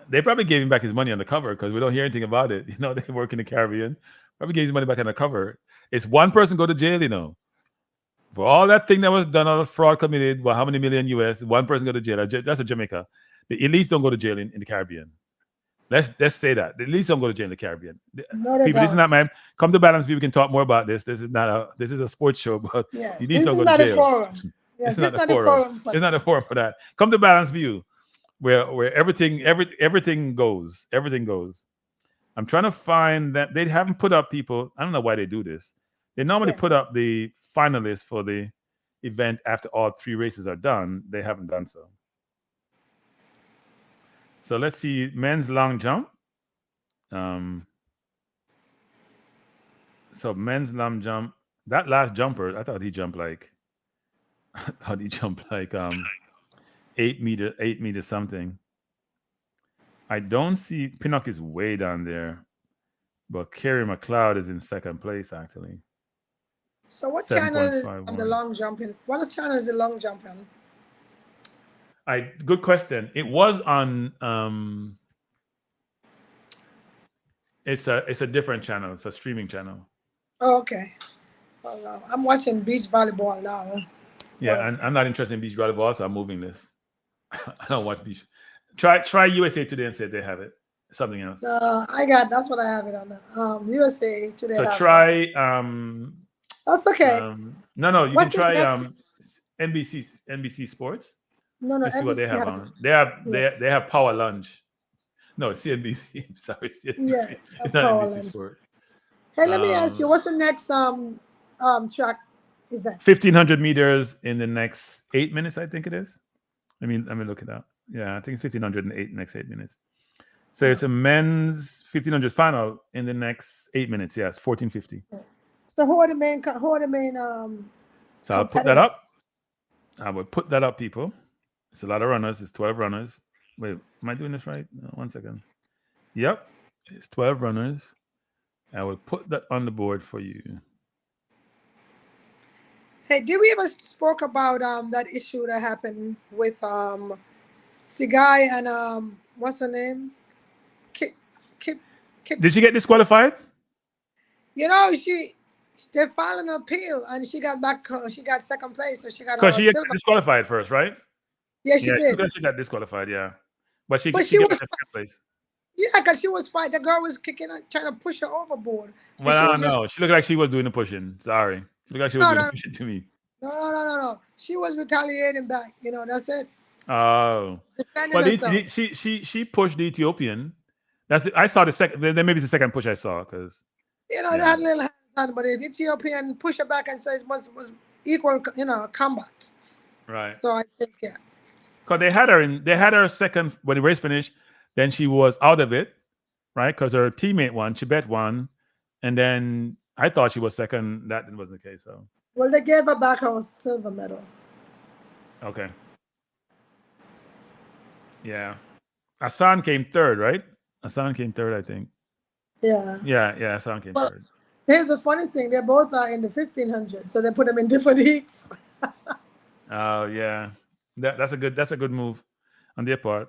They probably gave him back his money on the cover because we don't hear anything about it. You know, they work in the Caribbean. Probably gave his money back on the cover. It's one person go to jail, you know. For all that thing that was done, all the fraud committed, well, how many million US? One person go to jail. That's a Jamaica. The elites don't go to jail in the Caribbean. Let's say that. The elites don't go to jail in the Caribbean. No, people, this is not man. Come to Balance. We can talk more about this. This is a sports show, but yeah, you need to go to jail. Forum. Yeah, this is not the forum. It's not a forum for that. Come to Balance View, where everything goes. Everything goes. I'm trying to find that they haven't put up people. I don't know why they do this. They normally put up the finalists for the event after all 3 races are done. They haven't done so. So let's see men's long jump. So men's long jump. That last jumper, I thought he jumped like 8 meters something. I don't see Pinnock is way down there, but Kerry McLeod is in second place actually. So what channel is the long jumping? What channel is the long jumping? Good question. It was on. It's a different channel. It's a streaming channel. Oh, okay. Well, I'm watching beach volleyball now. Yeah, and I'm not interested in beach volleyball, so I'm moving this. I don't watch beach. Try USA Today and say they have it. Something else. That's what I have it on. USA Today. So try that's okay. No, you can try NBC Sports. No, Let's see what they have on. They have Power Lunch. No, CNBC. I'm sorry, CNBC. Yeah, it's not NBC Sport. Hey, let me ask you, what's the next track event? 1,500 meters in the next 8 minutes, I think it is. Let me look it up. Yeah, I think it's 1,500 in the next 8 minutes. So it's a men's 1,500 final in the next 8 minutes. Yes, 14:50. So who are the main? So I'll put that up. I will put that up, people. It's a lot of runners. It's 12 runners. Wait, am I doing this right? No, 1 second. Yep, it's 12 runners. I will put that on the board for you. Hey, did we ever spoke about that issue that happened with Sigai and what's her name? Kip. Did she get disqualified? You know, they filed an appeal and she got back. She got second place, so she got. Because she got disqualified first, right? Yeah, she did. She got disqualified, yeah. But she was second place. Yeah, because she was fighting. The girl was kicking her, trying to push her overboard. Well, I don't know. She looked like she was doing the pushing. Sorry. She looked like she was doing the pushing to me. No. She was retaliating back. You know, that's it. Oh. But she pushed the Ethiopian. I saw the second. Then maybe it's the second push I saw because. You know, they had little hands on, but the Ethiopian pushed her back and says was equal. You know, combat. Right. So I think Because they had her second when the race finished. Then she was out of it, right? Because her teammate won, Chibet won, and then I thought she was second. That wasn't the case. So. Well, they gave her back her silver medal. Okay. Yeah. Hassan came third, right? Hassan came third, I think. Yeah. Yeah. Hassan came third. Here's the funny thing: they both are in the 1,500, so they put them in different heats. Oh yeah, that's a good move on their part.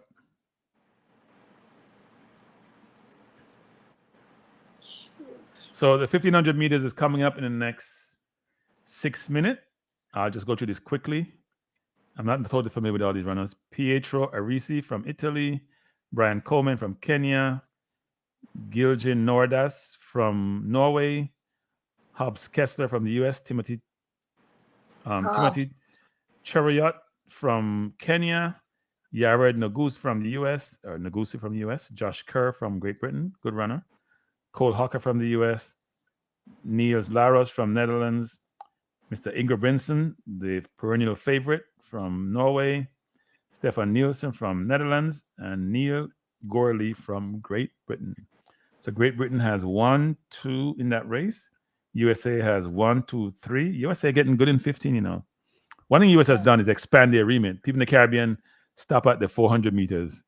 So the 1,500 meters is coming up in the next 6 minutes. I'll just go through this quickly. I'm not totally familiar with all these runners. Pietro Arisi from Italy, Brian Coleman from Kenya, Gilgin Nordas from Norway, Hobbs Kessler from the U.S., Timothy Chariot from Kenya, Yared Nagusi from the U.S., Josh Kerr from Great Britain, good runner, Cole Hawker from the U.S., Niels Laros from Netherlands, Mr. Ingebrigtsen, the perennial favorite from Norway, Stefan Nielsen from Netherlands, and Neil Gorley from Great Britain. So Great Britain has 1, 2 in that race. USA has 1, 2, 3. USA getting good in 15, you know. One thing US has done is expand their remit. People in the Caribbean stop at the 400 meters.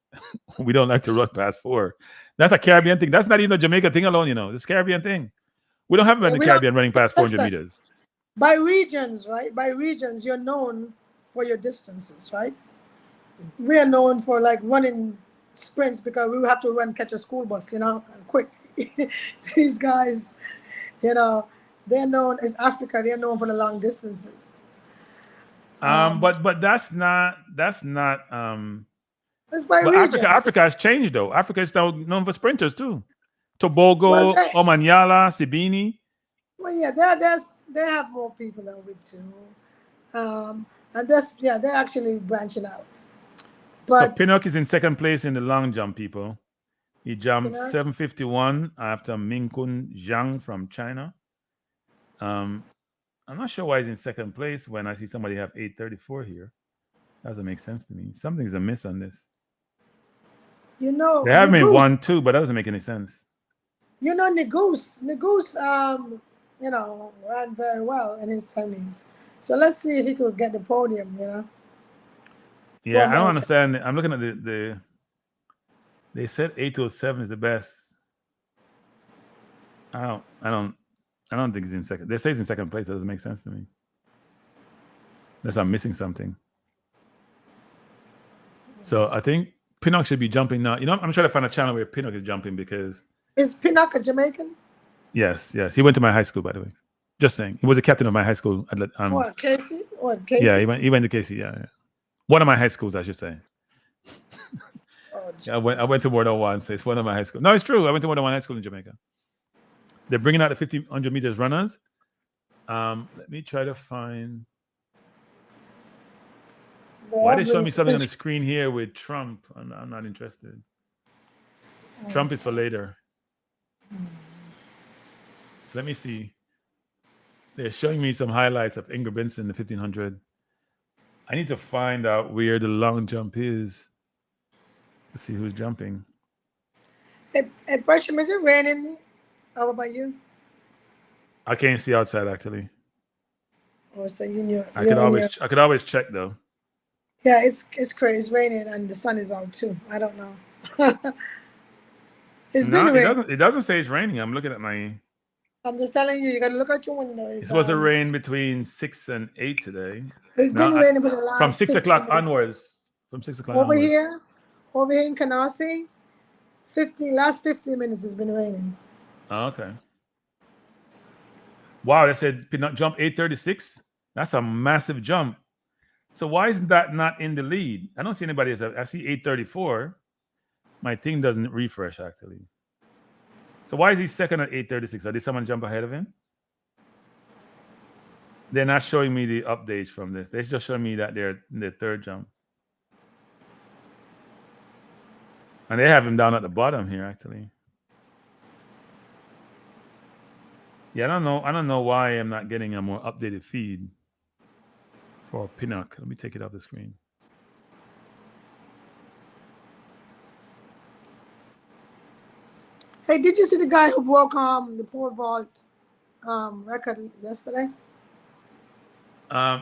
We don't like to run past 4. That's a Caribbean thing. That's not even a Jamaica thing alone, you know. It's a Caribbean thing. We don't have them in the Caribbean running past 400 meters. By regions, right? By regions, you're known for your distances, right? We are known for like running sprints because we have to catch a school bus, you know, quick. These guys, you know, they're known as Africa. They're known for the long distances. But that's not. That's by region. Africa has changed though. Africa is now known for sprinters too. Tobago, Omanyala, Sibini. Well, yeah, they have more people than we do, and they're actually branching out. But so Pinnock is in second place in the long jump, people. He jumped 7:51 after Mingkun Zhang from China. I'm not sure why he's in second place when I see somebody have 8:34 here. That doesn't make sense to me. Something's amiss on this. You know, they have made 1, 2, but that doesn't make any sense. You know, Negus, you know, ran very well in his semis. So let's see if he could get the podium, you know. Yeah, I don't understand. I'm looking at the they said 8:07 is the best. I don't think he's in second. They say he's in second place. That doesn't make sense to me. Unless I'm missing something. So I think Pinnock should be jumping now. You know, I'm trying to find a channel where Pinnock is jumping because Is Pinnock a Jamaican? yes, he went to my high school, by the way. Just saying, he was a captain of my high school. What, Casey? What, Casey? Yeah, he went to Casey. Yeah. One of my high schools, I should say. Oh, Yeah, I went to more than one, so it's one of my high schools. No, it's true. I went to more than one high school in Jamaica. They're bringing out the 1500 meters runners. Let me try to find. Why they show me something on the screen here with Trump? I'm not interested. Trump is for later. So let me see. They're showing me some highlights of Ingrid Benson, the 1500. I need to find out where the long jump is to see who's jumping. Hey, Bertram, is it raining over by you? I can't see outside actually. Or so you knew? I could always check though. Yeah, it's crazy. It's raining and the sun is out too. I don't know. It's been raining. It doesn't say it's raining. I'm looking at my. I'm just telling you, you gotta look at your window. It's supposed to rain between 6 and 8 today. It's been raining for the last from 6 o'clock 15 minutes. onwards. From 6 o'clock Over onwards. here in Canarsie, last 15 minutes has been raining. Oh, okay. Wow, they said jump 836. That's a massive jump. So why isn't that not in the lead? I don't see anybody else. I see 834. My thing doesn't refresh actually. So why is he second at 836? Did someone jump ahead of him? They're not showing me the updates from this. They're just showing me that they're in the third jump. And they have him down at the bottom here, actually. Yeah, I don't know why I'm not getting a more updated feed for Pinnock. Let me take it off the screen. Hey, did you see the guy who broke the pole vault record yesterday?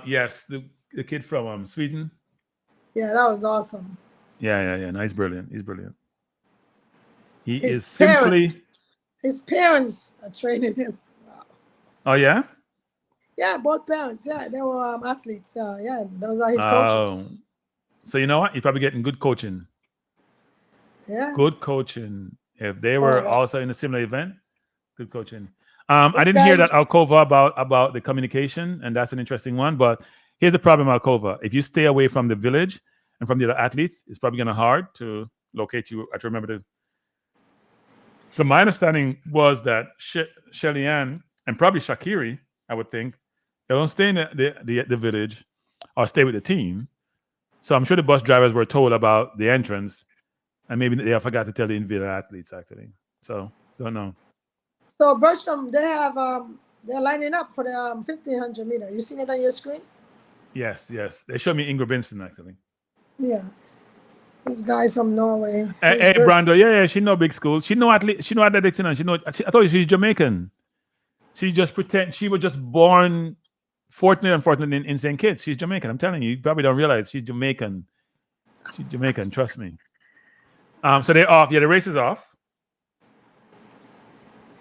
Yes, the kid from Sweden. Yeah, that was awesome. Yeah. No, he's brilliant. He's brilliant. His parents are training him. Wow. Oh yeah. Yeah, both parents. Yeah, they were athletes. Yeah, those are his coaches. So you know what? You're probably getting good coaching. Yeah. Good coaching. If they were also in a similar event, good coaching. I didn't hear that Alcova about the communication, and that's an interesting one. But here's the problem, Alcova. If you stay away from the village and from the other athletes, it's probably gonna be hard to locate you. I have to remember So my understanding was that Shelly-Ann and probably Shakiri, I would think, they don't stay in the village or stay with the team. So I'm sure the bus drivers were told about the entrance, and maybe they forgot to tell the individual athletes actually. So don't know. So Bertram, they have they're lining up for the 1500 meter. You seen it on your screen? Yes. They showed me Ingrid Benson actually. Yeah. This guy from Norway. Hey Brando, yeah, she know big school. She know athletics, and I thought she's Jamaican. She just pretend she was just born fortunate in St. Kitts. She's Jamaican. I'm telling you probably don't realize she's Jamaican. She's Jamaican, trust me. So they're off. Yeah, the race is off.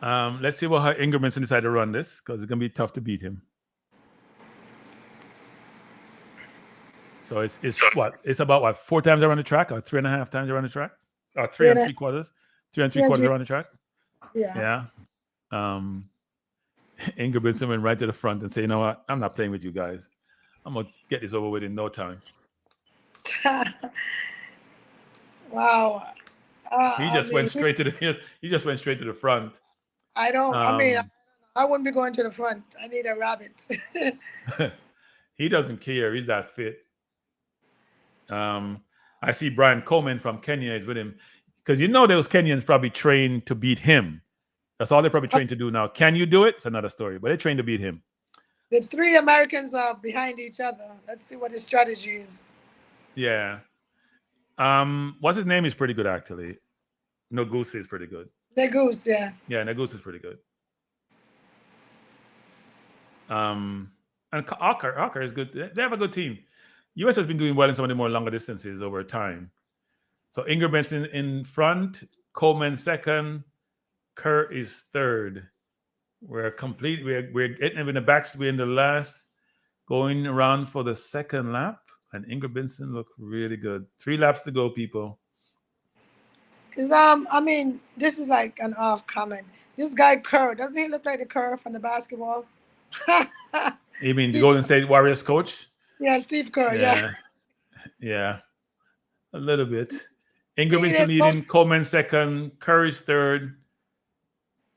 Let's see how Ingrid Benson decided to run this, because it's gonna be tough to beat him. So it's about 4 times around the track, or 3.5 times around the track, or 3 and 3/4, 3 and 3/4 around the track. Yeah. Ingrid Benson went right to the front and said, "You know what? I'm not playing with you guys. I'm gonna get this over with in no time." Wow. He just went straight to the front. I wouldn't be going to the front. I need a rabbit. He doesn't care. He's that fit. I see Brian Coleman from Kenya is with him, because those Kenyans probably trained to beat him. That's all they're probably trained to do now. Can you do it? It's another story, but they're trained to beat him. The 3 Americans are behind each other. Let's see what his strategy is. Yeah. What's his name is pretty good actually. Noguchi is pretty good. Negus, yeah. Yeah, Negus is pretty good. And Hawker is good. They have a good team. US has been doing well in some of the more longer distances over time. So Ingrid Benson in front, Coleman second, Kerr is third. We're complete. We're getting in the backs. We're in the last, going around for the second lap. And Ingrid Benson looked really good. 3 laps to go, people. I mean, this is like an off comment. This guy Kerr, doesn't he look like the Kerr from the basketball? You mean the Steve Golden Kerr. State Warriors coach? Yeah, Steve Kerr. Yeah. Yeah. A little bit. Ingrid He Benson did leading, Coleman second, Curry's third,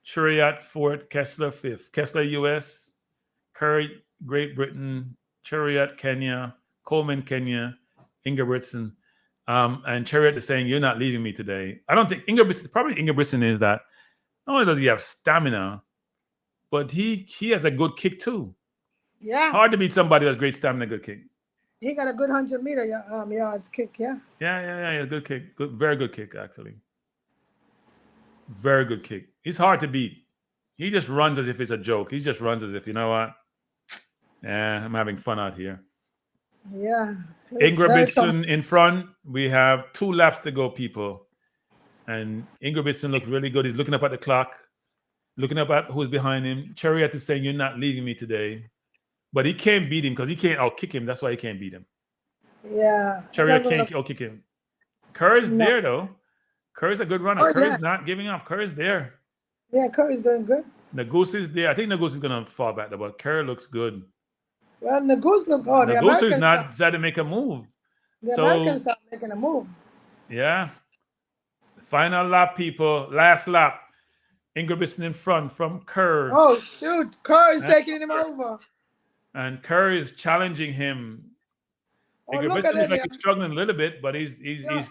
Chariot fourth, Kessler fifth. Kessler US, Curry Great Britain, Chariot Kenya, Coleman Kenya, Ingrid Benson. And Chariot is saying, "You're not leaving me today." I don't think Ingrid Benson is that. Not only does he have stamina, but he has a good kick too. Yeah. Hard to beat somebody who has great stamina, good kick. He got a good 100-meter yards kick. Yeah. Yeah. Good kick. Very good kick, actually. Very good kick. He's hard to beat. He just runs as if it's a joke. He just runs as if, you know what? Yeah, I'm having fun out here. Yeah. Ingrid Benson in front. We have 2 laps to go, people. And Ingrid Benson looks really good. He's looking up at the clock, looking up at who's behind him. Chariot is saying, "You're not leaving me today." But he can't beat him because he can't outkick him. That's why he can't beat him. Yeah. Chariot can't outkick him. Kerr's there, though. Kerr's a good runner. Oh, Kerr's yeah. not giving up. Kerr's there. Yeah, Kerr's doing good. Nagus is there. I think Nagus is going to fall back, though, but Kerr looks good. Well, Nagus look. Oh, the Nagus Americans is not decided to make a move. The Americans start making a move. Yeah. Final lap, people. Last lap. Ingrid Benson in front from Kerr. Oh, shoot. Kerr is taking him over. And Kerr is challenging him. Oh, Ingrid look Benson at is like him. he's struggling a little bit, but he's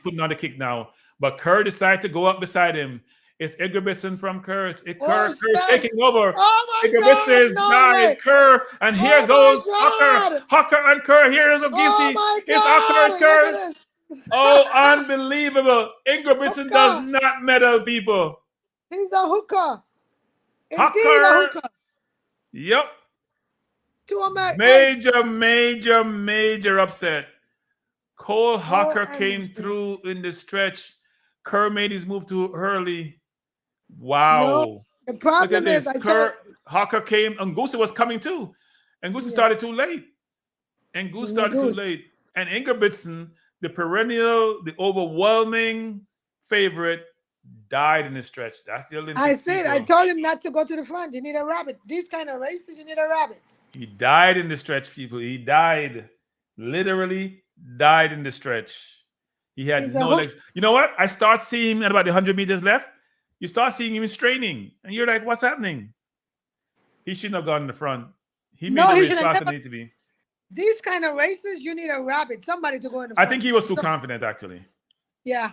putting on the kick now. But Kerr decided to go up beside him. It's Ingrid Benson from Kerr. Kerr's taking over. Oh, my Ingrid God. Benson, No way. Kerr, and here Oh, goes my God. Hucker and Kerr. Here is Ogisi. Oh, my It's God. Hucker's Look at Kerr. this. Oh, unbelievable. Ingrid Benson does not meddle, people. He's a hooker. Indeed, Hucker. a hooker. Yep. To a Major upset. Cole Hucker came through in the stretch. Kerr made his move too early. Wow. No, the problem is, Hucker came, and Goose was coming too. And Goose started too late. And Ingrid Benson, the perennial, the overwhelming favorite, died in the stretch. That's the Olympics. I told him not to go to the front. You need a rabbit. These kind of races, you need a rabbit. He died in the stretch, people. He died. Literally died in the stretch. He had no legs. You know what? I start seeing him at about 100 meters left. You start seeing him straining. And you're like, what's happening? He shouldn't have gone in the front. He made the race faster than need to be. These kind of races, you need a rabbit. Somebody to go in the front. I think he was too confident, actually. Yeah.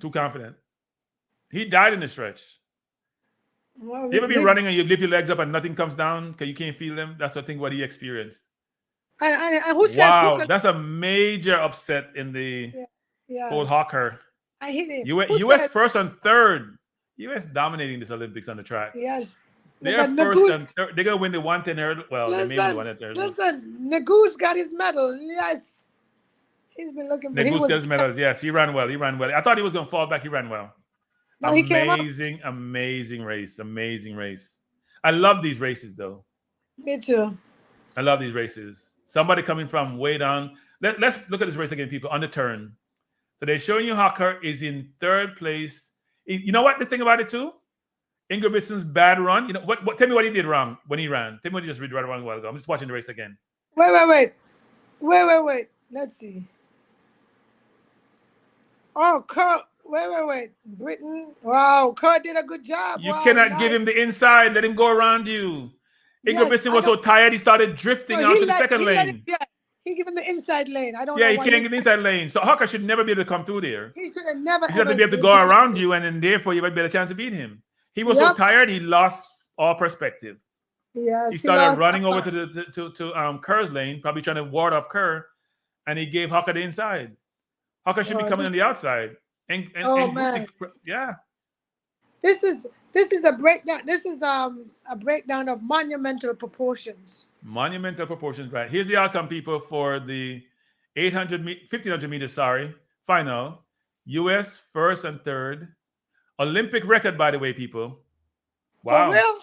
Too confident. He died in the stretch. Well, you ever be running and you lift your legs up and nothing comes down because you can't feel them? That's what I think what he experienced. And who says wow, that's a major upset in the whole Hucker. I hit it. U.S. first and third. U.S. dominating this Olympics on the track. Yes. They're first and third. They're going to win the 110 hurdle. Well, they maybe won it. Listen, Nagus got his medal. Yes. He's been looking for Nagus got his medals. Yes, he ran well. I thought he was going to fall back. He ran well. No, Amazing race. I love these races, though. Me too. I love these races. Somebody coming from way down. Let's look at this race again, people, on the turn. So they're showing you Hucker is in third place. You know what the thing about it, too? Ingrid Benson's bad run. You know what? Tell me what he did wrong when he ran. Tell me what he just did wrong a while ago. I'm just watching the race again. Wait. Let's see. Oh, Kurt. Wait. Britain. Wow, Kurt did a good job. You cannot give him the inside. Let him go around you. Ingrid Benson was so tired, he started drifting onto the second lane. He gave him the inside lane. I don't know. Yeah, he can't get the inside lane. So Hucker should never be able to come through there. He should have never. He should have to be able to go around you, and then therefore you might be able a chance to beat him. He was so tired, he lost all perspective. Yes, he started running over to Kerr's lane, probably trying to ward off Kerr, and he gave Hucker the inside. Hucker should be coming on the outside. Man. Yeah. This is a breakdown. This is a breakdown of monumental proportions. Monumental proportions, right? Here's the outcome, people, for the 1500 meters, final. U.S. first and third. Olympic record, by the way, people. Wow. For real?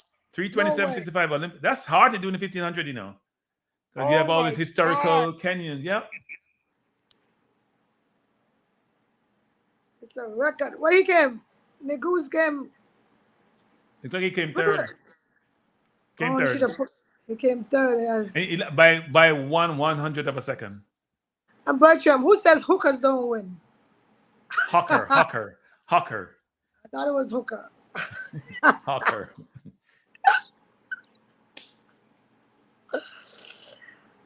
327.65 Olympic. That's hard to do in the 1500, you know. Because you have all these historical canyons. Yep. It's a record. What he came? Negus came. Looks like he came third. Came Oh, he third. should have put. He came third. Yes. By 1/100th of a second. And Bertram, who says hookers don't win? Hawker. I thought it was hooker. Hawker.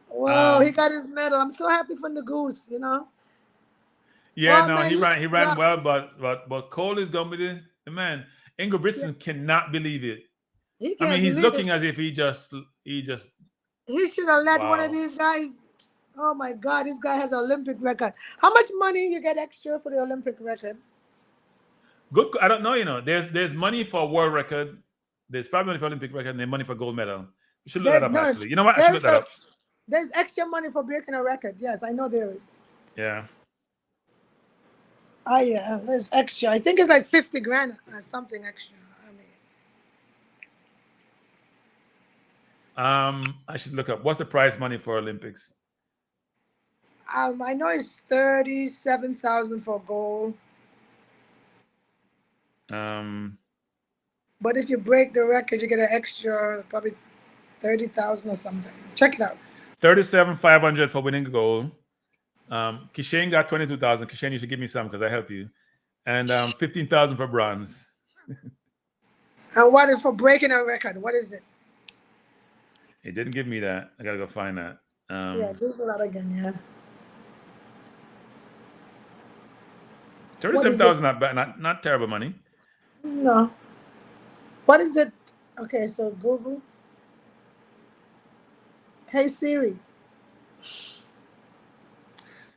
Whoa, he got his medal. I'm so happy for Negus, you know. Yeah, Well, no, man, he ran yeah. well, but Cole is gonna be the man. Ingebrigtsen cannot believe it. He I can't mean, he's believe looking it. as if he just He should have let one of Wow. these guys. Oh my God, this guy has an Olympic record. How much money you get extra for the Olympic record? good. I don't know, you know. There's money for world record. There's probably money for Olympic record, and then money for gold medal. You should look that up actually. You know what? I should look that up. There's extra money for breaking a record. Yes, I know there is. Yeah. Oh yeah, there's extra. I think it's like 50 grand or something extra. I mean, I should look up what's the prize money for Olympics. I know it's 37,000 for gold. But if you break the record, you get an extra probably 30,000 or something. Check it out. 37,500 for winning gold. Kishane got 22,000. Kishane, you should give me some because I help you. And 15,000 for bronze. And what is for breaking a record? What is it? It didn't give me that. I gotta go find that. Yeah, Google that again. Yeah. 37,000 not bad, not terrible money. No. What is it? Okay, so Google. Hey Siri.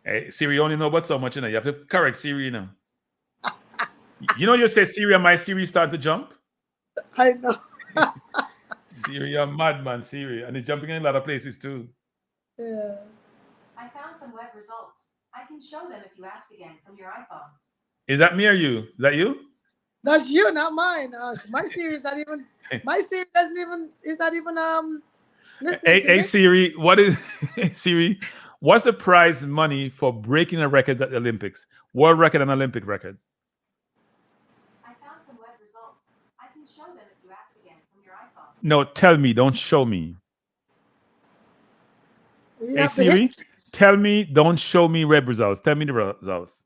Hey, Siri only know about so much, you know. You have to correct Siri, you know. You know, you say Siri and my Siri start to jump. I know. Siri, you're a madman, Siri, and it's jumping in a lot of places too. Yeah. I found some web results. I can show them if you ask again from your iPhone. Is that me or you? Is that you? That's you, not mine. My Siri is not even. My Siri doesn't even. Is not even listening to Hey me. Siri, what is Siri? What's the prize money for breaking a record at the Olympics? World record and Olympic record. I found some web results. I can show them if you ask again from your iPhone. No, tell me, don't show me. You Hey have to Siri, hit- tell me, don't show me web results. Tell me the results.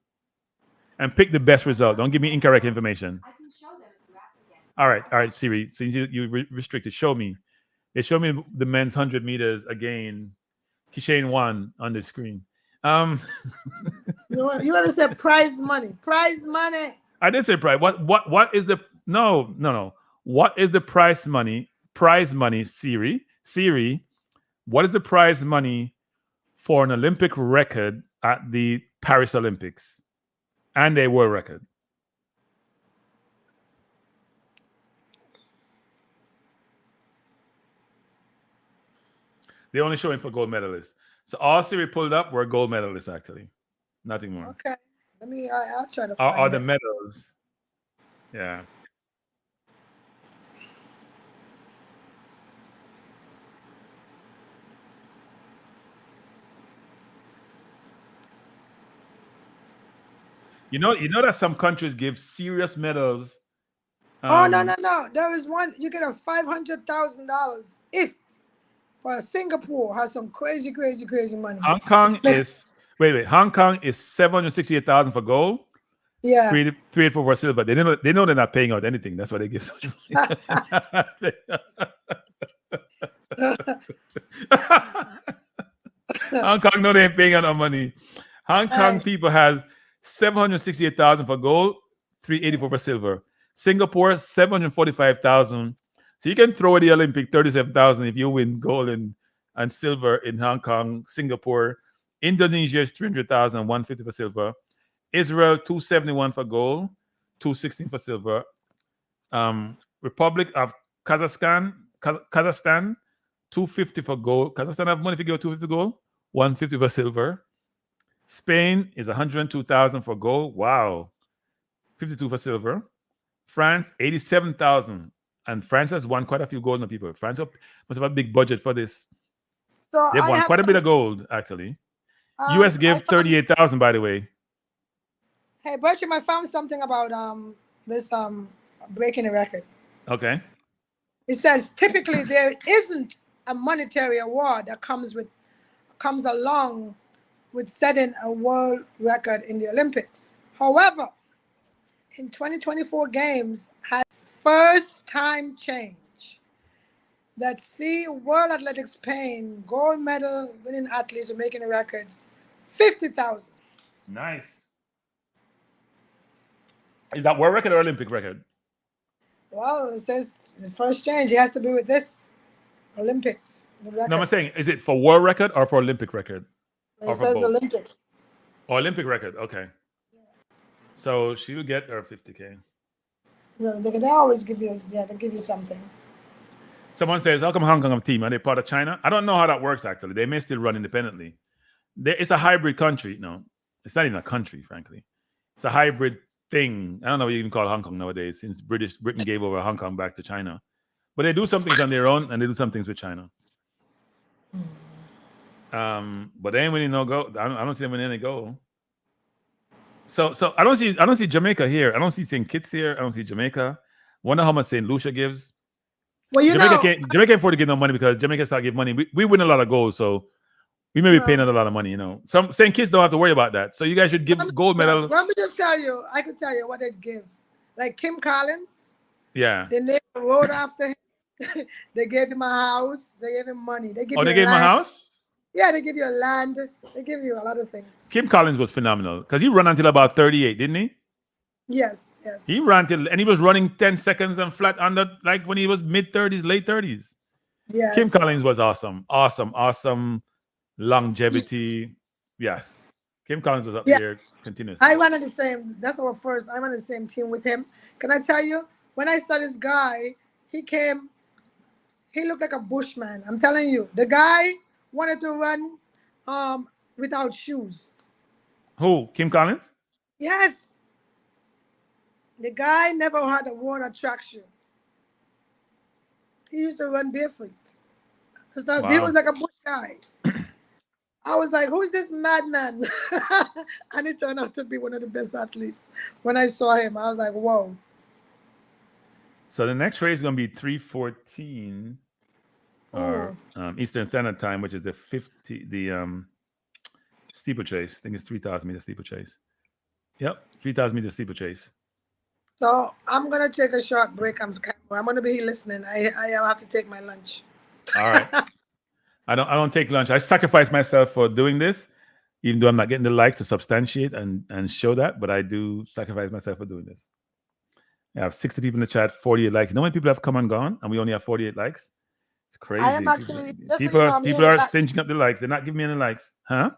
And pick the best result. Don't give me incorrect information. I can show them if you ask again. All right, Siri. Since you restricted, show me. They show me the men's 100 meters again. Kishane won on the screen. You want to say prize money? Prize money. I did say prize. What is the no? What is the prize money? Prize money, Siri. Siri, what is the prize money for an Olympic record at the Paris Olympics and a world record? They're only showing for gold medalists. So all Siri pulled up were gold medalists, actually. Nothing more. Okay. Let me. I'll try to find Are the it. medals? Yeah. You know that some countries give serious medals. Oh no. There is one. You get a $500,000 if for Singapore has some crazy money. Hong Kong is Hong Kong is 768,000 for gold. Yeah. 384 for silver. They know they're not paying out anything. That's why they give so much money. Hong Kong know they ain't paying out no money. Hong Kong people has 768,000 for gold, 384 for silver. Singapore 745,000. So you can throw the Olympic 37,000 if you win gold and silver in Hong Kong, Singapore. Indonesia is 300,000, 150 for silver. Israel 271 for gold, 216 for silver. Republic of Kazakhstan 250 for gold. Kazakhstan have money if you go 250 for gold, 150 for silver. Spain is 102,000 for gold. Wow. 52 for silver. France 87,000. And France has won quite a few gold people. France must have a big budget for this. So They've won quite a bit of gold, actually. US gave 38,000, by the way. Hey, Bertram, I found something about this breaking a record. Okay. It says typically there isn't a monetary award that comes along with setting a world record in the Olympics. However, in 2024 games had first time change that see World Athletics paying gold medal winning athletes who are making records 50,000. Nice. Is that world record or Olympic record? Well, it says the first change. It has to be with this Olympics. No, I'm saying, is it for world record or for Olympic record? It says Olympics. Oh, Olympic record. Okay. So she will get her 50K. No, they always give you, they give you something. Someone says, how come Hong Kong have a team? Are they part of China? I don't know how that works, actually. They may still run independently. It's a hybrid country. No, it's not even a country, frankly. It's a hybrid thing. I don't know what you even call Hong Kong nowadays, since Britain gave over Hong Kong back to China. But they do some things on their own, and they do some things with China. But they ain't winning no go. I don't see them winning any go. So I don't see Jamaica here. I don't see St. Kitts here. I don't see Jamaica. Wonder how much St. Lucia gives. Well, Jamaica can't afford to give no money because Jamaica start give money. We win a lot of goals, so we may be paying out a lot of money. Some St. Kitts don't have to worry about that. So you guys should give gold medal. Let me just tell you. I can tell you what they'd give. Like Kim Collins. Yeah. They named a road after him. They gave him a house. They gave him money. They gave they gave him a house? Yeah, they give you a land. They give you a lot of things. Kim Collins was phenomenal because he ran until about 38, didn't he? Yes. He ran and he was running 10 seconds and flat under, like when he was mid-30s, late 30s. Yes. Kim Collins was awesome longevity. Yes. Kim Collins was up there continuously. I ran in the same, that's our first, I ran in the same team with him. Can I tell you, when I saw this guy, he looked like a bushman. I'm telling you, the guy wanted to run without shoes. Who? Kim Collins? Yes. The guy never had a water traction. He used to run barefoot. Wow. He was like a bush guy. I was like, who's this madman? And it turned out to be one of the best athletes. When I saw him, I was like, whoa. So the next race is going to be 3:14 or Eastern Standard Time, which is the steeplechase. I think it's 3,000 meter steeplechase. Yep, 3,000 meter steeplechase. So I'm gonna take a short break. I'm gonna be listening. I have to take my lunch. All right. I don't take lunch. I sacrifice myself for doing this, even though I'm not getting the likes to substantiate and show that, but I do sacrifice myself for doing this. I have 60 people in the chat, 48 likes. You know when people have come and gone and we only have 48 likes? It's crazy. I am actually people are stinging up the likes. They're not giving me any likes. Huh?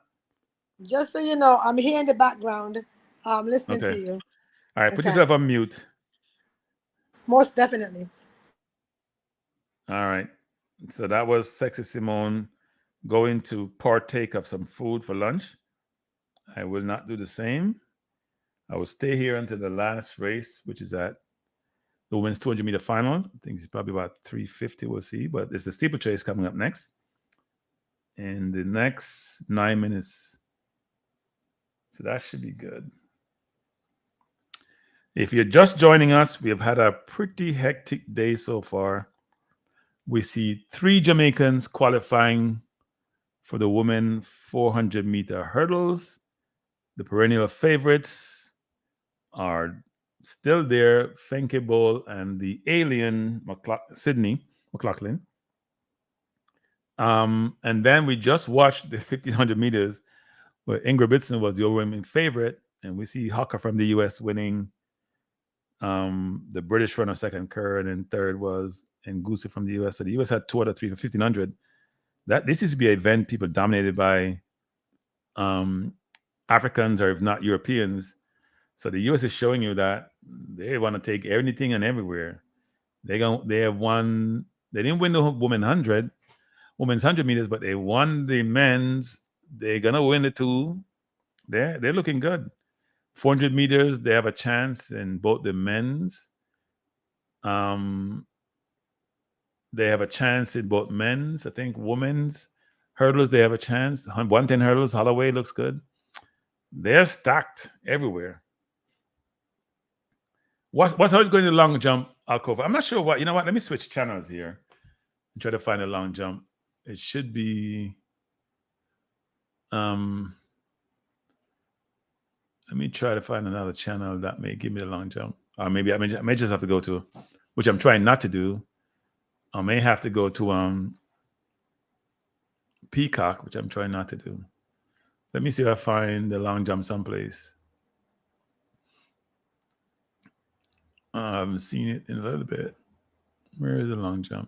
Just so you know, I'm here in the background listening to you. All right, put yourself on mute. Most definitely. All right. So that was Sexy Simone going to partake of some food for lunch. I will not do the same. I will stay here until the last race, which is at the women's 200 meter finals. I think it's probably about 350. We'll see. But there's the steeplechase coming up next. In the next 9 minutes. So that should be good. If you're just joining us, we have had a pretty hectic day so far. We see 3 Jamaicans qualifying for the women 400 meter hurdles. The perennial favorites are still there, Fenke Bowl and the alien Sydney McLaughlin. And then we just watched the 1500 meters where Ingrid Bitson was the overwhelming favorite. And we see Hawker from the US winning. The British runner second, Kerr, and then third was Ngusi from the US. So the US had 2 out of 3 for 1500. This used to be an event people dominated by Africans or if not Europeans. So the US is showing you that they want to take anything and everywhere. They have won. They didn't win the women's 100 meters, but they won the men's. They're gonna win the 2. They're looking good. 400 meters, they have a chance in both the men's. They have a chance in both men's. I think women's hurdles, they have a chance. 110 hurdles, Holloway looks good. They're stacked everywhere. What's how it's going to long jump alcova? I'm not sure what. You know what? Let me switch channels here and try to find a long jump. It should be. Let me try to find another channel that may give me the long jump. Or maybe I may just have to go to, which I'm trying not to do. I may have to go to Peacock, which I'm trying not to do. Let me see if I find the long jump someplace. I haven't seen it in a little bit. Where is the long jump?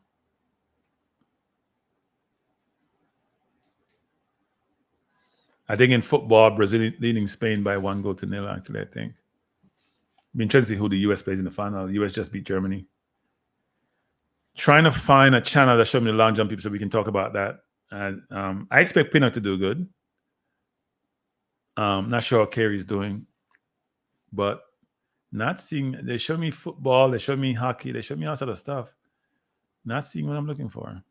I think in football, Brazil leading Spain by 1-0, actually, I think. Be interesting to see who the US plays in the final. The US just beat Germany. Trying to find a channel that shows me the long jump people so we can talk about that. I expect Pinnock to do good. Not sure how Kerry's doing, but not seeing. They show me football, they show me hockey, they show me all sort of stuff. Not seeing what I'm looking for.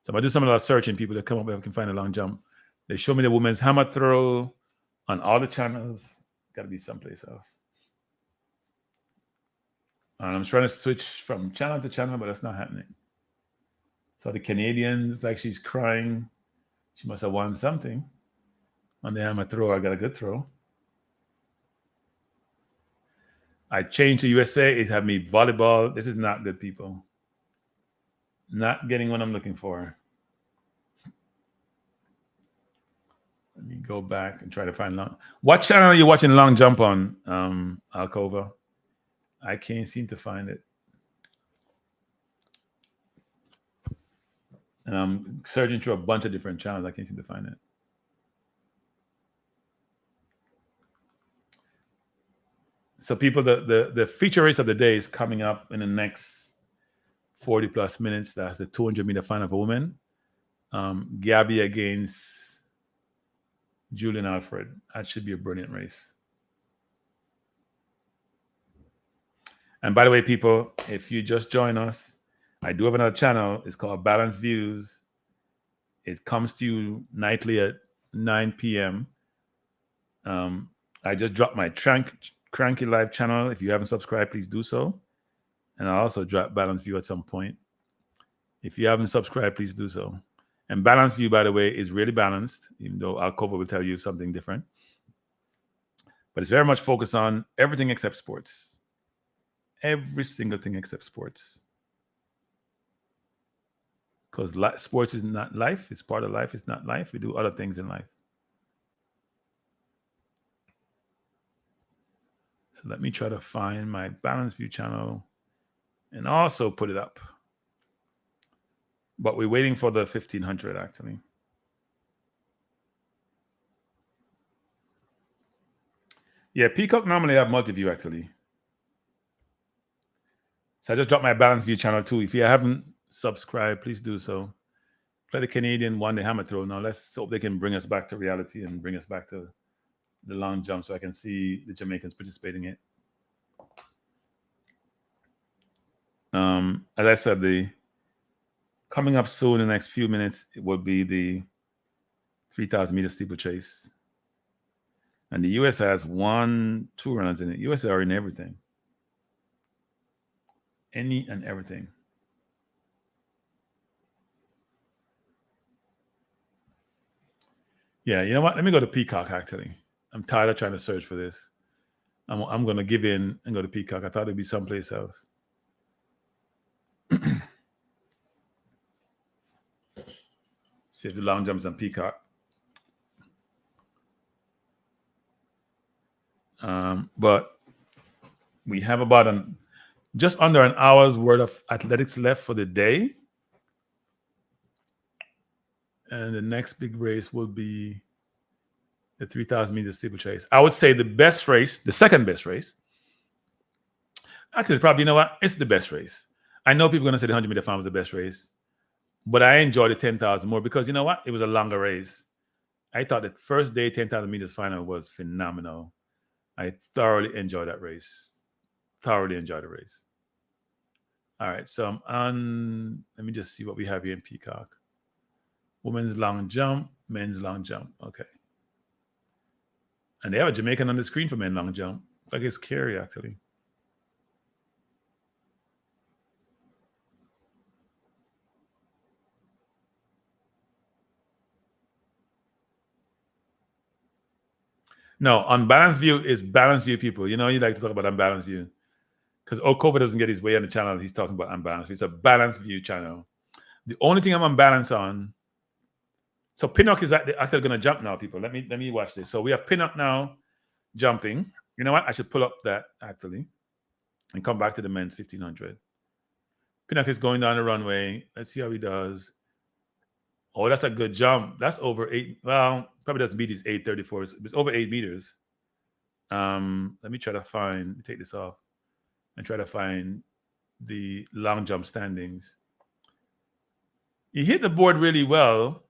So I do some of that searching, people that come up with can find a long jump. They show me the women's hammer throw on all the channels. Got to be someplace else. And I'm trying to switch from channel to channel, but that's not happening. So the Canadian, like she's crying. She must have won something. On the hammer throw, I got a good throw. I changed to USA. It had me volleyball. This is not good, people. Not getting what I'm looking for. Let me go back and try to find long. What channel are you watching long jump on, Alcova? I can't seem to find it. And I'm searching through a bunch of different channels. I can't seem to find it. So people, the feature race of the day is coming up in the next 40 plus minutes. That's the 200-meter final for women. Gabby against Julien Alfred. That should be a brilliant race. And by the way, people, if you just join us, I do have another channel. It's called Balanced Views. It comes to you nightly at 9 p.m. I just dropped my Kranky Live channel. If you haven't subscribed, please do so. And I'll also drop Balanced View at some point. If you haven't subscribed, please do so. And Balanced View, by the way, is really balanced, even though Alcova will tell you something different. But it's very much focused on everything except sports. Every single thing except sports. Because sports is not life. It's part of life. It's not life. We do other things in life. So let me try to find my Balanced View channel and also put it up. But we're waiting for the 1500, actually. Yeah, Peacock normally have multi-view, actually. So I just dropped my Balanced View channel, too. If you haven't subscribed, please do so. Play the Canadian one, the hammer throw. Now, let's hope they can bring us back to reality and bring us back to the long jump so I can see the Jamaicans participating in it. As I said, the coming up soon in the next few minutes, it will be the 3,000-meter steeplechase. And the US has 1, 2 runners in it. US are in everything. Any and everything. Yeah, you know what? Let me go to Peacock, actually. I'm tired of trying to search for this. I'm going to give in and go to Peacock. I thought it'd be someplace else. See if the long jumps on Peacock. But we have about just under an hour's worth of athletics left for the day. And the next big race will be the 3,000-meter steeplechase. I would say the best race, the second best race. Actually, probably, you know what? It's the best race. I know people are going to say the 100-meter final was the best race. But I enjoyed the 10,000 more because, you know what? It was a longer race. I thought the first day 10,000 meters final was phenomenal. I thoroughly enjoyed that race. Thoroughly enjoyed the race. All right, so I'm on. Let me just see what we have here in Peacock. Women's long jump, men's long jump. Okay. And they have a Jamaican on the screen for men's long jump. Like it's scary, actually. No, unbalanced view is balanced view people. You know, you like to talk about unbalanced view. Because Okova doesn't get his way on the channel. He's talking about unbalanced. It's a balanced view channel. The only thing I'm unbalanced on. So Pinnock is actually going to jump now, people. Let me watch this. So we have Pinnock now jumping. You know what? I should pull up that actually and come back to the men's 1500. Pinnock is going down the runway. Let's see how he does. Oh, that's a good jump. That's over 8. Well, probably doesn't beat his 834. It's over 8 meters. Let me try to find, take this off and try to find the long jump standings. He hit the board really well,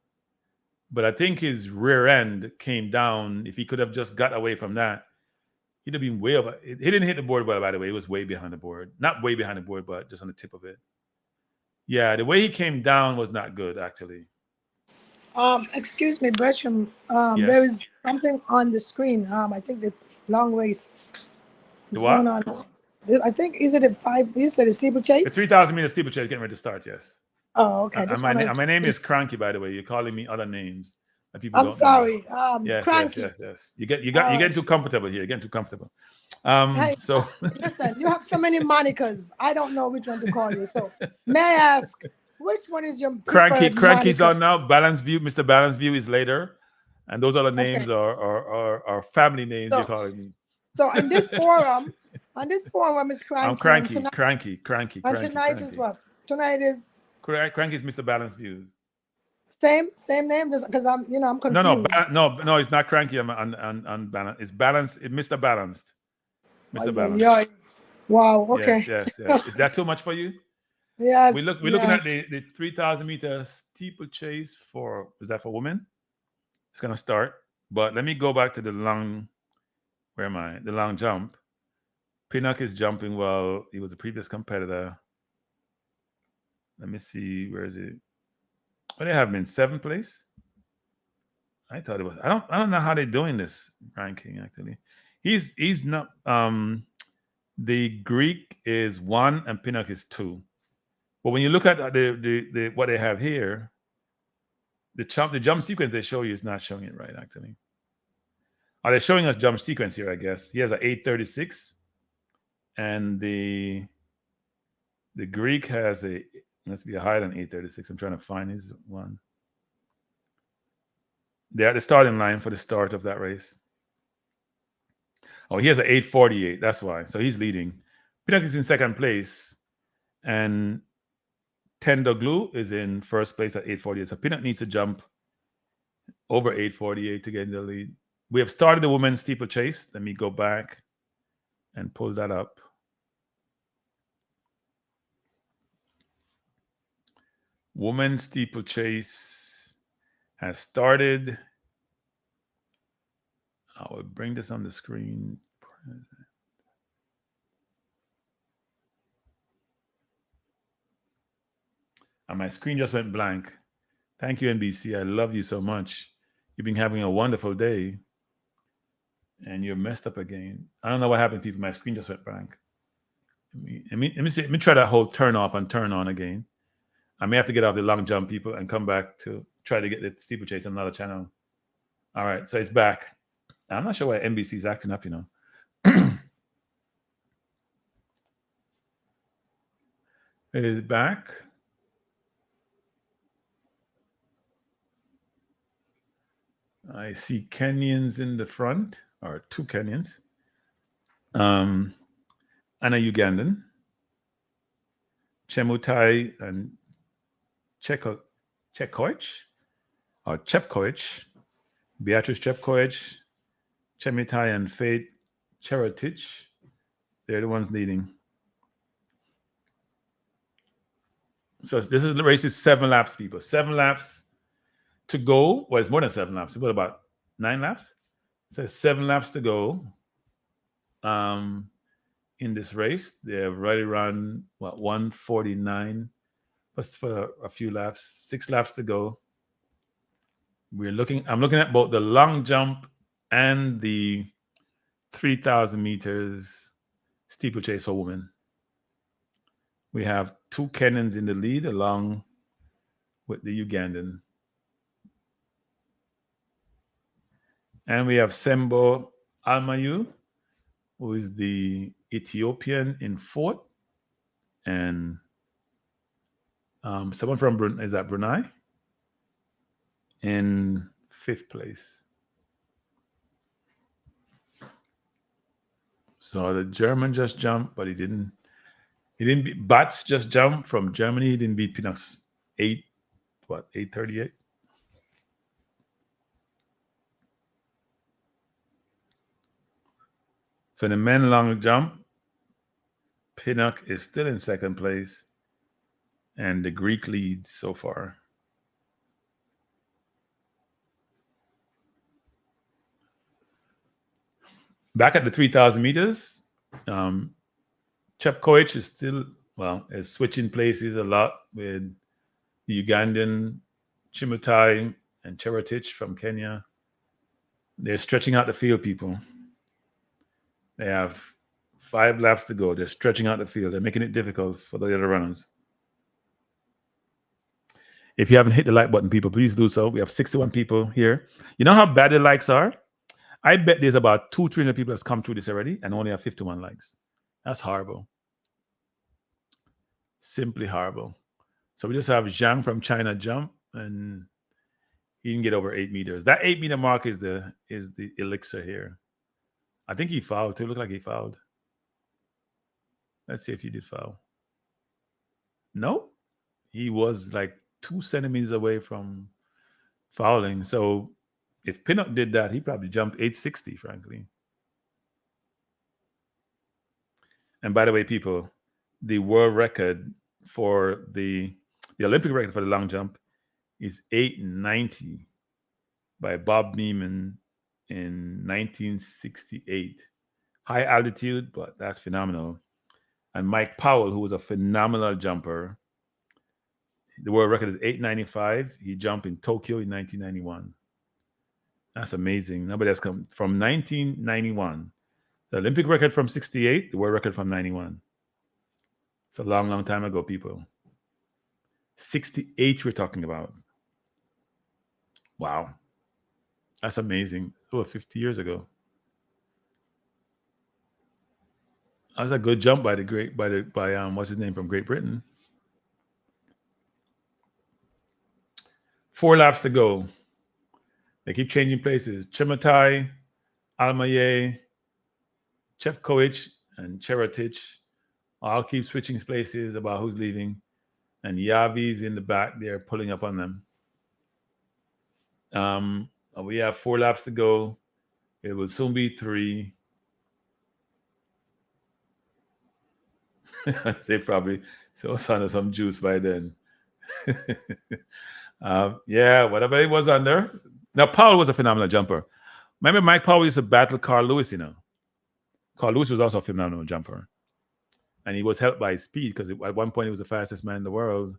but I think his rear end came down. If he could have just got away from that, he'd have been way over. He didn't hit the board well, by the way. He was way behind the board. Not way behind the board, but just on the tip of it. Yeah, the way he came down was not good, actually. Excuse me, Bertram. Yes. There is something on the screen. I think the long race is The what? going on. I think, is it a 5? You said a steeplechase? The 3,000 meter steeplechase getting ready to start, yes. Oh, okay. My name is Kranky, by the way. You're calling me other names that people I'm don't sorry. know. Yes, Kranky. yes. You're getting too comfortable here. You're getting too comfortable. Hey, So listen, you have so many monikers. I don't know which one to call you. So may I ask, which one is your preferred Cranky's moniker? on now. Balance View, Mr. Balance View is later, and those other names are family names. You're calling me. So in this forum, is Kranky. I'm Cranky. And tonight is what? Tonight is Cranky is Mr. Balance View. same name, just because I'm confused. No, it's not Cranky. I'm on balance. It's Balanced. It's Mr. Balanced. Mr. Balanced. Yeah. Wow. Okay. Yes. Is that too much for you? Yes. We're looking at the 3,000 meter steeplechase is that for women? It's gonna start. But let me go back to the long. Where am I? The long jump. Pinnock is jumping well. He was a previous competitor. Let me see. Where is it? What they have him in 7th place? I thought it was. I don't know how they're doing this ranking actually. He's not. The Greek is 1 and Pinnock is 2. But when you look at the what they have here, the jump sequence they show you is not showing it right actually. Are they showing us jump sequence here? I guess he has an 836, and the Greek has must be a higher than 836. I'm trying to find his one. They're at the starting line for the start of that race. Oh, he has an 848. That's why. So he's leading. Pinnock is in 2nd place, and Tendoglu is in 1st place at 848. So Pinnock needs to jump over 848 to get in the lead. We have started the women's steeplechase. Let me go back and pull that up. Women's steeplechase has started. I will bring this on the screen. And my screen just went blank. Thank you, NBC. I love you so much. You've been having a wonderful day. And you're messed up again. I don't know what happened, people. My screen just went blank. Let me try that whole turn off and turn on again. I may have to get off the long jump, people, and come back to try to get the steeplechase on another channel. All right, so it's back. I'm not sure why NBC is acting up, It's back. I see Kenyans in the front, or 2 Kenyans. And a Ugandan. Chemutai and Chepkoech, Beatrice Chepkoech, Chemutai and Faith Cherotich. They're the ones leading. So this is the race is 7 laps, people. 7 laps to go. Well, it's more than 7 laps. What about 9 laps? So 7 laps to go. In this race, they've already run 149 plus for a few laps. 6 laps to go. I'm looking at both the long jump and the 3,000 meters steeplechase for women. We have 2 Kenyans in the lead along with the Ugandan. And we have Sembo Almayu, who is the Ethiopian in fourth, and someone from Brunei in fifth place. So the German just jumped, but he didn't beat Bats just jumped from Germany. He didn't beat Pinnock's 838. So in the men long jump, Pinnock is still in second place, and the Greek leads so far. Back at the 3,000 meters, Chepkoech is still, is switching places a lot with the Ugandan Chimutai and Cherotich from Kenya. They're stretching out the field, people. They have 5 laps to go. They're stretching out the field. They're making it difficult for the other runners. If you haven't hit the like button, people, please do so. We have 61 people here. You know how bad the likes are? I bet there's about 200-300 people that's come through this already and only have 51 likes. That's horrible. Simply horrible. So we just have Zhang from China jump, and he didn't get over 8 meters. That 8 meter mark is the elixir here. I think he fouled too. Looked like he fouled. Let's see if he did foul. No, he was like 2 centimeters away from fouling. So if Pinnock did that, he probably jumped 860, frankly. And by the way, people, the world record for the Olympic record for the long jump is 890 by Bob Neiman in 1968. High altitude, but that's phenomenal. And Mike Powell, who was a phenomenal jumper, the world record is 895. He jumped in Tokyo in 1991. That's amazing. Nobody has come from 1991. The Olympic record from 68, the world record from 91. It's a long, long time ago, people. 68 we're talking about. Wow. That's amazing. Over 50 years ago. That was a good jump by what's his name from Great Britain. 4 laps to go. They keep changing places. Chimutai, Almaye, Chepkoech, and Cherotich all keep switching places about who's leaving. And Yavi's in the back there pulling up on them. We have 4 laps to go. It will soon be 3. They probably so under some juice by then. Whatever it was under. Now, Powell was a phenomenal jumper. Remember, Mike Powell used to battle Carl Lewis, Carl Lewis was also a phenomenal jumper. And he was helped by his speed because at one point he was the fastest man in the world,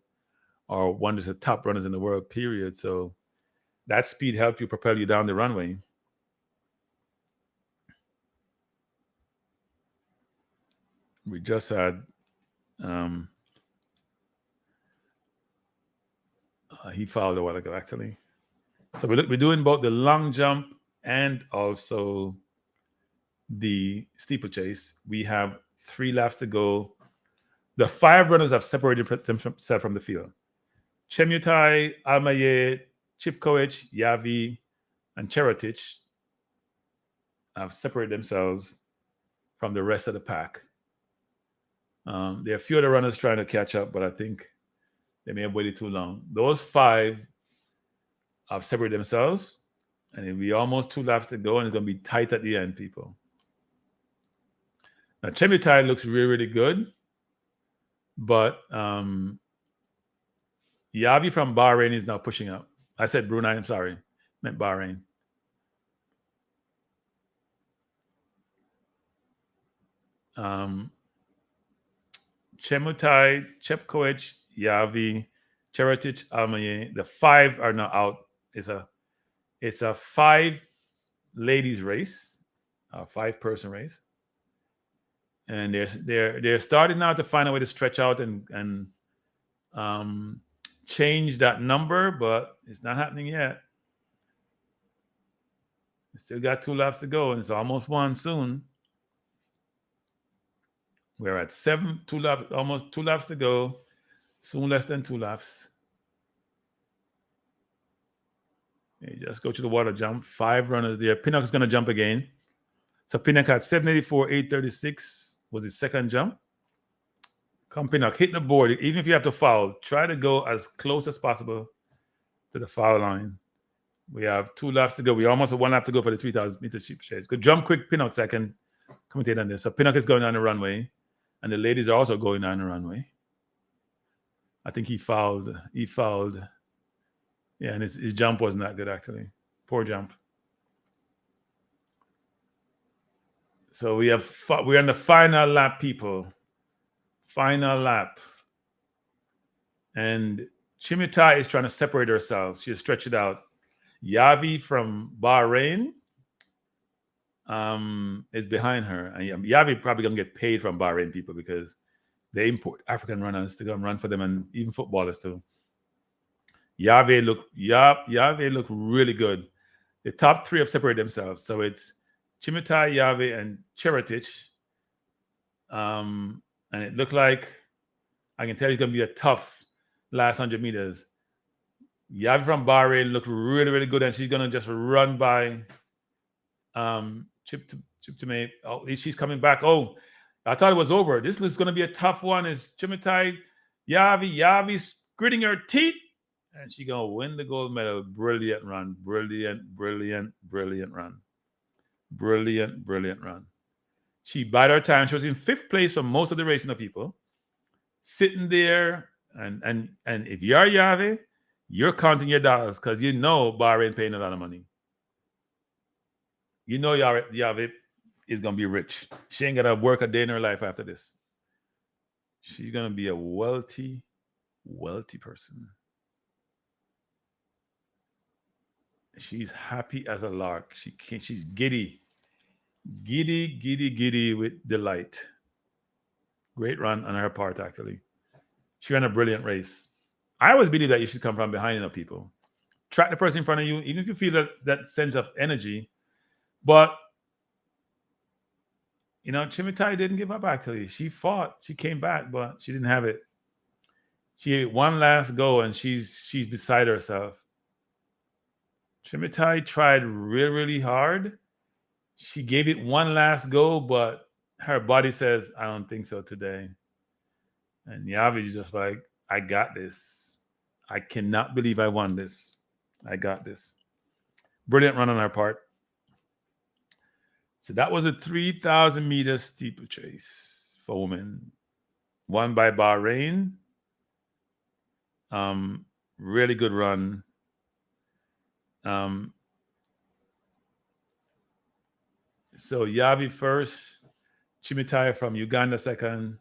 or one of the top runners in the world, period. So that speed helped you propel you down the runway. We just had he fouled a while ago, actually. So we're doing both the long jump and also the steeplechase. We have 3 laps to go. The 5 runners have separated themselves from the field. Chemutai, Almaye, Chepkoech, Yavi, and Cherotich have separated themselves from the rest of the pack. There are a few other runners trying to catch up, but I think they may have waited too long. Those 5 have separated themselves, and it'll be almost 2 laps to go, and it's going to be tight at the end, people. Now, Chemutai looks really, really good, but Yavi from Bahrain is now pushing up. I said Brunei, I'm sorry. Meant Bahrain. Chemutai, Chepkoech, Yavi, Cherotich, Almaye. The 5 are now out. It's a 5 ladies race, a 5-person race, and they're starting now to find a way to stretch out and change that number, but it's not happening yet. Still got 2 laps to go, and it's almost 1 soon. We're at 7, 2 laps, almost 2 laps to go. Soon less than 2 laps. You just go to the water jump. 5 runners there. Pinnock is going to jump again. So Pinnock had 784, 836 was his second jump. Come Pinnock, hit the board. Even if you have to foul, try to go as close as possible to the foul line. We have 2 laps to go. We almost have 1 lap to go for the 3,000 meter steeplechase. Good jump quick, Pinnock second. Commentate on this. So Pinnock is going down the runway, and the ladies are also going down the runway. I think he fouled. Yeah, and his jump wasn't that good, actually. Poor jump. So we're on the final lap, people. Final lap. And Chimitai is trying to separate herself. She'll stretch it out. Yavi from Bahrain is behind her. And Yavi probably going to get paid from Bahrain people because they import African runners to come run for them, and even footballers too. Yavi look really good. The top 3 have separated themselves. So it's Chimitai, Yavi, and Cheretich. And it looked like, I can tell you it's going to be a tough last 100 meters. Yavi from Bahrain looked really, really good, and she's going to just run by Chip to me. Oh, she's coming back. Oh, I thought it was over. This is going to be a tough one. It's Chimitai, Yavi's gritting her teeth, and she's going to win the gold medal. Brilliant run. Brilliant run. Brilliant run. She bided her time. She was in 5th place for most of the racing of people. Sitting there, and if you're Yavi, you're counting your dollars because you know Bahrain paying a lot of money. You know Yavi is going to be rich. She ain't going to work a day in her life after this. She's going to be a wealthy person. She's happy as a lark. She's giddy with delight. Great run on her part, actually. She ran a brilliant race. I always believe that you should come from behind people. Track the person in front of you, even if you feel that sense of energy. But, Chimitai didn't give up, actually. She fought. She came back, but she didn't have it. She had one last go, and she's beside herself. Chimitai tried really, really hard. She gave it one last go, but her body says, I don't think so today. And Yavi is just like, I got this. I cannot believe I won this. I got this. Brilliant run on her part. So that was a 3,000 meter steeplechase for women. Won by Bahrain. Really good run. So Yavi first, Chimitai from Uganda second,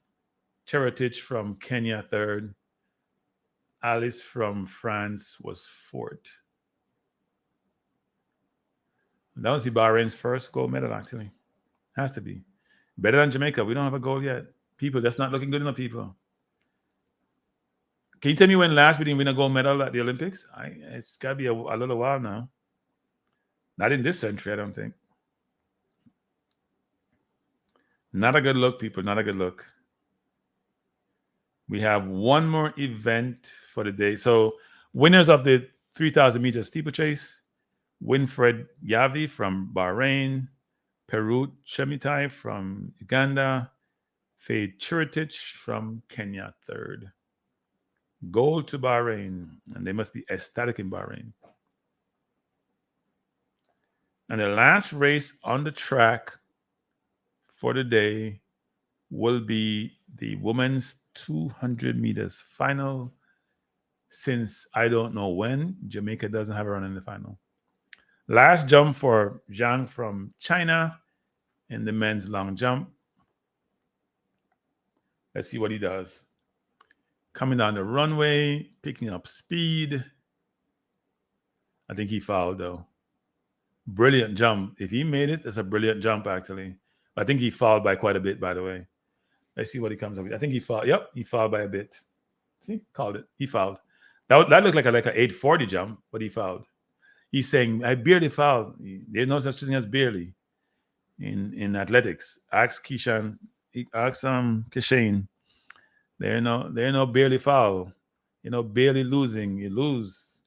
Cheretich from Kenya third, Alice from France was fourth. That was Bahrain's first gold medal, actually. Has to be. Better than Jamaica. We don't have a gold yet. People, that's not looking good enough, people. Can you tell me when last we didn't win a gold medal at the Olympics? It's got to be a little while now. Not in this century, I don't think. Not a good look, people. Not a good look. We have one more event for the day. So winners of the 3,000 meter steeplechase, Winfred Yavi from Bahrain, Peru Chimitai from Uganda, Faye Chiritich from Kenya third. Gold to Bahrain, and they must be ecstatic in Bahrain. And the last race on the track for the day will be the women's 200 meters final, since I don't know when Jamaica doesn't have a run in the final. Last jump for Zhang from China in the men's long jump. Let's see what he does. Coming down the runway, picking up speed. I think he fouled, though. Brilliant jump. If he made it, that's a brilliant jump, actually. I think he fouled by quite a bit, by the way. Let's see what he comes up with. I think he fouled. Yep, he fouled by a bit. See, called it. He fouled. That looked like a 840 jump, but he fouled. He's saying, I barely fouled. There's no such thing as barely in athletics. Ask Kishane. There no barely foul. Barely losing. You lose.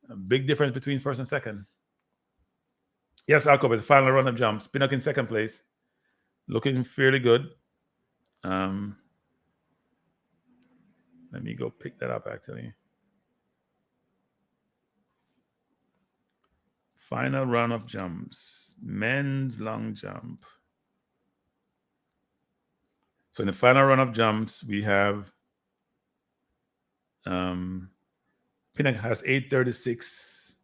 A big difference between first and second. Yes, Alcob is the final run of jumps. Pinnock in second place. Looking fairly good. Let me go pick that up actually. Final run of jumps. Men's long jump. So in the final run of jumps, we have Pinnock has 8:36.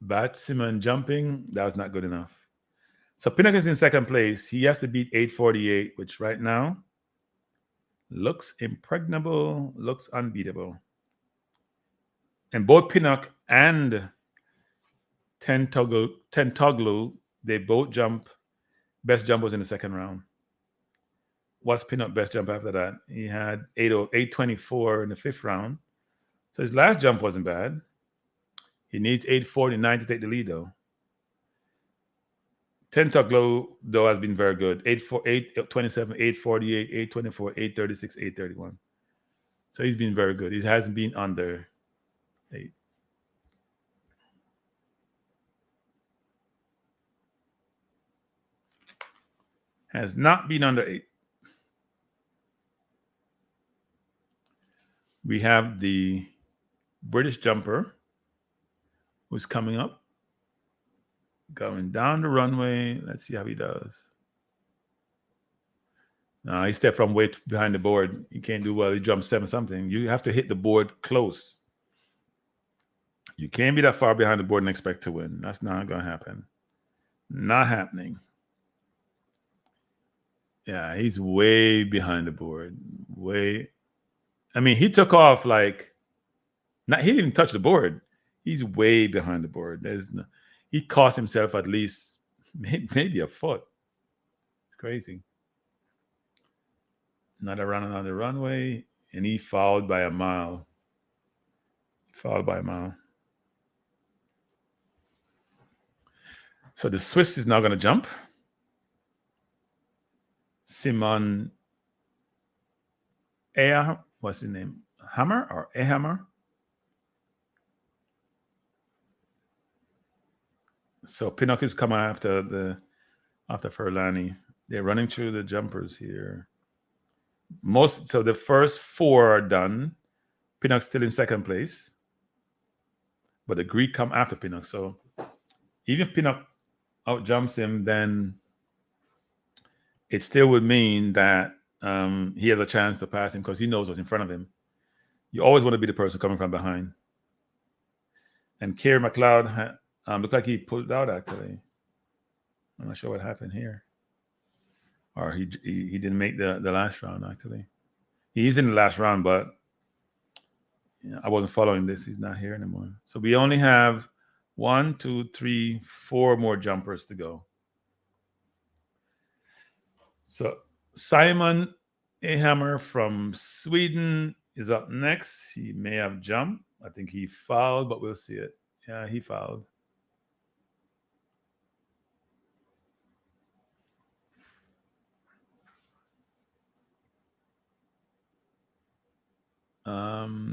Bat Simon jumping, that was not good enough. So Pinnock is in second place. He has to beat 8:48, which right now looks impregnable, looks unbeatable. And both Pinnock and Tentoglu, they both jump. Best jump was in the second round. What's Pinnock best jump after that? He had 8:24 in the fifth round. So his last jump wasn't bad. He needs 8:49 to take the lead, though. Tentoglu, though, has been very good. 8:27, 8:48, 8:24, 8:36, 8:31. So he's been very good. He hasn't been under 8. Has not been under 8. We have the British jumper who's coming up, going down the runway. Let's see how he does. No, he stepped from way behind the board. He can't do well. He jumped 7 something. You have to hit the board close. You can't be that far behind the board and expect to win. That's not going to happen. Not happening. Yeah, he's way behind the board. Way. I mean, he took off like, he didn't even touch the board. He's way behind the board. He cost himself at least maybe a foot. It's crazy. Another run on the runway, and he fouled by a mile. So the Swiss is now going to jump. Simon what's his name? Hammer or Hammer? So Pinnock is coming after Furlani. They're running through the jumpers here. So the first 4 are done. Pinnock's still in second place. But the Greek come after Pinnock. So even if Pinnock outjumps him, then it still would mean that he has a chance to pass him because he knows what's in front of him. You always want to be the person coming from behind. And Keir McLeod looked like he pulled out, actually. I'm not sure what happened here. Or he didn't make the last round, actually. He's in the last round, but I wasn't following this. He's not here anymore. So we only have 1, 2, 3, 4 more jumpers to go. So Simon Ahammer from Sweden is up next. He may have jumped. I think he fouled, but we'll see it. Yeah, he fouled.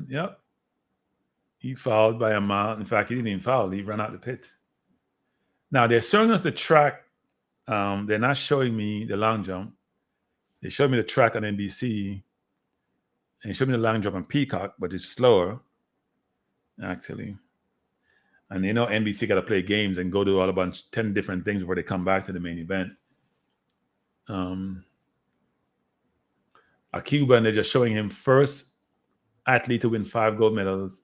Yep. He fouled by a mile. In fact, he didn't even foul. He ran out the pit. Now, they're showing us the track. They're not showing me the long jump. They showed me the track on NBC. And they showed me the long jump on Peacock, but it's slower, actually. And NBC got to play games and go do 10 different things before they come back to the main event. A Cuban, they're just showing him first athlete to win 5 gold medals.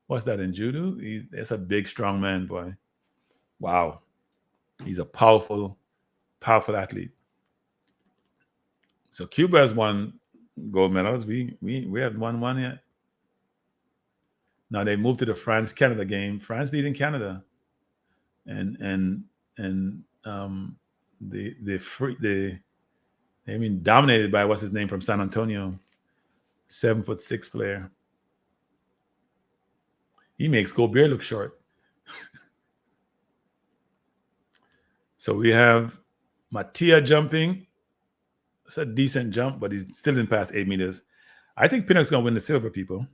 What's that in judo? That's a big, strong man, boy. Wow. He's a powerful, powerful athlete. So Cuba has won gold medals. We haven't won one yet. Now they moved to the France-Canada game. France leading Canada. And dominated by what's his name from San Antonio, 7'6" player. He makes Gobert look short. So we have Mattia jumping. It's a decent jump, but he's still in past 8 meters. I think Pinnock's going to win the silver, people.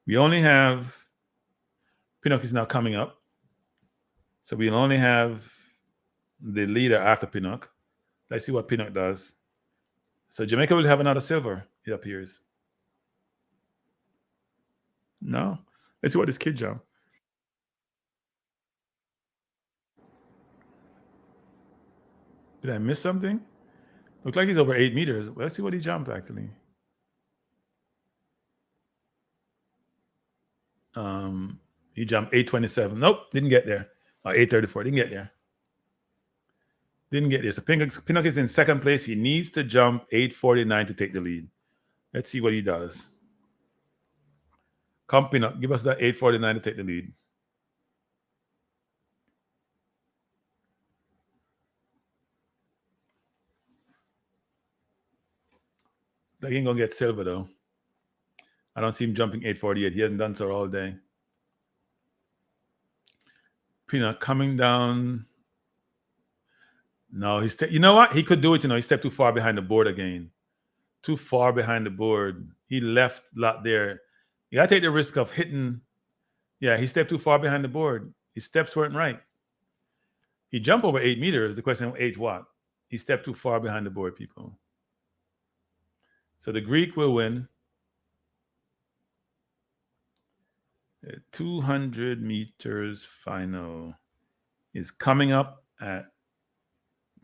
We only have... Pinnock is now coming up. So we'll only have the leader after Pinnock. Let's see what Pinnock does. So Jamaica will have another silver, it appears. No. Let's see what this kid jumped. Did I miss something? Looked like he's over 8 meters. Let's see what he jumped, actually. He jumped 827. Nope, didn't get there. 834, didn't get there. Didn't get there. So Pinnock is in second place. He needs to jump 849 to take the lead. Let's see what he does. Come, Pinnock, give us that 849 to take the lead. He ain't gonna get silver though. I don't see him jumping 848. He hasn't done so all day. Pinnock coming down. No, you know what? He could do it, He stepped too far behind the board again. Too far behind the board. He left a lot there. You gotta take the risk of hitting. Yeah, he stepped too far behind the board. His steps weren't right. He jumped over 8 meters. The question, 8 what? He stepped too far behind the board, people. So the Greek will win. 200 meters final is coming up at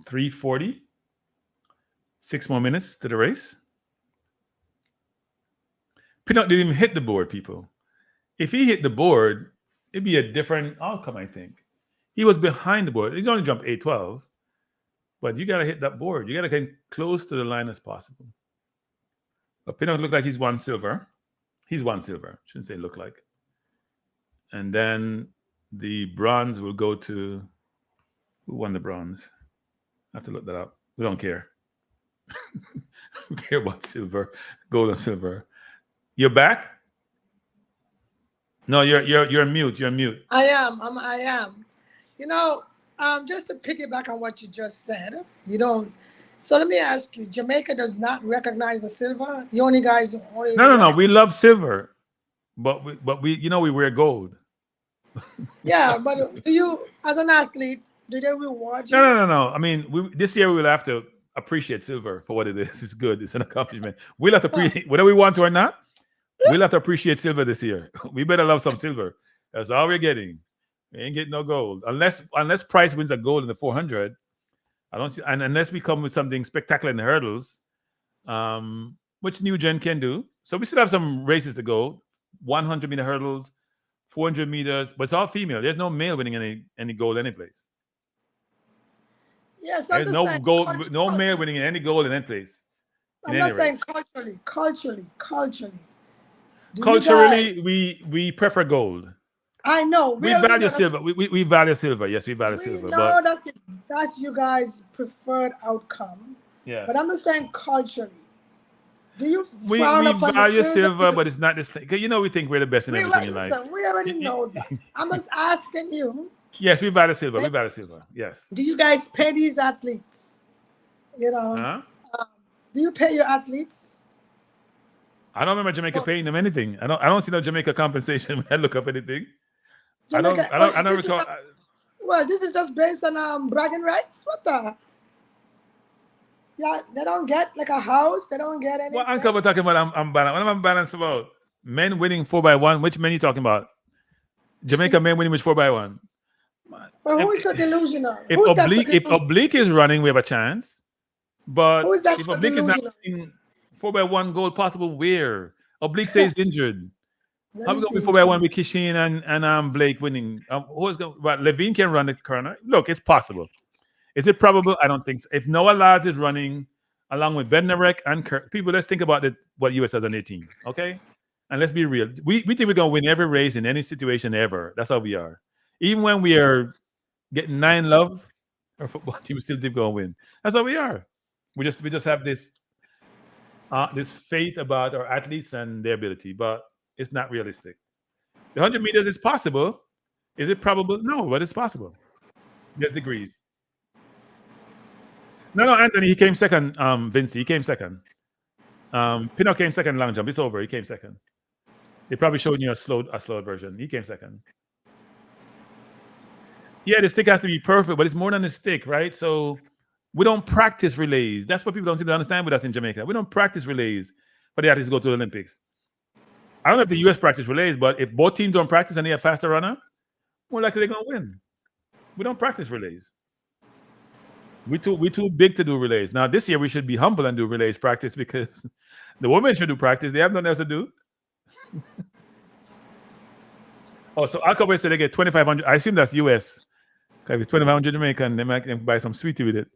3:40. 6 more minutes to the race. Pinnock didn't even hit the board, people. If he hit the board, it'd be a different outcome, I think. He was behind the board. He only jumped 812. But you got to hit that board. You got to get close to the line as possible. But Pinnock looked like he's won silver. He's won silver. Shouldn't say look like. And then the bronze will go to... Who won the bronze? I have to look that up. We don't care. We care about silver, gold and silver. You're back? No, you're mute. You're mute. I am. I am. Just to piggyback on what you just said, you don't. So let me ask you: Jamaica does not recognize the silver. The only guys. No. We love silver, but we wear gold. Yeah, but do you, as an athlete, do they reward you? No. I mean, this year we will have to appreciate silver for what it is. It's good. It's an accomplishment. We'll have to appreciate whether we want to or not. We'll have to appreciate silver this year. We better love some silver. That's all we're getting. We ain't getting no gold unless Price wins a gold in the 400. I don't see, and unless we come with something spectacular in the hurdles, which New Gen can do. So we still have some races to go. 100-meter hurdles, 400 meters, but it's all female. There's no male winning any gold any place. Yes, there's no gold, no male winning any gold in any place. I'm not saying culturally. Culturally, we prefer gold. I know. We value silver. We value silver. Yes, we value silver. No, that's you guys' preferred outcome. Yeah. But I'm just saying culturally. Do you we value silver, but it's not the same. Because we think we're the best in everything in life. We already know that. I'm just asking you. Yes, we value silver. We value silver. Yes. Do you guys pay these athletes? Huh? Do you pay your athletes? I don't remember Jamaica paying them anything. I don't see no Jamaica compensation when I look up anything. Jamaica, I don't recall. Well, this is just based on bragging rights. What the? Yeah, they don't get like a house. They don't get anything. What Uncle we're talking about? I'm balanced. What am I balanced about? Men winning 4x1. Which men are you talking about? Jamaica men winning which 4x1? Well, who is so delusional? If Oblique is running, we have a chance. But who is that if Oblique is not winning 4x1 goal possible, where? Oblique says injured. How we going to be 4x1 with Kishin and Blake winning? Who's going? But Levine can run the corner. Look, it's possible. Is it probable? I don't think so. If Noah Lads is running along with Bednarek and Kirk, people, let's think about what US has on their team, okay? And let's be real. We think we're going to win every race in any situation ever. That's how we are. Even when we are getting 9 love, our football team still think we're going to win. That's how we are. We just have this faith about our athletes and their ability, but it's not realistic. The 100 meters is possible. Is it probable? No, but it's possible. There's degrees. No, Anthony, he came second. Vince, he came second. Pino came second long jump. It's over. He came second. They probably showed you a slow version. He came second. Yeah, the stick has to be perfect, but it's more than the stick, right? So we don't practice relays. That's what people don't seem to understand with us in Jamaica. We don't practice relays for the athletes to go to the Olympics. I don't know if the US practice relays, but if both teams don't practice and they have faster runner, more likely they're gonna win. We don't practice relays. We too big to do relays. Now this year we should be humble and do relays practice because the women should do practice. They have nothing else to do. Oh, so Alcoa said they get 2,500. I assume that's US. If it's 2,500 Jamaican, they might buy some sweetie with it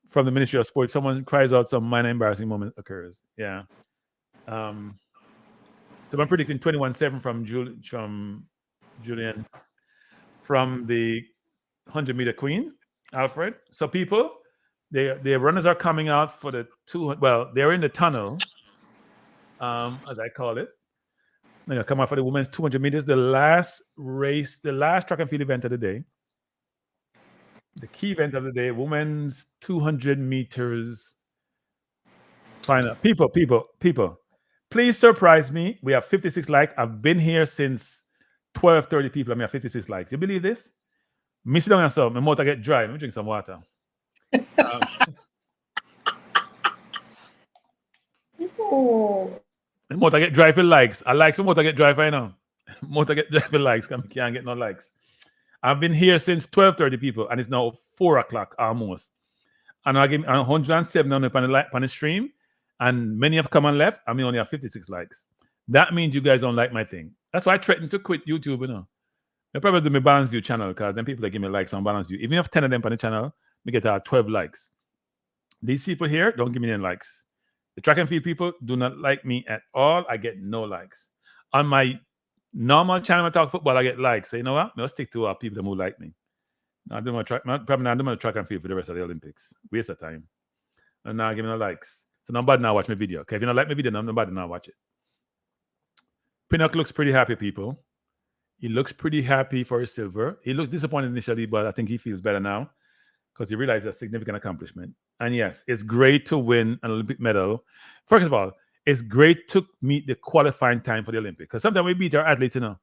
from the Ministry of Sport. Someone cries out, some minor embarrassing moment occurs. Yeah. So I'm predicting 21.7 from Julien from the 100-meter queen, Alfred. So people, the runners are coming out for the 200. Well, they're in the tunnel, as I call it. They're gonna come out for the women's 200 meters, the last race, the last track and field event of the day. The key event of the day, women's 200 meters final. People, please surprise me. We have 56 likes. I've been here since 12:30 people. I mean, 56 likes. You believe this? Me sit down and so my mouth get dry. Let me drink some water. My mouth get dry for likes. I like some mouth get dry for you know. Mouth get dry for likes. I can't get no likes. I've been here since 12:30 people, and it's now 4 o'clock almost. And I give 107 on the stream, and many have come and left. I mean, only have 56 likes. That means you guys don't like my thing. That's why I threatened to quit YouTube, you know. I probably do my Balance View channel because then people that give me likes on Balance View. Even if you have 10 of them on the channel, we get 12 likes. These people here don't give me any likes. The track and field people do not like me at all. I get no likes. On my normal channel, I talk football, I get likes. So you know what? I'll stick to people who like me. I do my track, probably not do my track and field for the rest of the Olympics. Waste of time. And now give me no likes. So nobody now watch my video. Okay, if you don't like my video, nobody now watch it. Pinnock looks pretty happy, people. He looks pretty happy for his silver. He looks disappointed initially, but I think he feels better now because he realized a significant accomplishment. And yes, it's great to win an Olympic medal. First of all, it's great to meet the qualifying time for the Olympics because sometimes we beat our athletes, you know.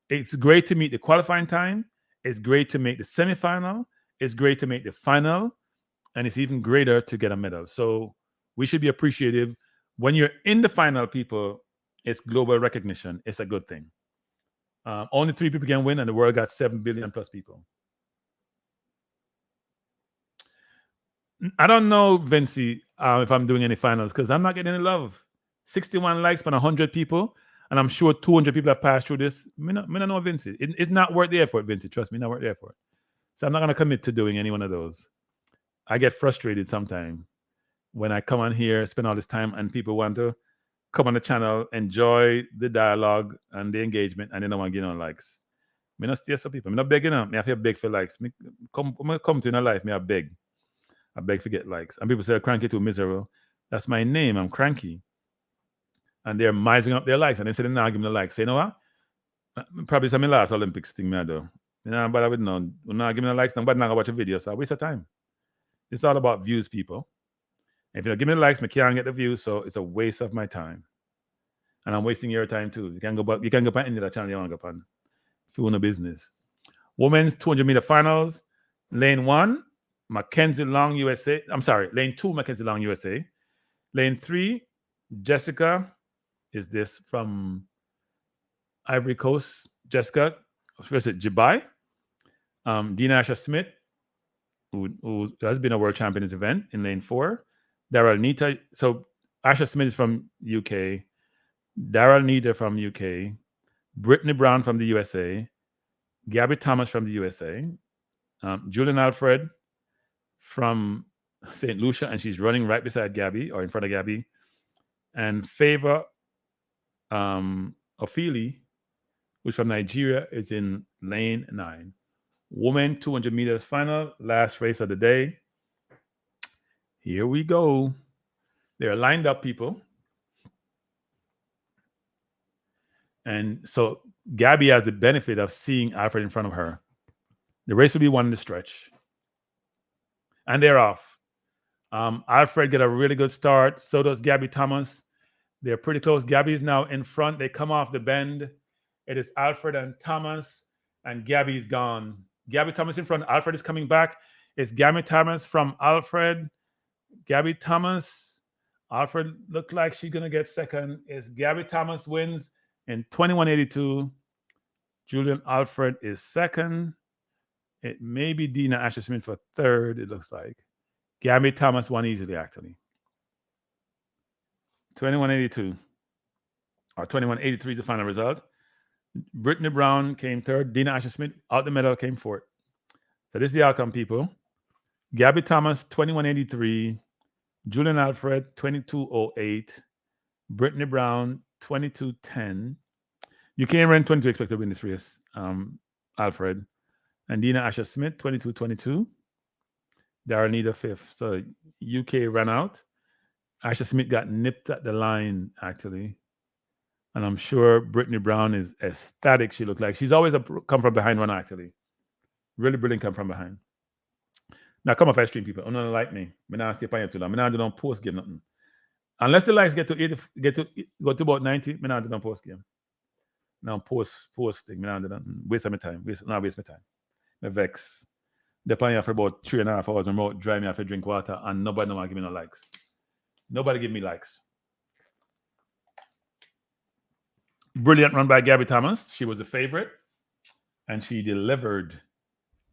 It's great to meet the qualifying time. It's great to make the semifinal. It's great to make the final. And it's even greater to get a medal. So we should be appreciative. When you're in the final, people, it's global recognition. It's a good thing. Only 3 people can win, and the world got 7 billion plus people. I don't know, Vinci, if I'm doing any finals because I'm not getting any love. 61 likes from 100 people, and I'm sure 200 people have passed through this. I don't know, Vinci. It's not worth the effort, Vinci. Trust me, not worth the effort. So I'm not going to commit to doing any one of those. I get frustrated sometimes when I come on here, spend all this time, and people want to come on the channel, enjoy the dialogue and the engagement, and they don't want to get no likes. I not steer some people. I'm not begging them. I have to beg for likes. Me come to in a life, I beg. I beg for get likes. And people say, Kranky too miserable. That's my name. I'm Kranky. And they're mising up their likes. And they say, now give me the likes. Say, you know what? Probably it's my last Olympics thing, I do. You know, but I would know. Now give me the likes, nobody not going to watch a video. So I waste of time. It's all about views, people. If you don't give me the likes, I can't get the views. So it's a waste of my time. And I'm wasting your time too. You can go back. You can go back into the channel you want to go on. If you want a business. Women's 200-meter finals. Lane 1, Mackenzie Long, USA. I'm sorry. Lane 2, Mackenzie Long, USA. Lane 3, Jessica. Is this from Ivory Coast? Jessica. Where's it? Jibai. Dina Asha Smith, who has been a world champion in this event in lane 4. Daryl Nita. So Asha Smith is from UK. Daryl Nita from UK. Brittany Brown from the USA. Gabby Thomas from the USA. Julien Alfred from St. Lucia, and she's running right beside Gabby or in front of Gabby. And Favor Ofili, who's from Nigeria, is in lane 9. Women 200 meters final, last race of the day. Here we go. They're lined up, people. And so Gabby has the benefit of seeing Alfred in front of her. The race will be won in the stretch. And they're off. Alfred get a really good start. So does Gabby Thomas. They're pretty close. Gabby's now in front. They come off the bend. It is Alfred and Thomas, and Gabby's gone. Gabby Thomas in front. Alfred is coming back. It's Gabby Thomas from Alfred. Gabby Thomas. Alfred looked like she's going to get second. It's Gabby Thomas wins in 21.82. Julien Alfred is second. It may be Dina Asher-Smith for third, it looks like. Gabby Thomas won easily, actually. 21.82. Or 21.83 is the final result. Brittany Brown came third. Dina Asher-Smith out the middle came fourth. So this is the outcome, people. Gabby Thomas, 21.83. Julien Alfred, 22.08. Brittany Brown, 22.10. You can't run 22 expect to win this race, Alfred. And Dina Asher-Smith, 22.22. Darren Needle, fifth. So UK ran out. Asher-Smith got nipped at the line, actually. And I'm sure Brittany Brown is ecstatic. She looked like she's always a come from behind runner, actually. Really brilliant come from behind. Now, come off ice stream, people. I'm not like me. I'm not stay on too long. I'm not doing post game nothing. Unless the likes go to about 90, I'm not doing post game. Now post thing. I'm not doing waste my time. Waste my time. I vex. Depending on for about 3.5 hours, I'm out dry me after drink water, and nobody no give me no likes. Nobody give me likes. Brilliant run by Gabby Thomas. She was a favorite, and she delivered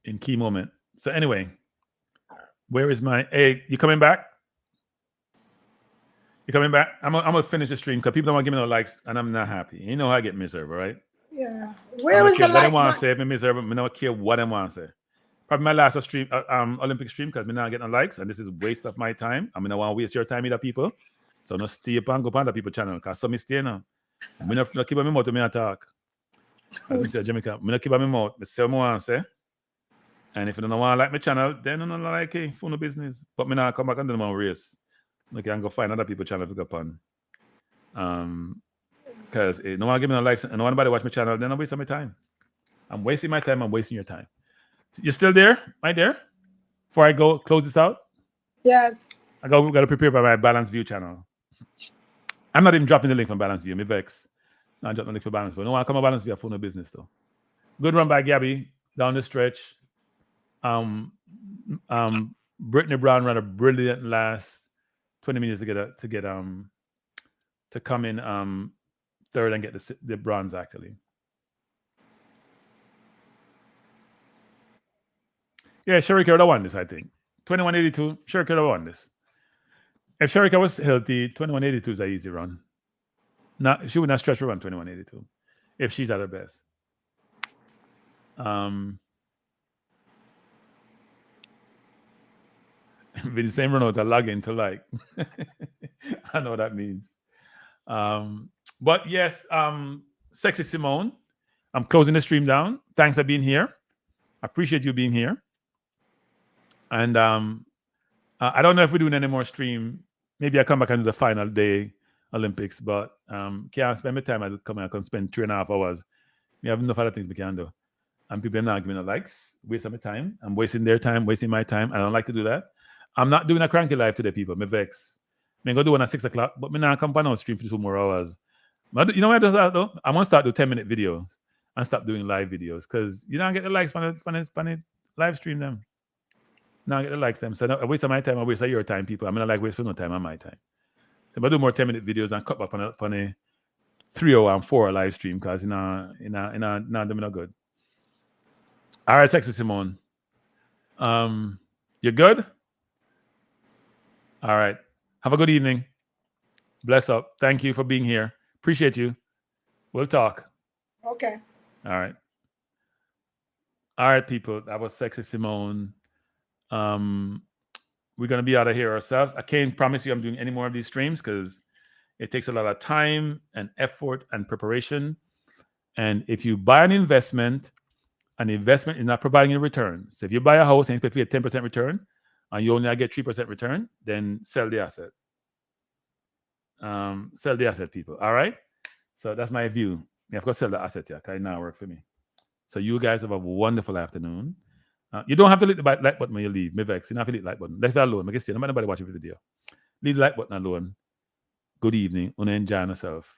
in key moment. So anyway, where is my? Hey, you coming back? You coming back? I'm gonna finish the stream because people don't want to give me no likes, and I'm not happy. You know how I get miserable, right? Yeah. Where was the like? What I like? want to say, I'm miserable. I don't care what I want to say. Probably my last stream, Olympic stream, because I'm not getting no likes, and this is a waste of my time. I mean, I want to waste your time, either people. So no stay up and go on the people channel, because some stay now. I'm not keep on my mouth to me attack. I say Jamaica, I'm not keep on my mouth. I say what I want to say. And if you don't want to like my channel, then I'm not like, hey, for no business. But me not come back and do my race. Okay, I'm going to find other people channel to pick up on. Because no one give me no likes and no one watch my channel, then I'm wasting my time. I'm wasting my time, I'm wasting your time. You still there? Right there? Before I go close this out? Yes. I got to prepare for my Balance View channel. I'm not even dropping the link from Balance View. Me vex. No, I'm dropping the link for Balance View. No one come on Balance View for no business though. Good run by Gabby down the stretch. Brittany Brown ran a brilliant last 20 minutes to come in third and get the bronze actually. Yeah, Sherika would have won this, I think. 21.82, Sherika would have won this. If Sherika was healthy, 21.82 is an easy run. She would not stretch her run 21.82 if she's at her best. With the same run out, I log in to like. I know what that means. But yes, Sexy Simone, I'm closing the stream down. Thanks for being here. I appreciate you being here. And I don't know if we're doing any more stream. Maybe I come back and do the final day Olympics, but can't spend my time. I can spend 3.5 hours. We have enough other things we can do. And people are not giving no likes, wasting my time. I'm wasting their time, wasting my time. I don't like to do that. I'm not doing a Kranky live today, people. Me vex. I'm going to do one at 6 o'clock, but me not come on stream for 2 more hours. But you know what I do that though? I'm going to start doing 10-minute videos and stop doing live videos because you don't get the likes on the live stream them. Now I get the likes them. So I waste my time, I waste your time, people. I'm not like waste no time on my time. So I do more 10-minute videos and cut up on a 3-hour and 4-hour live stream because you know doing no good. All right, Sexy Simone. You good? All right. Have a good evening. Bless up. Thank you for being here. Appreciate you. We'll talk. Okay. All right. All right, people. That was Sexy Simone. We're going to be out of here ourselves. I can't promise you I'm doing any more of these streams because it takes a lot of time and effort and preparation. And if you buy an investment is not providing a return. So if you buy a house and you expect to get 10% return and you only get 3% return, then sell the asset. Sell the asset, people. All right? So that's my view. I've got to sell the asset here. Because it now work for me. So you guys have a wonderful afternoon. You don't have to hit the like button when you leave. Me vex. You don't have to hit the like button. Leave that alone. Make it stay. No matter nobody watching the video. Leave the like button alone. Good evening. Enjoy yourself.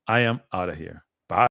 I am out of here. Bye.